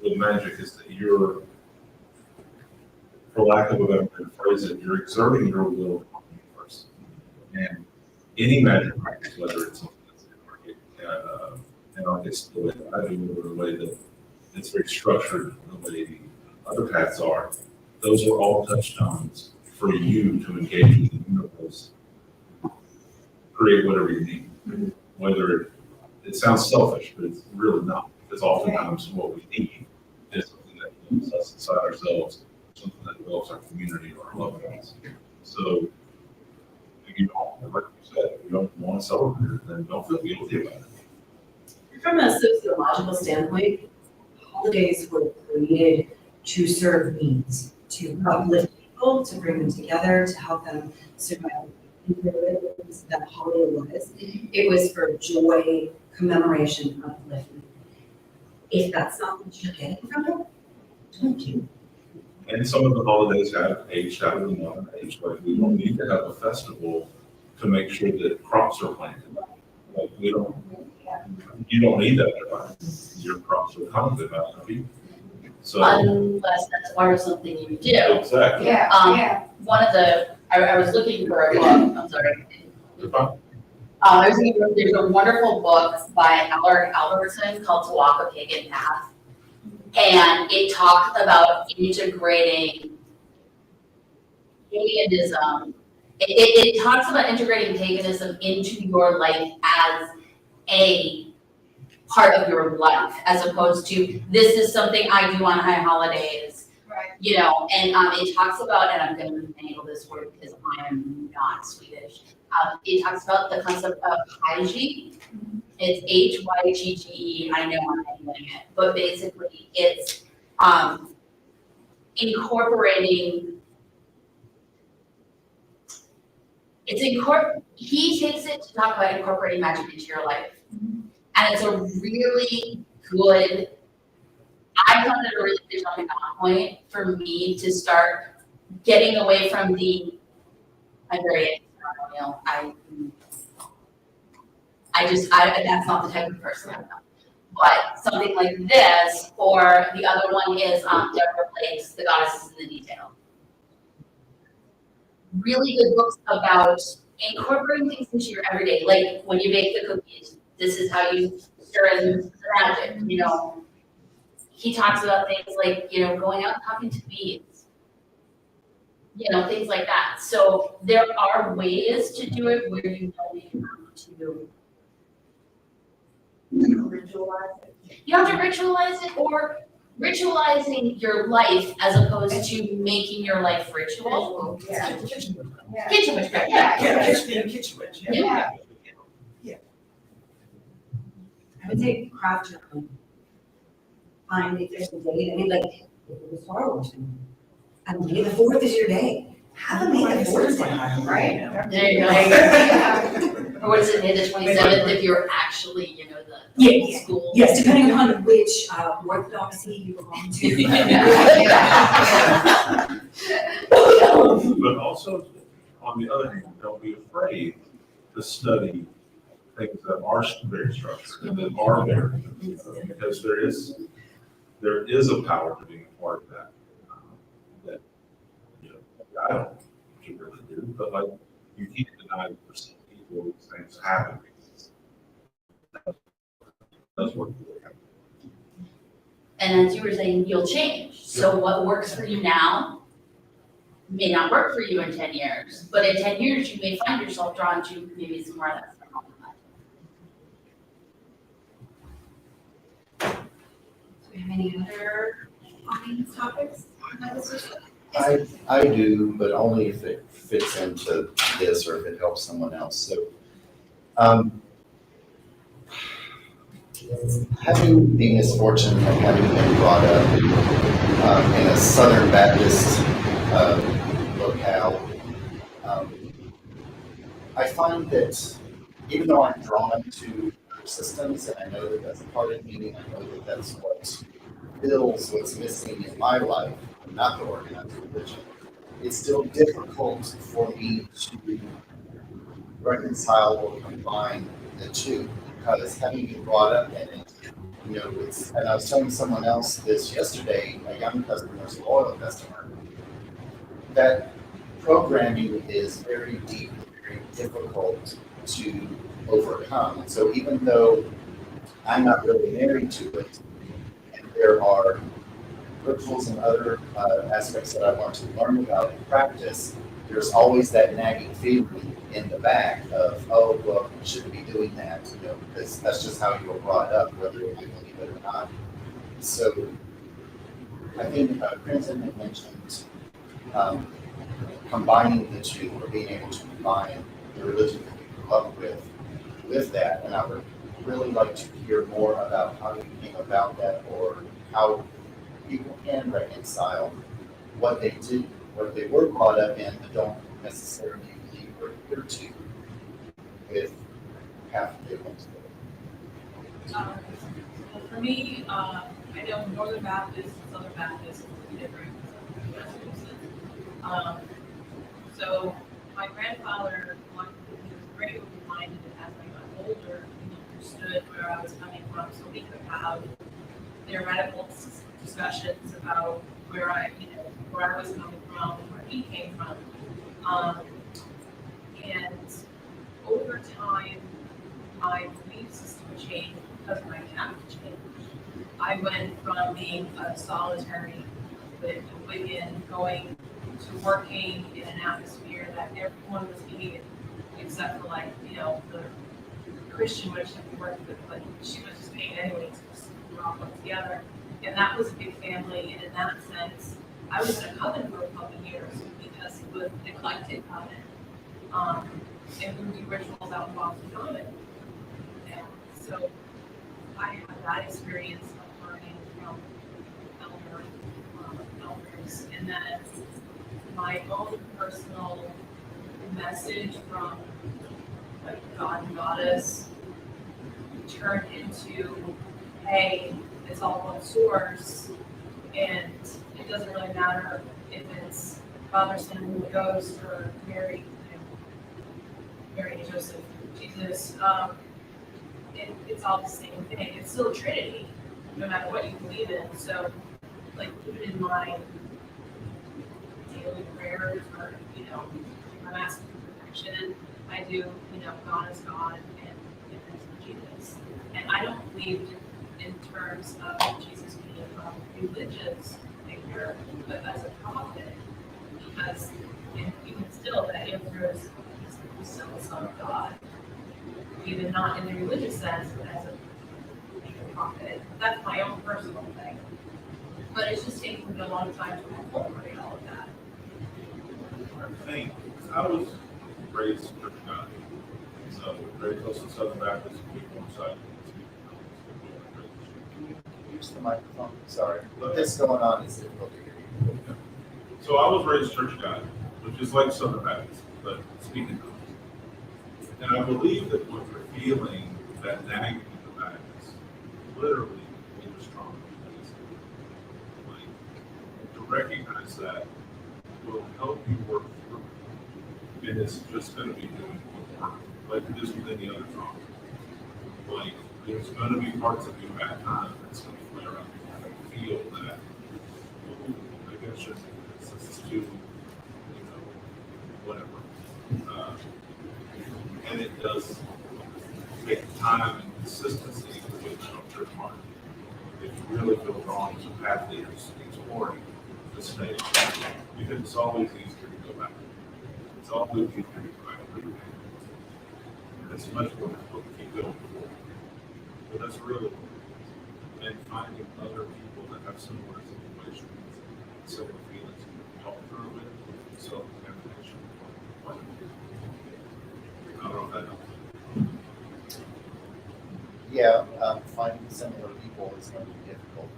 With magic is that you're, for lack of a better way to phrase it, you're exerting your will on the universe. And any magic practice, whether it's something that's anarchist, the way that I do it, or the way that it's very structured, the way other paths are, those are all touchstones for you to engage with the universe, create whatever you need. Whether it sounds selfish, but it's really not, because oftentimes what we need is something that develops us inside ourselves, something that develops our community or our loved ones. So, if you don't, like you said, if you don't want to celebrate it, then don't feel guilty about it. From a sociological standpoint, holidays were created to serve needs, to uplift people, to bring them together, to help them survive. That holiday was. It was for joy, commemoration, upliftment. If that's not what you're getting from it, don't you? And some of the holidays have aged out of the modern age. Like, we don't need to have a festival to make sure that crops are planted. Like, you don't need that advice. Your crops are constantly about to be. So, Unless that's part of something you do. exactly. Yeah. One of the, I was looking for a book, I'm sorry. You're fine. I was thinking, there's a wonderful book by Allard Albertson called To Walk a Pagan Path. And it talks about integrating paganism. It talks about integrating paganism into your life as a part of your life, as opposed to this is something I do on high holidays. Right. You know, and it talks about, and I'm going to mangle this word because I am not Swedish. It talks about the concept of hygie. It's Hygge. I know I'm mangling it, but basically it's incorporating. He takes it to talk about incorporating magic into your life, and it's a really good. I found it a really good jumping off point for me to start getting away from the. I'm very ceremonial. That's not the type of person I'm. But something like this, or the other one is Deborah Blake's The Goddesses in the Detail. Really good books about incorporating things into your everyday, like when you bake the cookies. This is how you stir in the magic. You know, he talks about things like going out and talking to bees. Things like that. So there are ways to do it where you don't even have to. Ritualize it. You don't have to ritualize it, or ritualizing your life as opposed to making your life ritual. Yeah. Kitchen witchcraft. Kitchen witch. Yeah. I would say craft your own. Find if there's a date, I mean, like, if it was Star Wars, and May the 4th is your day. Have a May the 4th day. Right. There you go. Or what is it, May the 27th, if you're actually, the old school. Yes, depending upon which orthodoxy you belong to. But also, on the other hand, don't be afraid to study things that are very structured and that are very, because there is a power to being a part of that. That I don't really do, but like you can't deny that for some people these things happen because that's what really happens. And as you were saying, you'll change. So what works for you now may not work for you in 10 years, but in 10 years, you may find yourself drawn to maybe some more of that stuff. Do we have any other audience topics? I do, but only if it fits into this or if it helps someone else. So, having the misfortune of having been brought up in a Southern Baptist locale, find that even though I'm drawn to systems, and I know that that's a part of me, and I know that that's what fills what's missing in my life, and not the organized religion, it's still difficult for me to reconcile or combine the two, because having been brought up in it, it's, and I was telling someone else this yesterday, a young customer, a loyal customer, that programming is very deep, very difficult to overcome. And so even though I'm not really married to it, and there are rituals and other aspects that I want to learn about and practice, there's always that nagging feeling in the back of, oh, well, you shouldn't be doing that, because that's just how you were brought up, whether you believe it or not. So I think Crimson had mentioned combining the two, or being able to combine the religion that you grew up with that, and I would really like to hear more about how you came about that, or how people can reconcile what they do, what they were brought up in, but don't necessarily believe or adhere to, with half of it. Well, for me, I know Northern Baptist and Southern Baptist are different. So my grandfather, he was very open-minded, and as I got older, he understood where I was coming from, so we could have theoretical discussions about where I was coming from, where he came from. And over time, my belief system changed because my path changed. I went from being a solitary Wiccan, going to working in an atmosphere that everyone was hated, except for the Christian witch that we worked with, but she was just paid anyways, because we were all put together. And that was a big family, and in that sense, I was in a coven for a couple of years because it was an eclectic coven. And we would do rituals out in Boston Common. And so I had that experience of learning from elders, and then my own personal message from God and Goddess turned into, hey, it's all one source, and it doesn't really matter if it's Father, Son, and Holy Ghost, or Mary and Joseph, Jesus. It's all the same thing. It's still a Trinity, no matter what you believe in. So, even in my daily prayers, or I'm asking for protection, I do, God is God and there's Jesus. And I don't believe in terms of Jesus being a religious figure, but as a prophet, because even still, that Andrew is still the Son of God, even not in the religious sense, but as a prophet. That's my own personal thing. But it's just taken me a long time to incorporate all of that. I think I was raised Church of God, so very close to Southern Baptist, one side. Use the microphone, sorry. What's going on is difficult to hear you. So I was raised Church of God, which is like Southern Baptist, but speaking of. And I believe that what you're feeling, that nagging in the back, is literally inner trauma. To recognize that will help you work through it. And it's just going to be doing work, like it is with any other trauma. There's going to be parts of you at times that's going to flare up. You're going to feel that, maybe I shouldn't do this. This is too, whatever. And it does take time and consistency to get up your heart. If you really feel drawn to a path that you're exploring, to stay. Because it's always easier to go back. It's always easier to go back and and it's much more difficult to keep going forward. But that's really what it is. And finding other people that have similar situations, similar feelings, and help through it, self-determination. I don't know if that helps. Yeah, finding similar people is going to be difficult.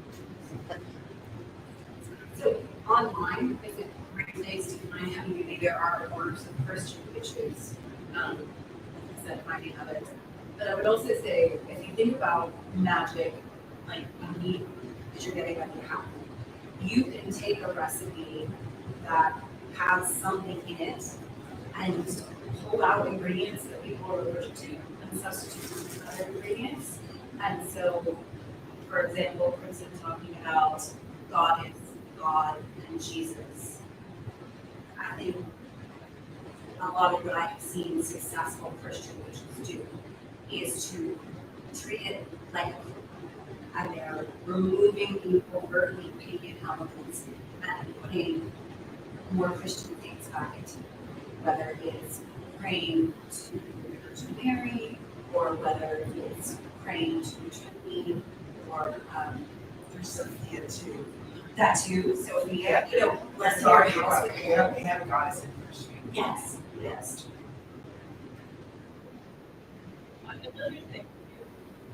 So online, is it these days to find, there are orders of Christian witches. said, finding others. But I would also say, if you think about magic, like you need, that you're getting what you have. You can take a recipe that has something in it and pull out ingredients that people are allergic to and substitute with other ingredients. And so, for example, Kristen talking about God is God and Jesus. I think a lot of what I've seen successful Christian religions do is to treat it like a food. And they're removing the overtly pagan elements and putting more Christian things back into it. Whether it's praying to the Virgin Mary, or whether it's praying to the Trinity, or There's Sophia too. that too. So we Yeah. have, bless Sorry, our house with we have a goddess in Christianity. yes, yes. Another thing,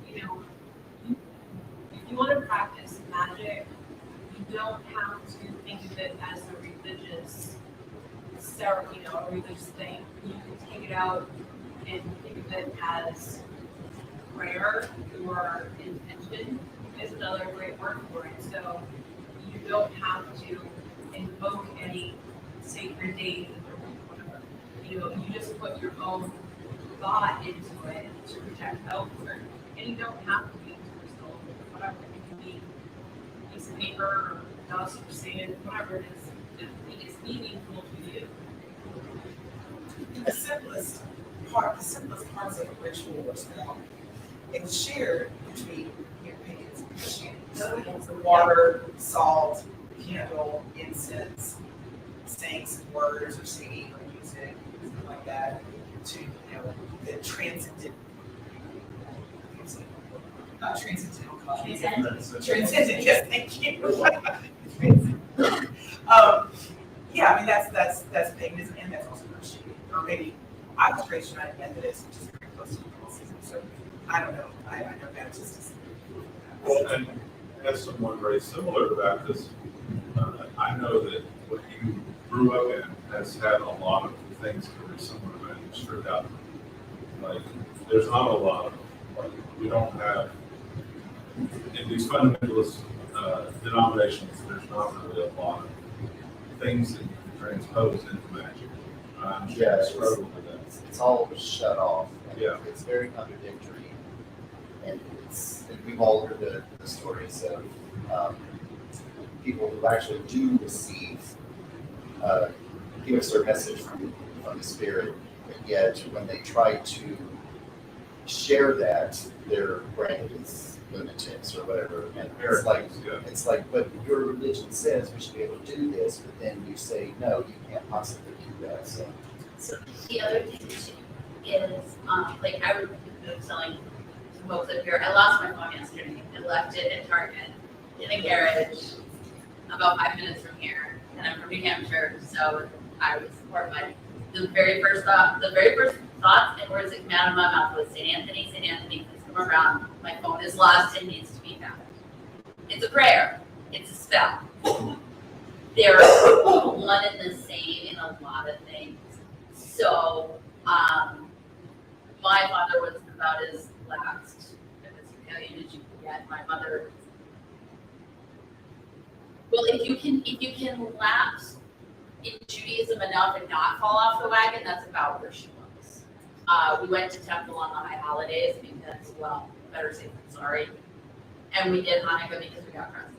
you know, if you want to practice magic, you don't have to think of it as a religious ceremony, a religious thing. You can take it out and think of it as prayer or intention is another great word for it. So you don't have to invoke any sacred deity or whatever. You just put your own thought into it to protect health, and you don't have to be crystal, whatever. It can be a piece of paper or dust or sand, whatever it is. It's meaningful to you. The simplest parts of a ritual or spell, it's shared between pagans and Christians. So it's the water, salt, candle, incense, saying some words or singing or music, something like that, to the transcendent. Not transcendental cause. Transcendent, yes, thank you. Yeah, I mean that's paganism and that's also Christianity. Or maybe I was raised United Methodist, which is very close to Catholicism. So I don't know. I know Baptist is. Well, and as someone very similar to Baptist, I know that what you grew up in has had a lot of things that are similar to that stripped out. Like, there's not a lot of, like, we don't have, in these fundamentalist denominations, there's not really a lot of things that you can transpose into magic. I'm sure Yeah, you struggle with that. It's all shut off. And Yeah. It's very contradictory. And we've all heard the stories of people who actually do receive, give us their message from the Spirit, but yet when they try to share that, they're branded as lunatics or whatever. And it's like, but your religion says we should be able to do this, but then you say, no, you can't possibly do that. So the other thing too is, like I was selling to folks up here. I lost my phone yesterday. I left it at Target in a garage about 5 minutes from here, and I'm from New Hampshire, so I was horrified. The very first thoughts and words that came out of my mouth was St. Anthony, please come around. My phone is lost and needs to be found. It's a prayer. It's a spell. They're one and the same in a lot of things. So, my father was about as last as Italian as you can get. My mother. Well, if you can lapse in Judaism enough and not fall off the wagon, that's about where she was. We went to temple on the high holidays because, well, better safe than sorry. And we did Hanukkah because we got presents.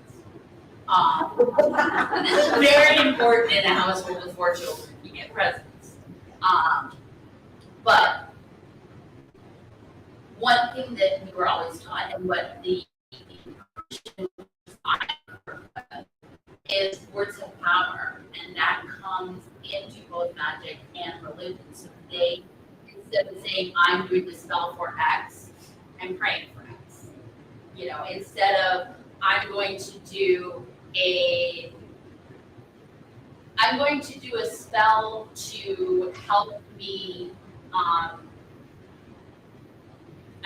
This is very important in a household with 4 children. You get presents. But one thing that we were always taught, and what the is words of power, and that comes into both magic and religion. So they, instead of saying I'm doing the spell for X, I'm praying for X. Instead of I'm going to do a spell to help me. I'm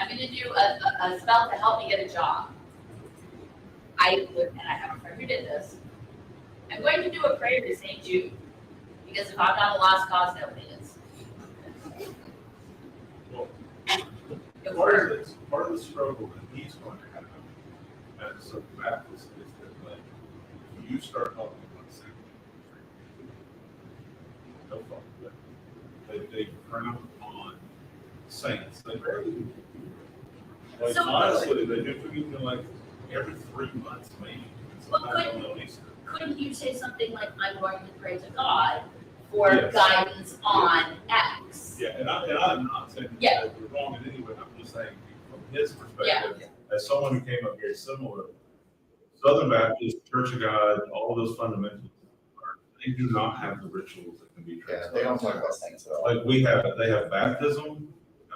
going to do a spell to help me get a job. And I have a friend who did this. I'm going to do a prayer to St. Jude, because if I'm not a lost cause, nobody is. Well, Part of the struggle that he's going to have as a Southern Baptist is that like you start talking about sanctification, no fuck with that. They frown on saints. They rarely do. Like So- honestly, they do forgive like every 3 months maybe. Sometimes on Easter. Couldn't you say something like, I'm going to pray to God for Yes. guidance on X? Yeah, and I'm not saying Yeah. that we're wrong in any way. I'm just saying from his perspective, as someone who came up very similar, Southern Baptist, Church of God, all those fundamentals, they do not have the rituals that can be Yeah, traced. they don't talk about saints at all. Like they have baptism, and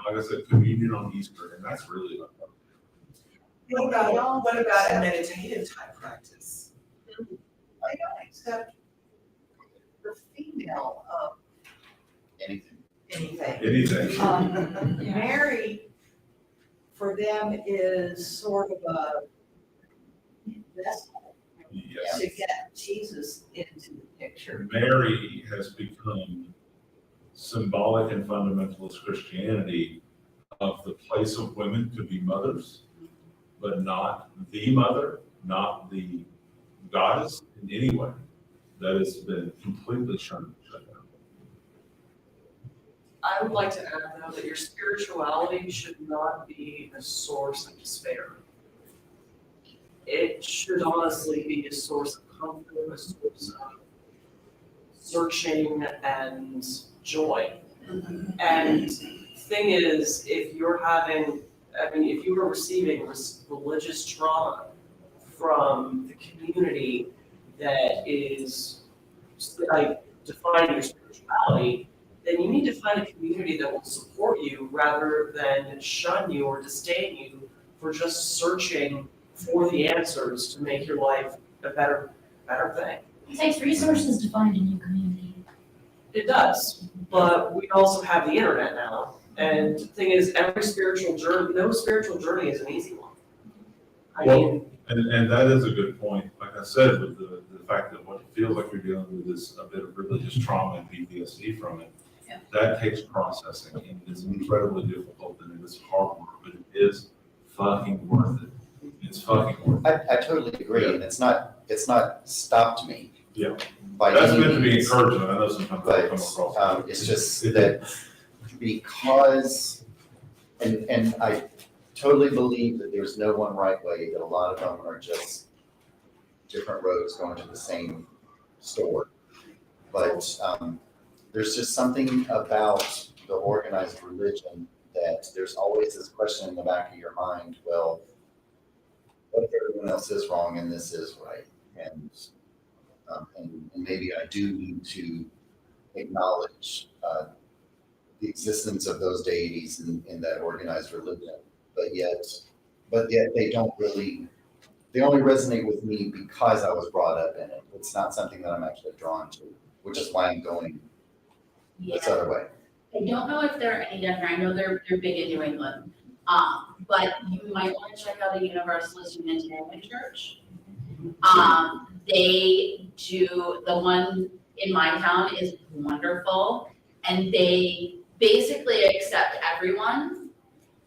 like I said, communion on Easter, and that's really like. What about a meditative type practice? They don't accept the female of Anything. anything. Anything. Mary, for them, is sort of a vessel Yes. to get Jesus into the picture. Mary has become symbolic and fundamentalist Christianity of the place of women to be mothers, but not the mother, not the goddess in any way. That has been completely shut down. I would like to add though that your spirituality should not be a source of despair. It should honestly be a source of comfort, a source of searching and joy. And thing is, if you were receiving religious trauma from the community that is like defining your spirituality, then you need to find a community that will support you rather than shun you or disdain you for just searching for the answers to make your life a better thing. It takes resources to find a new community. It does, but we also have the internet now. And the thing is, no spiritual journey is an easy one. And that is a good point. Like I said, with the fact that what it feels like you're dealing with is a bit of religious trauma and PTSD from it. Yeah. That takes processing, and it's incredibly difficult, and it is hard work, but it is fucking worth it. It's fucking worth it. I totally agree, and it's not stopped me. Yeah. By That's any meant to be means. encouragement. I know sometimes But I come across. it's just that because, and I totally believe that there's no one right way, that a lot of them are just different roads going to the same store. But there's just something about the organized religion that there's always this question in the back of your mind, well, what if everyone else is wrong and this is right? And maybe I do need to acknowledge the existence of those deities in that organized religion, but yet they only resonate with me because I was brought up in it. It's not something that I'm actually drawn to, which is why I'm going this other way. I don't know if they're any different. I know they're big in New England. But you might want to check out a Universalist Unitarian church. They do, the one in my town is wonderful, and they basically accept everyone.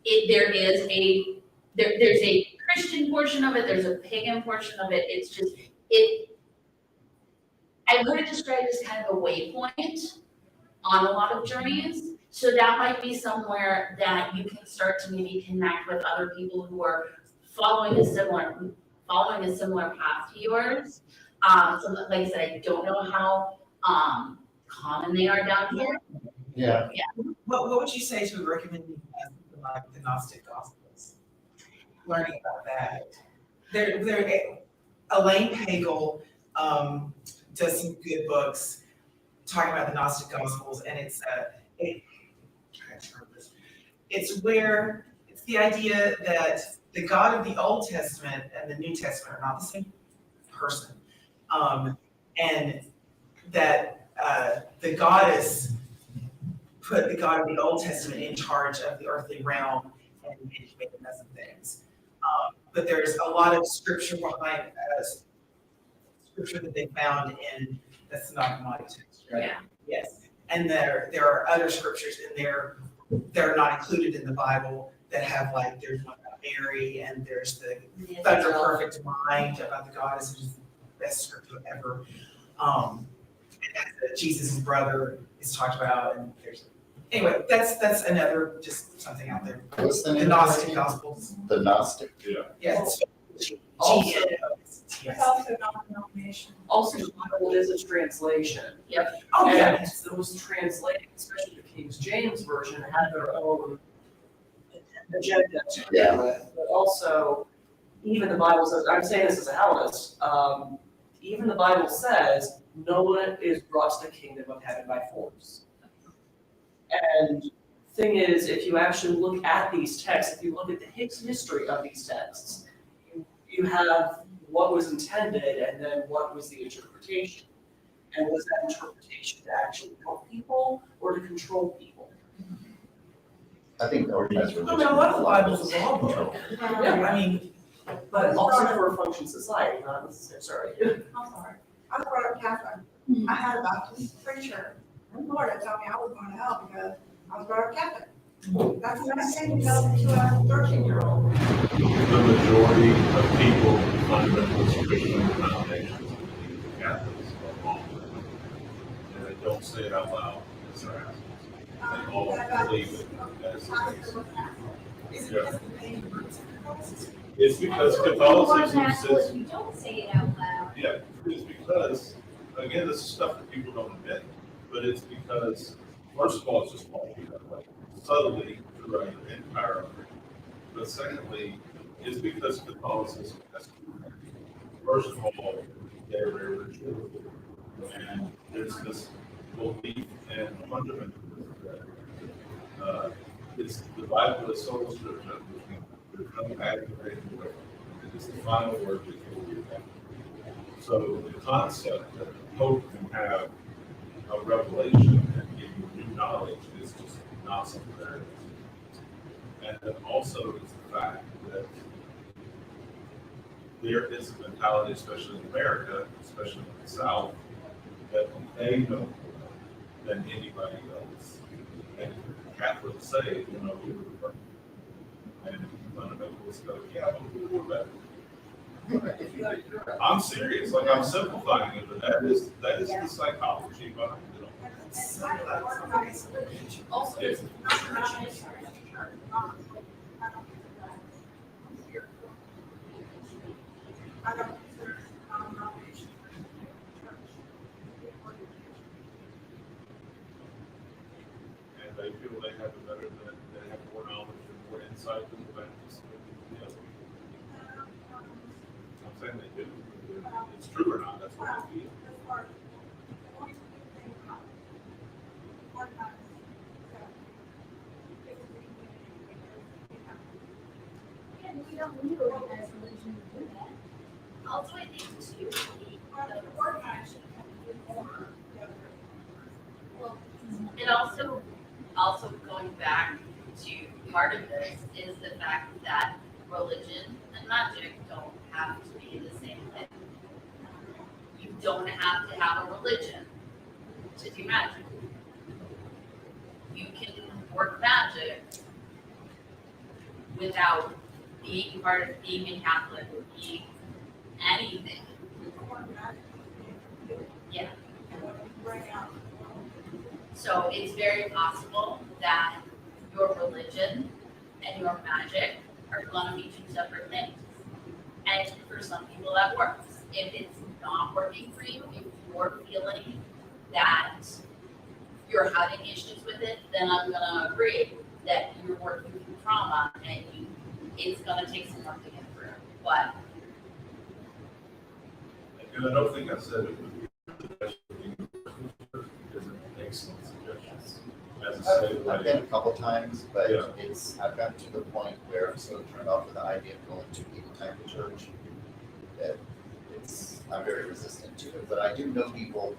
There's a Christian portion of it, there's a pagan portion of it. It's just, I would describe it as kind of a waypoint on a lot of journeys. So that might be somewhere that you can start to maybe connect with other people who are following a similar path to yours. So like I said, I don't know how common they are down here. Yeah. What would you say to recommending something like the Gnostic Gospels? Learning about that. Elaine Pagel does some good books talking about the Gnostic Gospels, and it's the idea that the God of the Old Testament and the New Testament are not the same person, and that the goddess put the God of the Old Testament in charge of the earthly realm and made a mess of things. But there's a lot of scripture behind scripture that they found in the synoptic text, right? Yeah. Yes. And there are other scriptures in there that are not included in the Bible that have like, there's one about Mary, and there's the Thunder Perfect Mind about the goddess, which is the best scripture ever. And Jesus' brother is talked about, and there's, anyway, that's another, just something out there. What's the The name? Gnostic Gospels. The Gnostic. Yeah. Yes. Also, It's also non-denominational. also, the Bible is a translation. Yep. Oh, yeah. And those translated, especially the King James Version, had their own agenda to Yeah. deal with. But also, even the Bible says, I'm saying this as a Hellenist, even the Bible says, no one is brought to the kingdom of heaven by force. And thing is, if you actually look at these texts, if you look at the history of these texts, you have what was intended and then what was the interpretation. And was that interpretation to actually help people or to control people? I think organized I religion. mean, a lot of the Bibles is all book. Yeah. I mean, But also for a function society, not necessarily. I'm sorry. I was brought up Catholic. I had a Baptist preacher in Florida tell me I was going to hell because I was brought up Catholic. That's the next thing you tell to a 13-year-old. The majority of people in fundamentalist Christian denominations believe Catholics are wrong. And they don't say it out loud, it's their assholes. They all believe it, that's the case. It's because Catholicism says. You don't say it out loud. Yeah, it's because, again, this is stuff that people don't admit, but it's because, first of all, it's just all like subtly throughout the empire. But secondly, it's because Catholicism has, first of all, they're very ritual. And there's this belief in fundamentalism that it's the Bible is sola scriptura, there's no aggravated way. It is the final word before we have. So the concept that the Pope can have a revelation and give you new knowledge is just not something there is. And then also is the fact that there is a mentality, especially in America, especially in the South, that they know more than anybody else. And Catholics say, you know, we were the first. And fundamentalists go, yeah, but we were better. I'm serious, like I'm simplifying it, but that is the psychology behind it all. Also, Yes. I don't consider non-denominational church. And they feel they have a better, they have more knowledge and more insight than the Baptists. Yeah. I'm saying they do. It's true or not, that's what I feel. And we don't need organized religion to do that. Also, I think too, Well, it also going back to part of this is the fact that religion and magic don't have to be the same thing. You don't have to have a religion to do magic. You can work magic without being part of being a Catholic or being anything. Yeah. So it's very possible that your religion and your magic are going to be two separate things. And for some people that works. If it's not working for you, if you're feeling that you're having issues with it, then I'm going to agree that you're working through trauma and it's going to take some work to get through. But And I don't think I said it would be the best because it makes some suggestions. As I say, I've been a couple times, but Yeah. I've gotten to the point where I'm so turned off with the idea of going to any type of church that I'm very resistant to it. But I do know people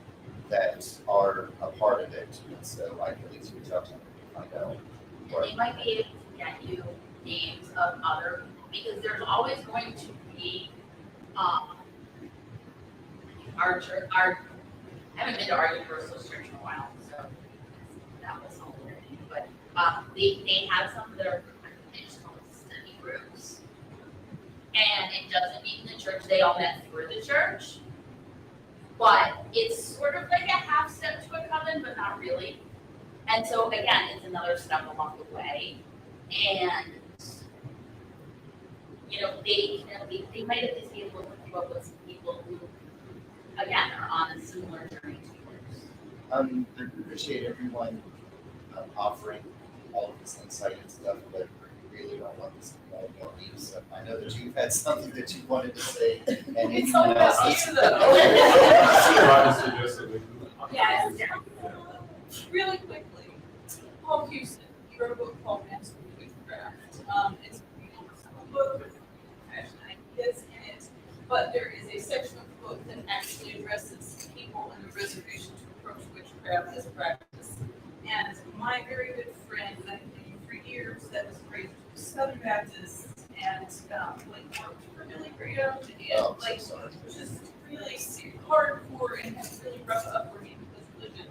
that are a part of it, and so I can at least reach out to them and find out. they might be able to get you names of other, because there's always going to be, our church, I haven't been to our Universalist church in a while, so that was all weird. But they have some that are, I just and it doesn't meet in the church. They all met through the church. But it's sort of like a half step to a coven, but not really. And so again, it's another step along the way. And you know, they might at least be able to hook you up with some people who, again, are on a similar journey to yours. I appreciate everyone offering all of this insight and stuff, but I really don't want this to be all about me. So I know that you've had something that you wanted to say, and It's all about you, though. Yes. Really quickly, Paul Houston, he wrote a book called Master of Witchcraft. It's a book with fashion ideas in it, but there is a section of the book that actually addresses people in the reservation to approach witchcraft as a practice. And my very good friend that I've known for years, that was raised Southern Baptist and like worked for Billy Graham and like just really hardcore and had really rough upbringing with religion,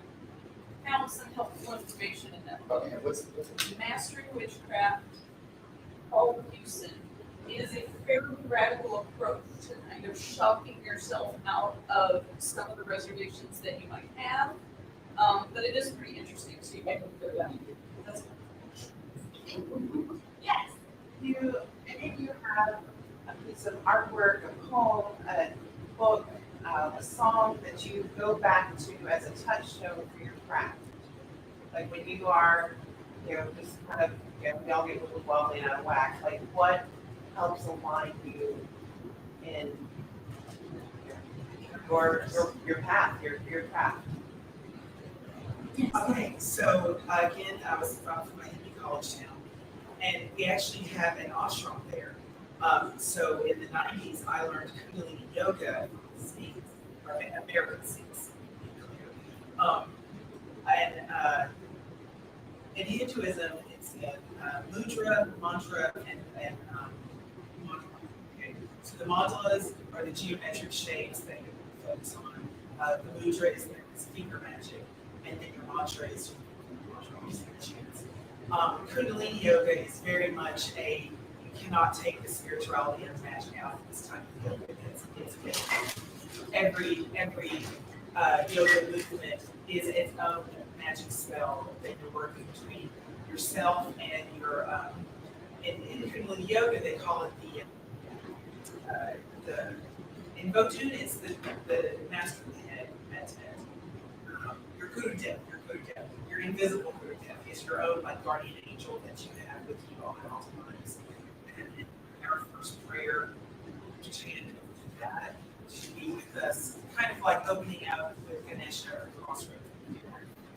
found some helpful information in that book. Okay, what's it? Mastering Witchcraft, Paul Houston, is a fairly radical approach to kind of shocking yourself out of some of the reservations that you might have. But it is pretty interesting, so you might look that. That's Yes. Any of you have a piece of artwork, a poem, a book, a song that you go back to as a touchstone for your craft? Like when you are, just kind of, we all get a little wobbly and out of whack. Like what helps align you in your path, your craft? Okay, so again, I was from my hippie college town, and we actually have an ashram there. So in the 90s, I learned Kundalini yoga from Sikhs, or American Sikhs, to be clear. In Hinduism, it's mudra, mantra, and mantra. Okay, so the mantras are the geometric shapes that you focus on. The mudra is the finger magic, and then your mantra is your mantra, obviously the chants. Kundalini yoga is very much you cannot take the spirituality and magic out of this type of yoga. It's every yoga movement is its own magic spell that you're working between yourself and your in Kundalini yoga they call it the Invotun is the master of the head, your Guru Dev, your invisible Guru Dev is your own like guardian angel that you have with you all at all times. And in our first prayer to chant that should be with us, kind of like opening out with Ganesha or Crossroads.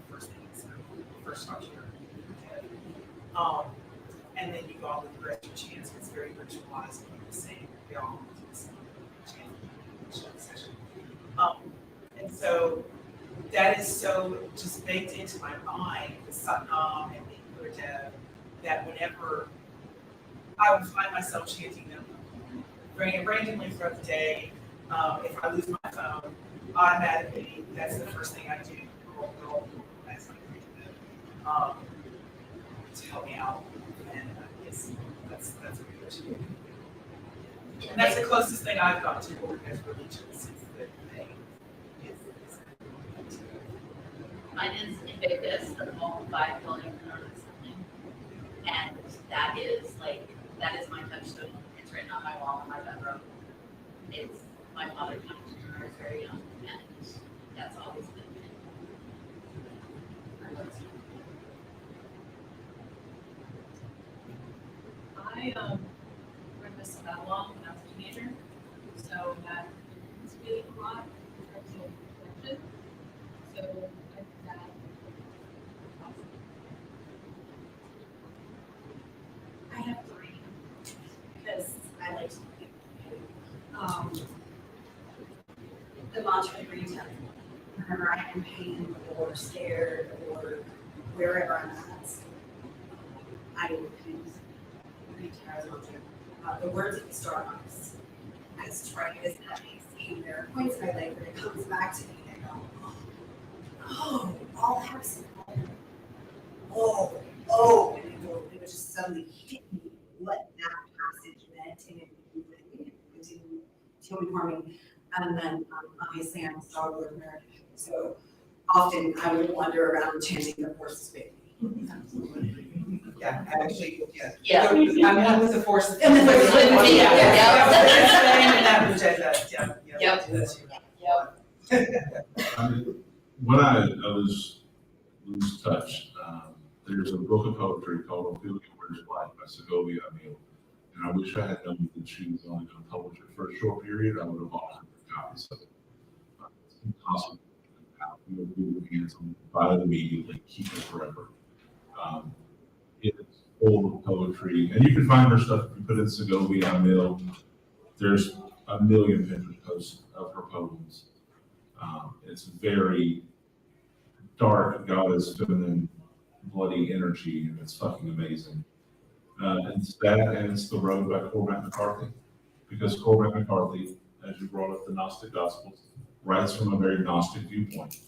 First thing is first start your head. And then you go all with the rest of your chants. It's very ritualized and the same. We all do the same chant session. And so that is so just baked into my mind, the Satnam and the Gurdev, that whenever I would find myself chanting them randomly throughout the day, if I lose my phone, automatically that's the first thing I do. That's my Gurdev, to help me out, and yes, that's a good. And that's the closest thing I've got to organized religion since the day. Mine is Invictus, the whole 5 billion or something. And that is my touchstone. It's written on my wall in my bedroom. It's my father taught me when I was very young, and that's always been I read this about long when I was a teenager, so that it's really a lot in terms of reflection. So I think that I have 3 because I like to think. The mantra brings up whenever I'm in pain or scared or wherever I'm at. I can read Tara's mantra. The words of the Starbucks. As trite as that may seem, there are points in my life where it comes back to me and I go, oh, all has oh, and it would just suddenly hit me what that passage meant and it home farming, and then obviously I'm a Star Wars nerd, so often I would wander around chanting the Force is with me. Yeah, actually, yeah. Yeah. I'm one with the force. And the Force is with me, Yeah. yeah. And that, Yep. I mean, when I was lose touch, there's a book of poetry called Ophelia Wears Black by Segovia Emil. And I wish I had known that she was only going to publish it for a short period. I would have bought copies of it. It's impossible to have your hands on it, buy it immediately, keep it forever. It is full of poetry, and you can find her stuff if you put in Segovia Emil. There's a million Pinterest posts of her poems. It's very dark, goddess, feminine, bloody energy, and it's fucking amazing. It's that, and it's The Road by Cormac McCarthy, because Cormac McCarthy, as you brought up the Gnostic Gospels, writes from a very Gnostic viewpoint.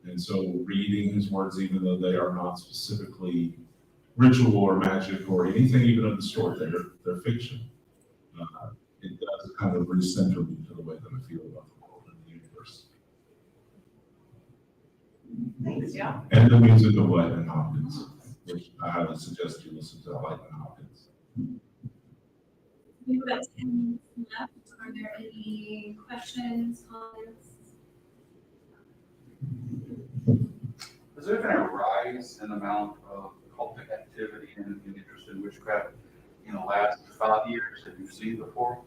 And so reading his words, even though they are not specifically ritual or magic or anything even of the sort, they're fiction. It does kind of recenter me to the way that I feel about the world and the universe. Thanks, yeah. And the music of Lightning Hopkins, which I highly suggest you listen to Lightning Hopkins. We have about 10 minutes left. Are there any questions, comments? Has there been a rise in the amount of cultic activity and interest in witchcraft in the last 5 years that you've seen before?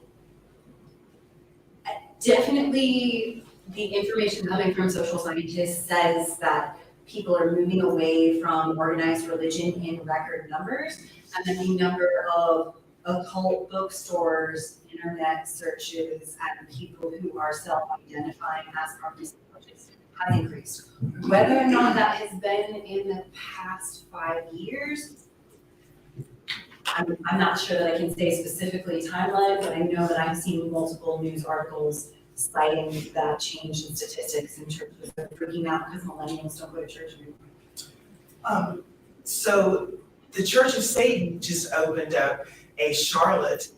Definitely the information coming from social scientists says that people are moving away from organized religion in record numbers, and then the number of occult bookstores, internet searches, and people who are self-identifying as properties of witches has increased. Whether or not that has been in the past 5 years, I'm not sure that I can say specifically timeline, but I know that I've seen multiple news articles citing that change in statistics in churches that are freaking out because millennials don't go to church anymore. So the Church of Satan just opened up a Charlotte,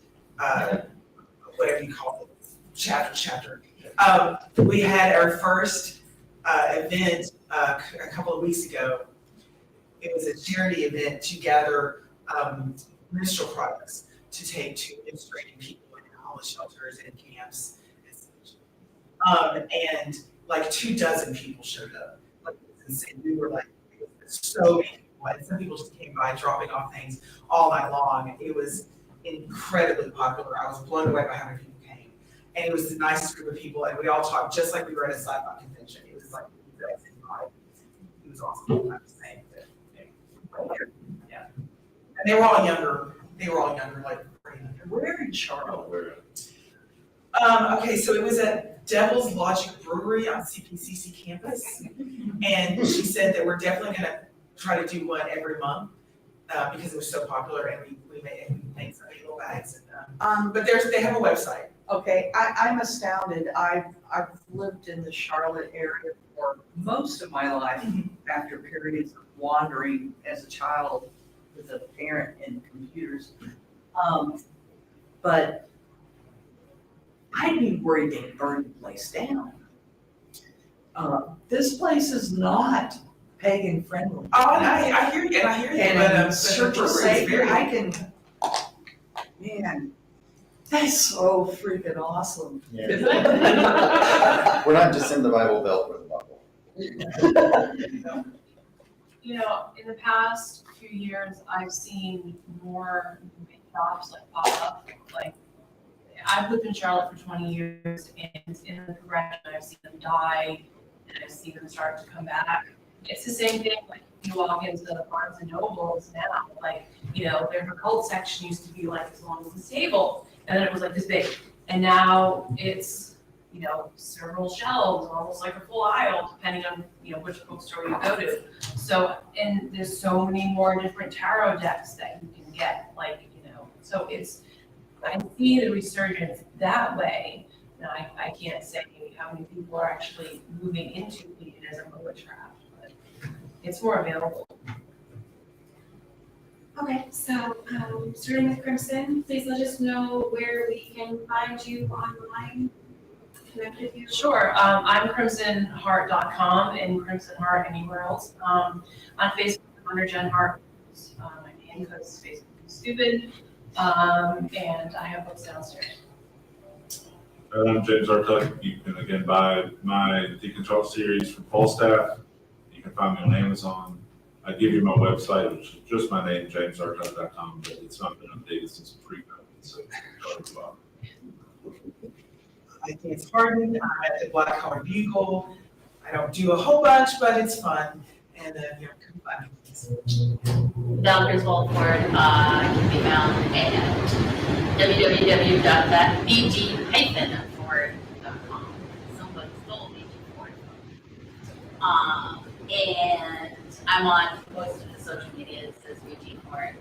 whatever you call it, chapter. We had our first event a couple of weeks ago. It was a charity event to gather menstrual products to take to menstruating people in homeless shelters and camps and such. And like 24 people showed up. Like, it was insane. We were like, so many people, and some people just came by dropping off things all night long. It was incredibly popular. I was blown away by how many people came. And it was the nicest group of people, and we all talked just like we were at a sci-fi convention. It was like the exact same vibe. It was awesome. I'm just saying that. Yeah. And they were all younger. Like Where in Charlotte? Okay, so it was at Devil's Logic Brewery on CPCC campus. And she said that we're definitely gonna try to do one every month because it was so popular, and we made some little bags. And, but they have a website. Okay, I'm astounded. I've lived in the Charlotte area for most of my life after periods of wandering as a child with a parent in computers. But I'd be worried they'd burn the place down. This place is not pagan friendly. Oh, and I hear you, And Church of Satan, very. I can, man, that's so freaking awesome. Yeah. We're not just in the Bible Belt with the Bible. You know, in the past few years, I've seen more shops like pop up. Like, I've lived in Charlotte for 20 years, and in the progression, I've seen them die, and I've seen them start to come back. It's the same thing, like, you walk into the Barnes and Nobles now, like, you know, their cult section used to be like as long as this table, and then it was like this big, and now it's, you know, several shelves, almost like a full aisle, depending on, you know, which bookstore you go to. So, and there's so many more different tarot decks that you can get, like, you know, so it's, I see the resurgence that way. Now, I can't say how many people are actually moving into paganism or witchcraft, but it's more available. Okay, so starting with Crimson, please let us know where we can find you online. connect with you? Sure, I'm crimsonheart.com and Crimson Heart anywhere else. On Facebook, I'm under Jen Hart, my name, because Facebook is stupid. And I have books downstairs. I'm James Artuck. You can again buy my Decontrol series from Falstaff. You can find me on Amazon. I give you my website, which is just my name, jamesartuck.com, but it's not been updated since pre-COVID, so sorry about Like it's Harden, I'm at the Black Collar Bugle. I don't do a whole bunch, but it's fun. And then, come find me. Dr. Walford can be found at www.bg-ford.com. Somebody stole BG-Ford. And I'm on most of the social medias as BG-Ford.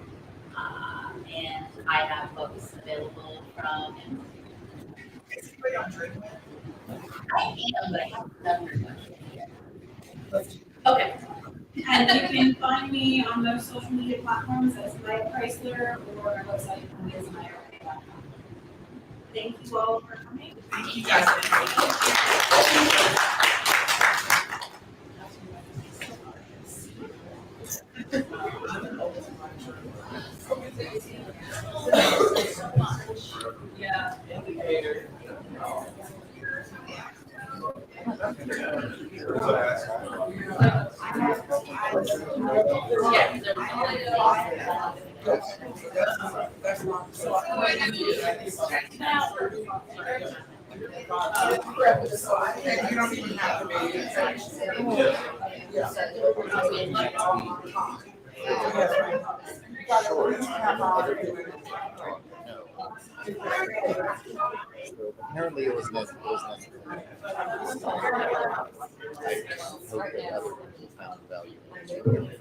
And I have books available from. Is anybody on Drink With? I am, but I haven't done very much yet. Okay. And you can find me on those social media platforms as Maya Chrysler or our website is MayaRay.com. Thank you all for coming. Thank you guys. Yeah. You don't even have to be. Apparently it was necessary. I hope that other people found value in it.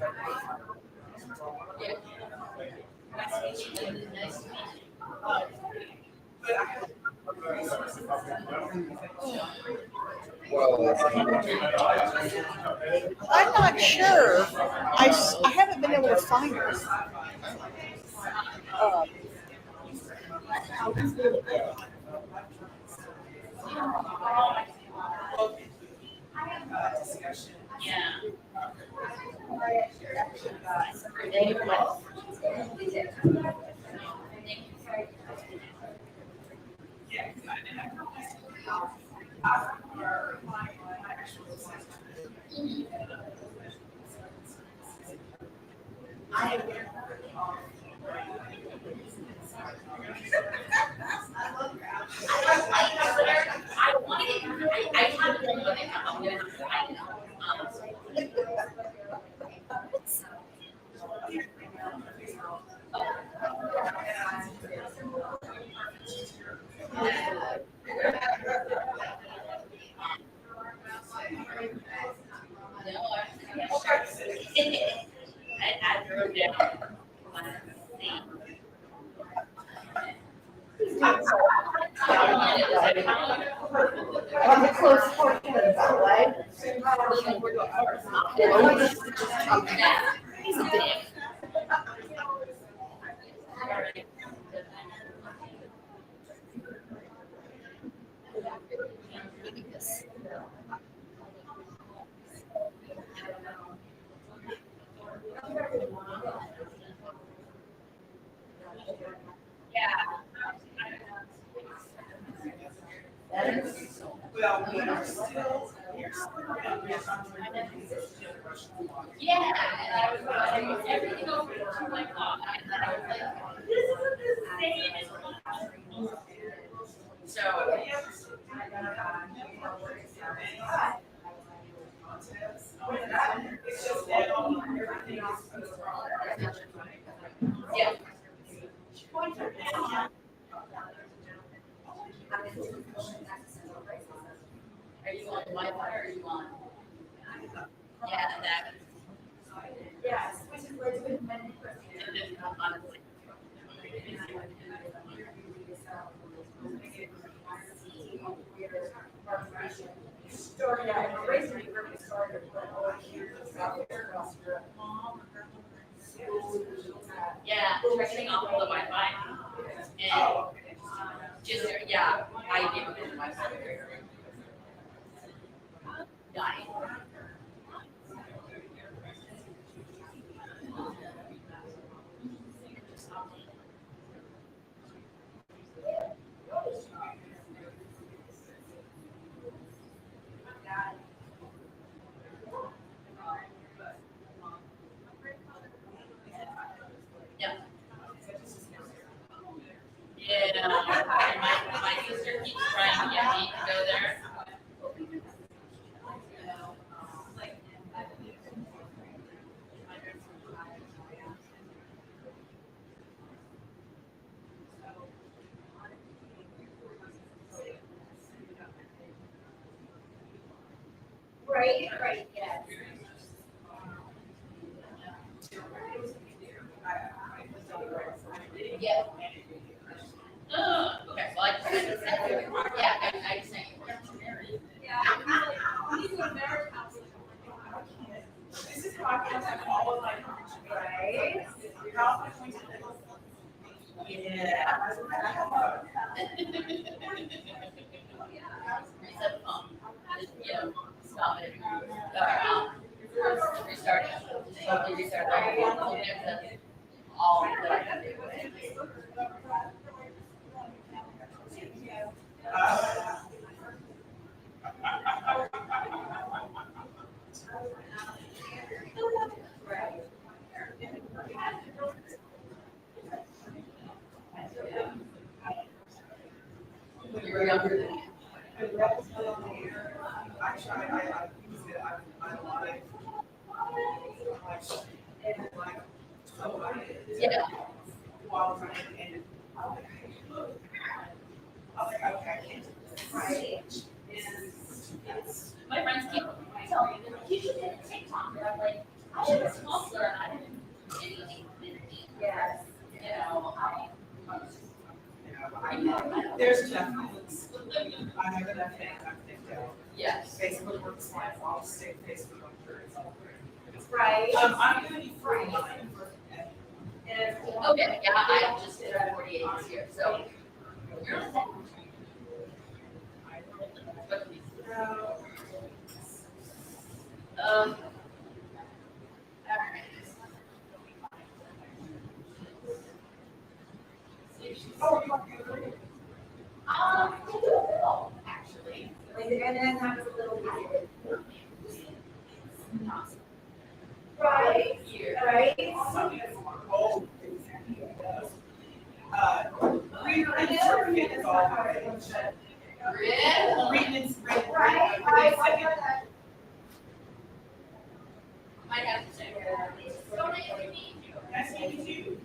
I'm not sure. I haven't been able to find her. Yeah. I drove down. On the close portion of that, right? He's a dick. Well, we're still. Yeah, and I was like, everything over to my car, and then I was like, this isn't the same. So. Yeah. Are you on Wi-Fi or are you on? Yeah, that. Yes, which is where it's been many Honestly. Started out, the race group started South Africa. Yeah, turning off all the Wi-Fi. And just, yeah, I give it Wi-Fi. Right, right, yeah. Yeah. Okay, well, I just sent you, yeah, I just sent you. Yeah, when you go to marriage counseling, this is podcast and all of my right? Yeah. Reset the phone. Just, you know, stop it. Restart it. Totally restart it. All that I can do. You were younger than me. Actually, I use it, I like, Yeah. while I'm in, I was like, okay, I can't do this. Right. My friends keep telling me, you should get a TikTok. And I'm like, I have a sponsor and I didn't do anything. Yes. You know, There's enough things. I have enough things I'm thinking of. yes. Facebook works fine, so I'll stay Facebook, I'm sure it's all great. Right. I'm gonna be free. And Okay, yeah, I just did a 48 this year, so. You're on that. All right. I don't know, actually. like, and then that was a little bit. Right, right. Reading and surfing is all right. Really? Reading and surfing. Right. Might have to check it out. So nice to meet you. Nice to meet you.